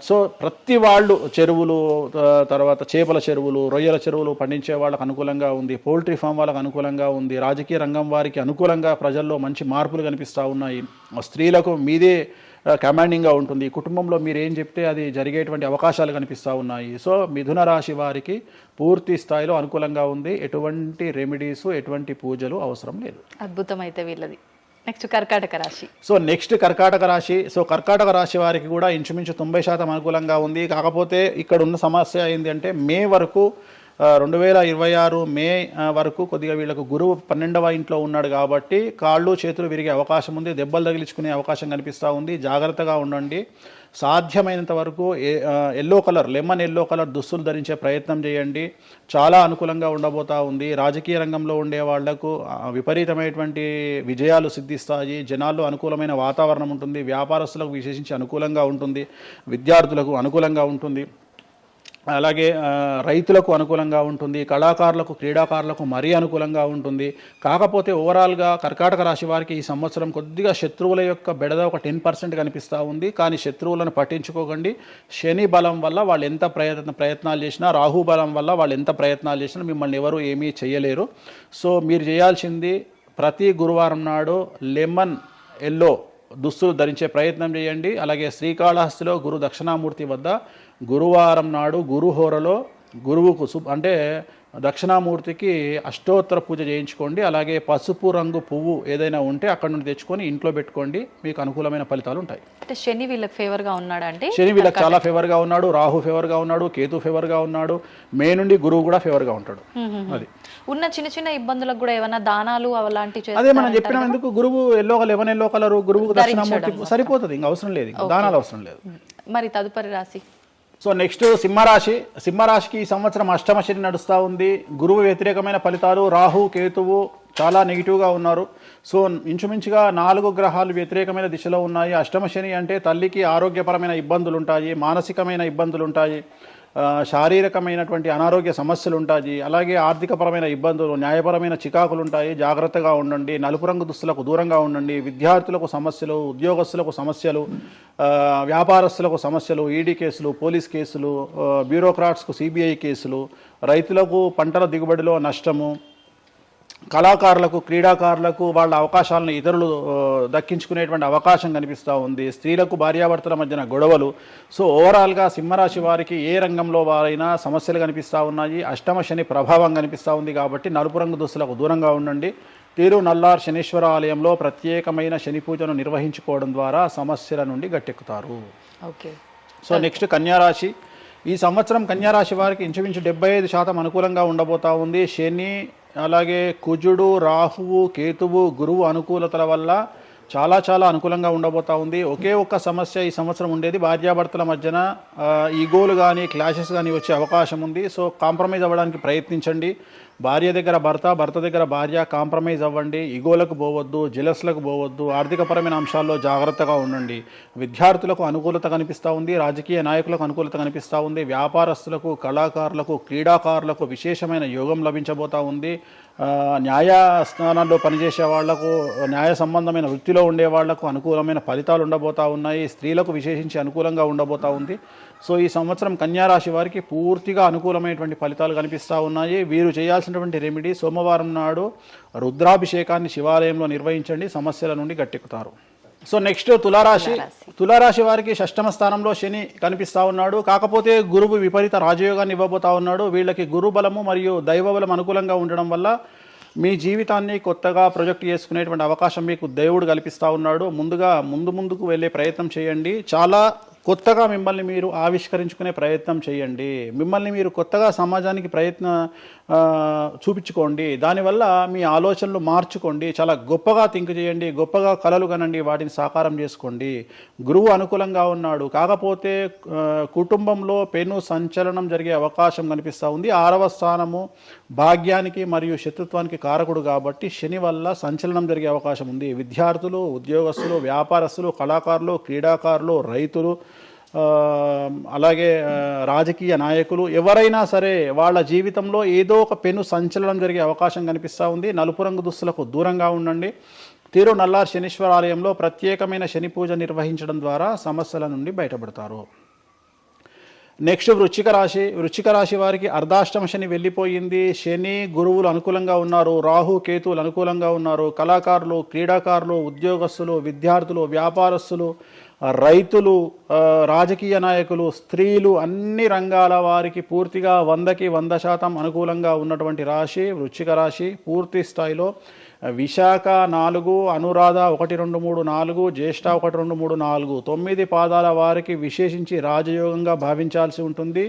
సో ప్రతి వాళ్ళు చెరువులు, తర్వాత చేపల చెరువులు, రొయ్యల చెరువులు పండించే వాళ్ళకు అనుకూలంగా ఉంది. పౌల్ట్రీ ఫామ్ వాళ్ళకు అనుకూలంగా ఉంది. రాజకీయ రంగం వారికి అనుకూలంగా ప్రజల్లో మంచి మార్పులు కనిపిస్తూ ఉన్నాయి. స్త్రీలకు మీదే కమాండింగ్గా ఉంటుంది. కుటుంబంలో మీరు ఏం చెప్తే అది జరిగేటువంటి అవకాశాలు కనిపిస్తూ ఉన్నాయి. సో మిథున రాశి వారికి పూర్తి స్థాయిలో అనుకూలంగా ఉంది. ఎటువంటి రెమెడీస్, ఎటువంటి పూజలు అవసరం లేదు. అద్భుతం అయితే వీళ్ళది. నెక్స్ట్ కర్కాటక రాశి. సో నెక్స్ట్ కర్కాటక రాశి. సో కర్కాటక రాశి వారికి కూడా ఇంచుమించు 90% అనుకూలంగా ఉంది. కాకపోతే ఇక్కడ ఉన్న సమస్య ఏంటి అంటే మే వరకు 2026 మే వరకు కొద్దిగా వీళ్ళకు గురువు 12వ ఇంట్లో ఉన్నాడు కాబట్టి కాళ్ళు చేతులు విరిగే అవకాశం ఉంది. దెబ్బలు తగిలించుకునే అవకాశం కనిపిస్తూ ఉంది. జాగ్రత్తగా ఉండండి. సాధ్యమైనంత వరకు లెమన్ ఎల్లో కలర్ దుస్తులు ధరించే ప్రయత్నం చేయండి. చాలా అనుకూలంగా ఉండబోతా ఉంది. రాజకీయ రంగంలో ఉండే వాళ్లకు విపరీతమైనటువంటి విజయాలు సిద్ధిస్తాయి. జనాల్లో అనుకూలమైన వాతావరణం ఉంటుంది. వ్యాపారస్తులకు విశేషించి అనుకూలంగా ఉంటుంది. విద్యార్థులకు అనుకూలంగా ఉంటుంది. అలాగే రైతులకు అనుకూలంగా ఉంటుంది, కళాకారులకు క్రీడాకారులకు మరీ అనుకూలంగా ఉంటుంది. కాకపోతే ఓవరాల్గా కర్కాటక రాశి వారికి ఈ సంవత్సరం కొద్దిగా శత్రువుల యొక్క బెడద ఒక 10% కనిపిస్తూ ఉంది. కానీ శత్రువులను పట్టించుకోకండి. శని బలం వల్ల వాళ్ళు ఎంత ప్రయత్నాలు చేసినా, రాహు బలం వల్ల వాళ్ళు ఎంత ప్రయత్నాలు చేసినా మిమ్మల్ని ఎవరు ఏమీ చేయలేరు. సో మీరు చేయాల్సింది ప్రతి గురువారం నాడు లెమన్ ఎల్లో దుస్తులు ధరించే ప్రయత్నం చేయండి. అలాగే శ్రీకాళహస్తిలో గురు దక్షిణామూర్తి వద్ద గురువారం నాడు గురుహోరలో గురువుకు అంటే దక్షిణామూర్తికి అష్టోత్తర పూజ చేయించుకోండి. అలాగే పసుపు రంగు పువ్వు ఏదైనా ఉంటే అక్కడ నుండి తెచ్చుకొని ఇంట్లో పెట్టుకోండి, మీకు అనుకూలమైన ఫలితాలు ఉంటాయి. అంటే శని వీళ్ళకి ఫేవర్గా ఉన్నాడు అంటే శని వీళ్ళకి చాలా ఫేవర్గా ఉన్నాడు, రాహు ఫేవర్గా ఉన్నాడు, కేతు ఫేవర్గా ఉన్నాడు, మే నుండి గురువు కూడా ఫేవర్గా ఉంటాడు. అది ఉన్న చిన్న చిన్న ఇబ్బందులకు కూడా ఏమైనా దానాలు అలాంటివి అదే మనం చెప్పిన ఎందుకు గురువు లెమన్ ఎల్లో కలరు గురువుకు దక్షిణామూర్తి సరిపోతుంది, ఇంకా అవసరం లేదు, దానాలు అవసరం లేదు. మరి తదుపరి రాశి సో నెక్స్ట్ సింహరాశి. సింహరాశికి ఈ సంవత్సరం అష్టమ శని నడుస్తూ ఉంది. గురువు వ్యతిరేకమైన ఫలితాలు, రాహు కేతువు చాలా నెగిటివ్గా ఉన్నారు. సో ఇంచుమించుగా 4 గ్రహాలు వ్యతిరేకమైన దిశలో ఉన్నాయి. అష్టమ శని అంటే తల్లికి ఆరోగ్యపరమైన ఇబ్బందులు ఉంటాయి, మానసికమైన ఇబ్బందులు ఉంటాయి, శారీరకమైనటువంటి అనారోగ్య సమస్యలు ఉంటాయి, అలాగే ఆర్థికపరమైన ఇబ్బందులు, న్యాయపరమైన చికాకులు ఉంటాయి. జాగ్రత్తగా ఉండండి, నలుపు రంగు దుస్తులకు దూరంగా ఉండండి. విద్యార్థులకు సమస్యలు, ఉద్యోగస్తులకు సమస్యలు, వ్యాపారస్తులకు సమస్యలు, ఈడీ కేసులు, పోలీస్ కేసులు, బ్యూరోక్రాట్స్కు సిబిఐ కేసులు, రైతులకు పంటల దిగుబడిలో నష్టము, కళాకారులకు క్రీడాకారులకు వాళ్ళ అవకాశాలను ఇతరులు దక్కించుకునేటువంటి అవకాశం కనిపిస్తూ ఉంది. స్త్రీలకు భార్యాభర్తల మధ్యన గొడవలు. సో ఓవరాల్గా సింహరాశి వారికి ఏ రంగంలో వారైనా సమస్యలు కనిపిస్తూ ఉన్నాయి. అష్టమ శని ప్రభావం కనిపిస్తూ ఉంది కాబట్టి నలుపు రంగు దుస్తులకు దూరంగా ఉండండి. తీరు నల్లార్ శనీశ్వర ఆలయంలో ప్రత్యేకమైన శని పూజను నిర్వహించుకోవడం ద్వారా సమస్యల నుండి గట్టెక్కుతారు. ఓకే. సో నెక్స్ట్ కన్యారాశి. ఈ సంవత్సరం కన్యారాశి వారికి ఇంచుమించు 75% అనుకూలంగా ఉండబోతా ఉంది. శని, అలాగే కుజుడు, రాహువు, కేతువు, గురువు అనుకూలతల వల్ల చాలా అనుకూలంగా ఉండబోతా ఉంది. ఒకే ఒక్క సమస్య ఈ సంవత్సరం ఉండేది, భార్యాభర్తల మధ్యన ఈగోలు కానీ క్లాషెస్ కానీ వచ్చే అవకాశం ఉంది. సో కాంప్రమైజ్ అవ్వడానికి ప్రయత్నించండి. భార్య దగ్గర భర్త, భర్త దగ్గర భార్య, కాంప్రమైజ్ అవ్వండి. ఈగోలకు పోవద్దు, జెలస్లకు పోవద్దు. ఆర్థికపరమైన అంశాల్లో జాగ్రత్తగా ఉండండి. విద్యార్థులకు అనుకూలత కనిపిస్తూ ఉంది, రాజకీయ నాయకులకు అనుకూలత కనిపిస్తూ ఉంది, వ్యాపారస్తులకు, కళాకారులకు, క్రీడాకారులకు విశేషమైన యోగం లభించబోతూ ఉంది. న్యాయస్థానాల్లో పనిచేసే వాళ్లకు, న్యాయ సంబంధమైన వృత్తిలో ఉండే వాళ్లకు అనుకూలమైన ఫలితాలు ఉండబోతూ ఉన్నాయి. స్త్రీలకు విశేషించి అనుకూలంగా ఉండబోతూ ఉంది. సో ఈ సంవత్సరం కన్యారాశి వారికి పూర్తిగా అనుకూలమైనటువంటి ఫలితాలు కనిపిస్తూ ఉన్నాయి. వీరు చేయాల్సినటువంటి రెమెడీ, సోమవారం నాడు రుద్రాభిషేకాన్ని శివాలయంలో నిర్వహించండి, సమస్యల నుండి గట్టెక్కుతారు. సో నెక్స్ట్ తులారాశి. తులారాశి వారికి షష్టమ స్థానంలో శని కనిపిస్తూ ఉన్నాడు. కాకపోతే గురువు విపరీత రాజయోగాన్ని ఇవ్వబోతా ఉన్నాడు. వీళ్ళకి గురు బలము మరియు దైవ బలం అనుకూలంగా ఉండడం వల్ల మీ జీవితాన్ని కొత్తగా ప్రొజెక్ట్ చేసుకునేటువంటి అవకాశం మీకు దేవుడు కల్పిస్తూ ఉన్నాడు. ముందుకు వెళ్ళే ప్రయత్నం చేయండి. చాలా కొత్తగా మిమ్మల్ని మీరు ఆవిష్కరించుకునే ప్రయత్నం చేయండి. మిమ్మల్ని మీరు కొత్తగా సమాజానికి చూపించుకోండి. దానివల్ల మీ ఆలోచనలు మార్చుకోండి. చాలా గొప్పగా థింక్ చేయండి, గొప్పగా కలలు కనండి, వాటిని సాకారం చేసుకోండి. గురువు అనుకూలంగా ఉన్నాడు. కాకపోతే కుటుంబంలో పెను సంచలనం జరిగే అవకాశం కనిపిస్తూ ఉంది. 6వ స్థానము భాగ్యానికి మరియు శత్రుత్వానికి కారకుడు కాబట్టి శని వల్ల సంచలనం జరిగే అవకాశం ఉంది. విద్యార్థులు, ఉద్యోగస్తులు, వ్యాపారస్తులు, కళాకారులు, క్రీడాకారులు, రైతులు, అలాగే రాజకీయ నాయకులు ఎవరైనా సరే వాళ్ళ జీవితంలో ఏదో ఒక పెను సంచలనం జరిగే అవకాశం కనిపిస్తూ ఉంది. నలుపు రంగు దుస్తులకు దూరంగా ఉండండి. తీరు నల్లార్ శనీశ్వర ఆలయంలో ప్రత్యేకమైన శని పూజ నిర్వహించడం ద్వారా సమస్యల నుండి బయటపడతారు. నెక్స్ట్ వృశ్చిక రాశి. వృశ్చిక రాశి వారికి అర్ధాష్టమ శని వెళ్ళిపోయింది. శని, గురువులు అనుకూలంగా ఉన్నారు, రాహు, కేతువులు అనుకూలంగా ఉన్నారు. కళాకారులు, క్రీడాకారులు, ఉద్యోగస్తులు, విద్యార్థులు, వ్యాపారస్తులు, రైతులు, రాజకీయ నాయకులు, స్త్రీలు, అన్ని రంగాల వారికి పూర్తిగా 100కి 100% అనుకూలంగా ఉన్నటువంటి రాశి వృశ్చిక రాశి. పూర్తి స్థాయిలో విశాఖ 4, అనురాధ 1, 2, 3, 4, జ్యేష్ఠ 1, 2, 3, 4, 9 పాదాల వారికి విశేషించి రాజయోగంగా భావించాల్సి ఉంటుంది.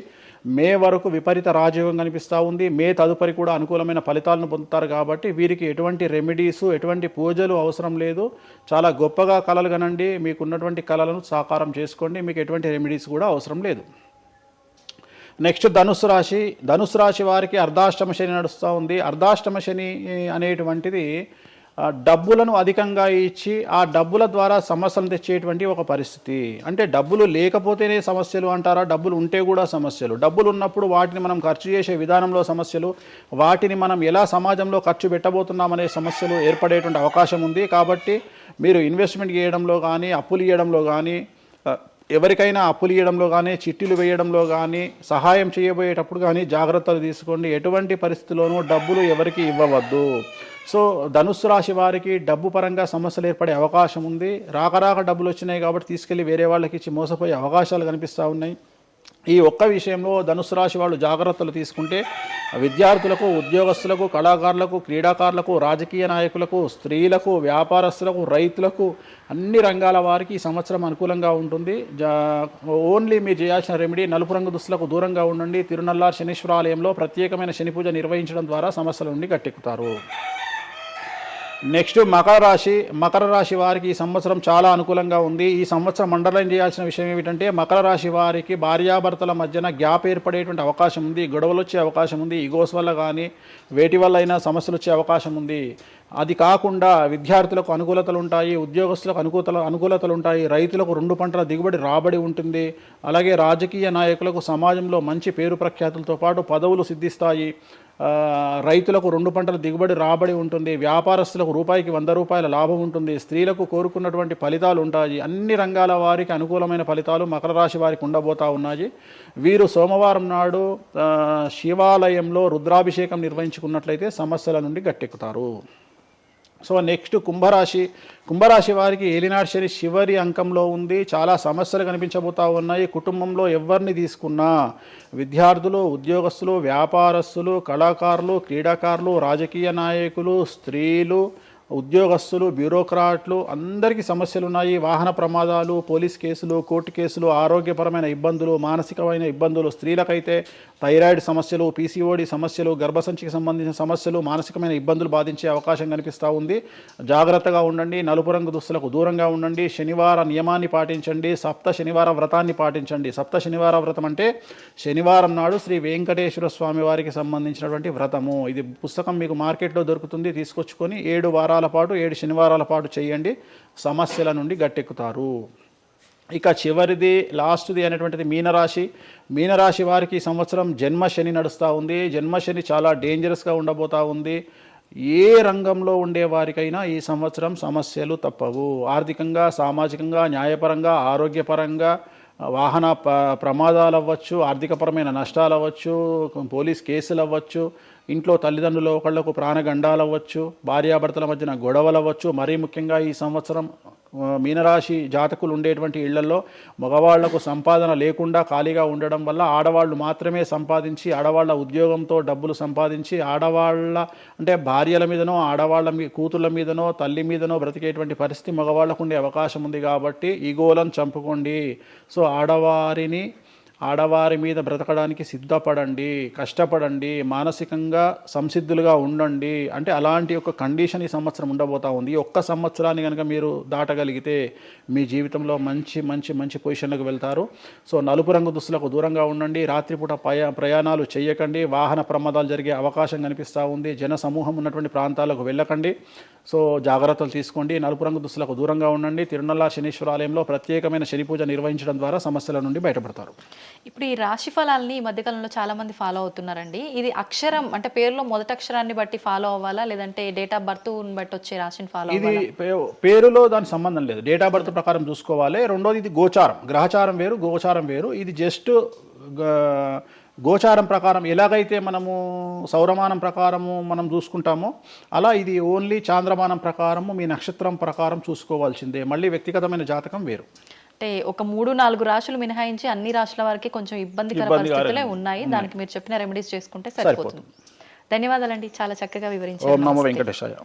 మే వరకు విపరీత రాజయోగం కనిపిస్తూ ఉంది. మే తదుపరి కూడా అనుకూలమైన ఫలితాలను పొందుతారు. కాబట్టి వీరికి ఎటువంటి రెమెడీసు, ఎటువంటి పూజలు అవసరం లేదు. చాలా గొప్పగా కళలు కనండి, మీకున్నటువంటి కళలను సాకారం చేసుకోండి. మీకు ఎటువంటి రెమెడీస్ కూడా అవసరం లేదు. నెక్స్ట్ ధనుస్సు రాశి. ధనుస్సు రాశి వారికి అర్ధాష్టమ శని నడుస్తూ ఉంది. అర్ధాష్టమ శని అనేటువంటిది డబ్బులను అధికంగా ఇచ్చి ఆ డబ్బుల ద్వారా సమస్యలు తెచ్చేటువంటి ఒక పరిస్థితి. అంటే డబ్బులు లేకపోతేనే సమస్యలు అంటారా? డబ్బులు ఉంటే కూడా సమస్యలు. డబ్బులు ఉన్నప్పుడు వాటిని మనం ఖర్చు చేసే విధానంలో సమస్యలు, వాటిని మనం ఎలా సమాజంలో ఖర్చు పెట్టబోతున్నామనే సమస్యలు ఏర్పడేటువంటి అవకాశం ఉంది. కాబట్టి మీరు ఇన్వెస్ట్మెంట్ చేయడంలో కానీ, అప్పులు ఇవ్వడంలో కానీ, ఎవరికైనా అప్పులు ఇవ్వడంలో కానీ, చిట్టీలు వేయడంలో కానీ, సహాయం చేయబోయేటప్పుడు కానీ జాగ్రత్తలు తీసుకోండి. ఎటువంటి పరిస్థితుల్లోనూ డబ్బులు ఎవరికి ఇవ్వవద్దు. సో ధనుస్సు రాశి వారికి డబ్బు పరంగా సమస్యలు ఏర్పడే అవకాశం ఉంది. రాక డబ్బులు వచ్చినాయి కాబట్టి తీసుకెళ్ళి వేరే వాళ్ళకి ఇచ్చి మోసపోయే అవకాశాలు కనిపిస్తూ ఉన్నాయి. ఈ ఒక్క విషయంలో ధనుస్సు రాశి వాళ్ళు జాగ్రత్తలు తీసుకుంటే విద్యార్థులకు, ఉద్యోగస్తులకు, కళాకారులకు, క్రీడాకారులకు, రాజకీయ నాయకులకు, స్త్రీలకు, వ్యాపారస్తులకు, రైతులకు, అన్ని రంగాల వారికి ఈ సంవత్సరం అనుకూలంగా ఉంటుంది. ఓన్లీ మీరు చేయాల్సిన రెమెడీ నలుపు రంగు దుస్తులకు దూరంగా ఉండండి. తిరునల్లార్ శనీశ్వర ఆలయంలో ప్రత్యేకమైన శని పూజ నిర్వహించడం ద్వారా సమస్యల నుండి గట్టెక్కుతారు. నెక్స్ట్ మకర రాశి వారికి ఈ సంవత్సరం చాలా అనుకూలంగా ఉంది. ఈ సంవత్సరం అండర్లైన్ చేయాల్సిన విషయం ఏమిటంటే మకర రాశి వారికి భార్యాభర్తల మధ్యన గ్యాప్ ఏర్పడేటువంటి అవకాశం ఉంది. గొడవలు వచ్చే అవకాశం ఉంది. ఈగోస్ వల్ల కానీ వేటి వల్ల అయినా సమస్యలు వచ్చే అవకాశం ఉంది. అది కాకుండా విద్యార్థులకు అనుకూలతలు ఉంటాయి, ఉద్యోగస్తులకు అనుకూలతలు ఉంటాయి, రైతులకు 2 పంటల దిగుబడి రాబడి ఉంటుంది. అలాగే రాజకీయ నాయకులకు సమాజంలో మంచి పేరు ప్రఖ్యాతులతో పాటు పదవులు సిద్ధిస్తాయి. రైతులకు 2 పంటల దిగుబడి రాబడి ఉంటుంది. వ్యాపారస్తులకు రూపాయికి 100 రూపాయల లాభం ఉంటుంది. స్త్రీలకు కోరుకున్నటువంటి ఫలితాలు ఉంటాయి. అన్ని రంగాల వారికి అనుకూలమైన ఫలితాలు మకర రాశి వారికి ఉండబోతా ఉన్నాయి. వీరు సోమవారం నాడు శివాలయంలో రుద్రాభిషేకం నిర్వహించుకున్నట్లయితే సమస్యల నుండి గట్టెక్కుతారు. సో నెక్స్ట్ కుంభరాశి వారికి ఏలినాడు శని చివరి అంకంలో ఉంది. చాలా సమస్యలు కనిపించబోతా ఉన్నాయి. కుటుంబంలో ఎవరిని తీసుకున్నా విద్యార్థులు, ఉద్యోగస్తులు, వ్యాపారస్తులు, కళాకారులు, క్రీడాకారులు, రాజకీయ నాయకులు, స్త్రీలు, ఉద్యోగస్తులు, బ్యూరోక్రాట్లు అందరికీ సమస్యలు ఉన్నాయి. వాహన ప్రమాదాలు, పోలీస్ కేసులు, కోర్టు కేసులు, ఆరోగ్యపరమైన ఇబ్బందులు, మానసికమైన ఇబ్బందులు, స్త్రీలకైతే థైరాయిడ్ సమస్యలు, పీసీఓడి సమస్యలు, గర్భసంచికి సంబంధించిన సమస్యలు, మానసికమైన ఇబ్బందులు బాధించే అవకాశం కనిపిస్తూ ఉంది. జాగ్రత్తగా ఉండండి. నలుపు రంగు దుస్తులకు దూరంగా ఉండండి. శనివార నియమాన్ని పాటించండి. సప్త శనివార వ్రతాన్ని పాటించండి. సప్త శనివార వ్రతం అంటే శనివారం నాడు శ్రీ వెంకటేశ్వర స్వామి వారికి సంబంధించినటువంటి వ్రతము. ఇది పుస్తకం మీకు మార్కెట్లో దొరుకుతుంది. తీసుకొచ్చుకొని 7 వారాల పాటు 7 శనివారాల పాటు చేయండి. సమస్యల నుండి గట్టెక్కుతారు. ఇక చివరిది లాస్ట్ది అనేటువంటిది మీనరాశి వారికి ఈ సంవత్సరం జన్మశని నడుస్తూ ఉంది. జన్మశని చాలా డేంజరస్గా ఉండబోతూ ఉంది. ఏ రంగంలో ఉండే వారికైనా ఈ సంవత్సరం సమస్యలు తప్పవు. ఆర్థికంగా, సామాజికంగా, న్యాయపరంగా, ఆరోగ్యపరంగా, వాహన ప్రమాదాలు అవ్వచ్చు, ఆర్థికపరమైన నష్టాలు అవ్వచ్చు, పోలీస్ కేసులు అవ్వచ్చు, ఇంట్లో తల్లిదండ్రులు ఒకళ్లకు ప్రాణగండాలు అవ్వచ్చు, భార్యాభర్తల మధ్యన గొడవలు అవ్వచ్చు. మరీ ముఖ్యంగా ఈ సంవత్సరం మీనరాశి జాతకులు ఉండేటువంటి ఇళ్లలో మగవాళ్లకు సంపాదన లేకుండా ఖాళీగా ఉండడం వల్ల ఆడవాళ్ళు మాత్రమే సంపాదించి, ఆడవాళ్ల ఉద్యోగంతో డబ్బులు సంపాదించి, ఆడవాళ్ళ అంటే భార్యల మీదనో, ఆడవాళ్ళ కూతుళ్ళ మీదనో, తల్లి మీదనో బ్రతికేటువంటి పరిస్థితి మగవాళ్లకు ఉండే అవకాశం ఉంది. కాబట్టి ఈగోలను చంపుకోండి. సో ఆడవారి మీద బ్రతకడానికి సిద్ధపడండి, కష్టపడండి, మానసికంగా సంసిద్ధులుగా ఉండండి. అంటే అలాంటి ఒక కండిషన్ ఈ సంవత్సరం ఉండబోతా ఉంది. ఈ ఒక్క సంవత్సరాన్ని కనుక మీరు దాటగలిగితే మీ జీవితంలో మంచి మంచి మంచి పొజిషన్లకు వెళ్తారు. సో నలుపు రంగు దుస్తులకు దూరంగా ఉండండి. రాత్రిపూట ప్రయాణాలు చేయకండి. వాహన ప్రమాదాలు జరిగే అవకాశం కనిపిస్తూ ఉంది. జన సమూహం ఉన్నటువంటి ప్రాంతాలకు వెళ్ళకండి. సో జాగ్రత్తలు తీసుకోండి. నలుపు రంగు దుస్తులకు దూరంగా ఉండండి. తిరునల్లార్ శనీశ్వర ఆలయంలో ప్రత్యేకమైన శని పూజ నిర్వహించడం ద్వారా సమస్యల నుండి బయటపడతారు. ఇప్పుడు ఈ రాశి ఫలాల్ని ఈ మధ్యకాలంలో చాలా మంది ఫాలో అవుతున్నారండి. ఇది అక్షరం అంటే పేరులో మొదటి అక్షరాన్ని బట్టి ఫాలో అవ్వాలా, లేదంటే డేట్ ఆఫ్ బర్త్ బట్టి వచ్చే రాశిని ఫాలో అవ్వాలా? ఇది పేరులో దాని సంబంధం లేదు. డేట్ ఆఫ్ బర్త్ ప్రకారం చూసుకోవాలి. రెండోది ఇది గోచారం, గ్రహచారం వేరు, గోచారం వేరు. ఇది జస్ట్ గోచారం ప్రకారం ఎలాగైతే మనము సౌరమానం ప్రకారము మనం చూసుకుంటామో అలా ఇది ఓన్లీ చాంద్రమానం ప్రకారము మీ నక్షత్రం ప్రకారం చూసుకోవాల్సిందే. మళ్ళీ వ్యక్తిగతమైన జాతకం వేరు. అంటే ఒక 3-4 రాశులు మినహాయించి అన్ని రాశుల వారికి కొంచెం ఇబ్బందికర పరిస్థితులే ఉన్నాయి. దానికి మీరు చెప్పిన రెమెడీస్ చేసుకుంటే సరిపోతుంది. ధన్యవాదాలండి, చాలా చక్కగా వివరించారు. ఓం నమో వెంకటేశాయ.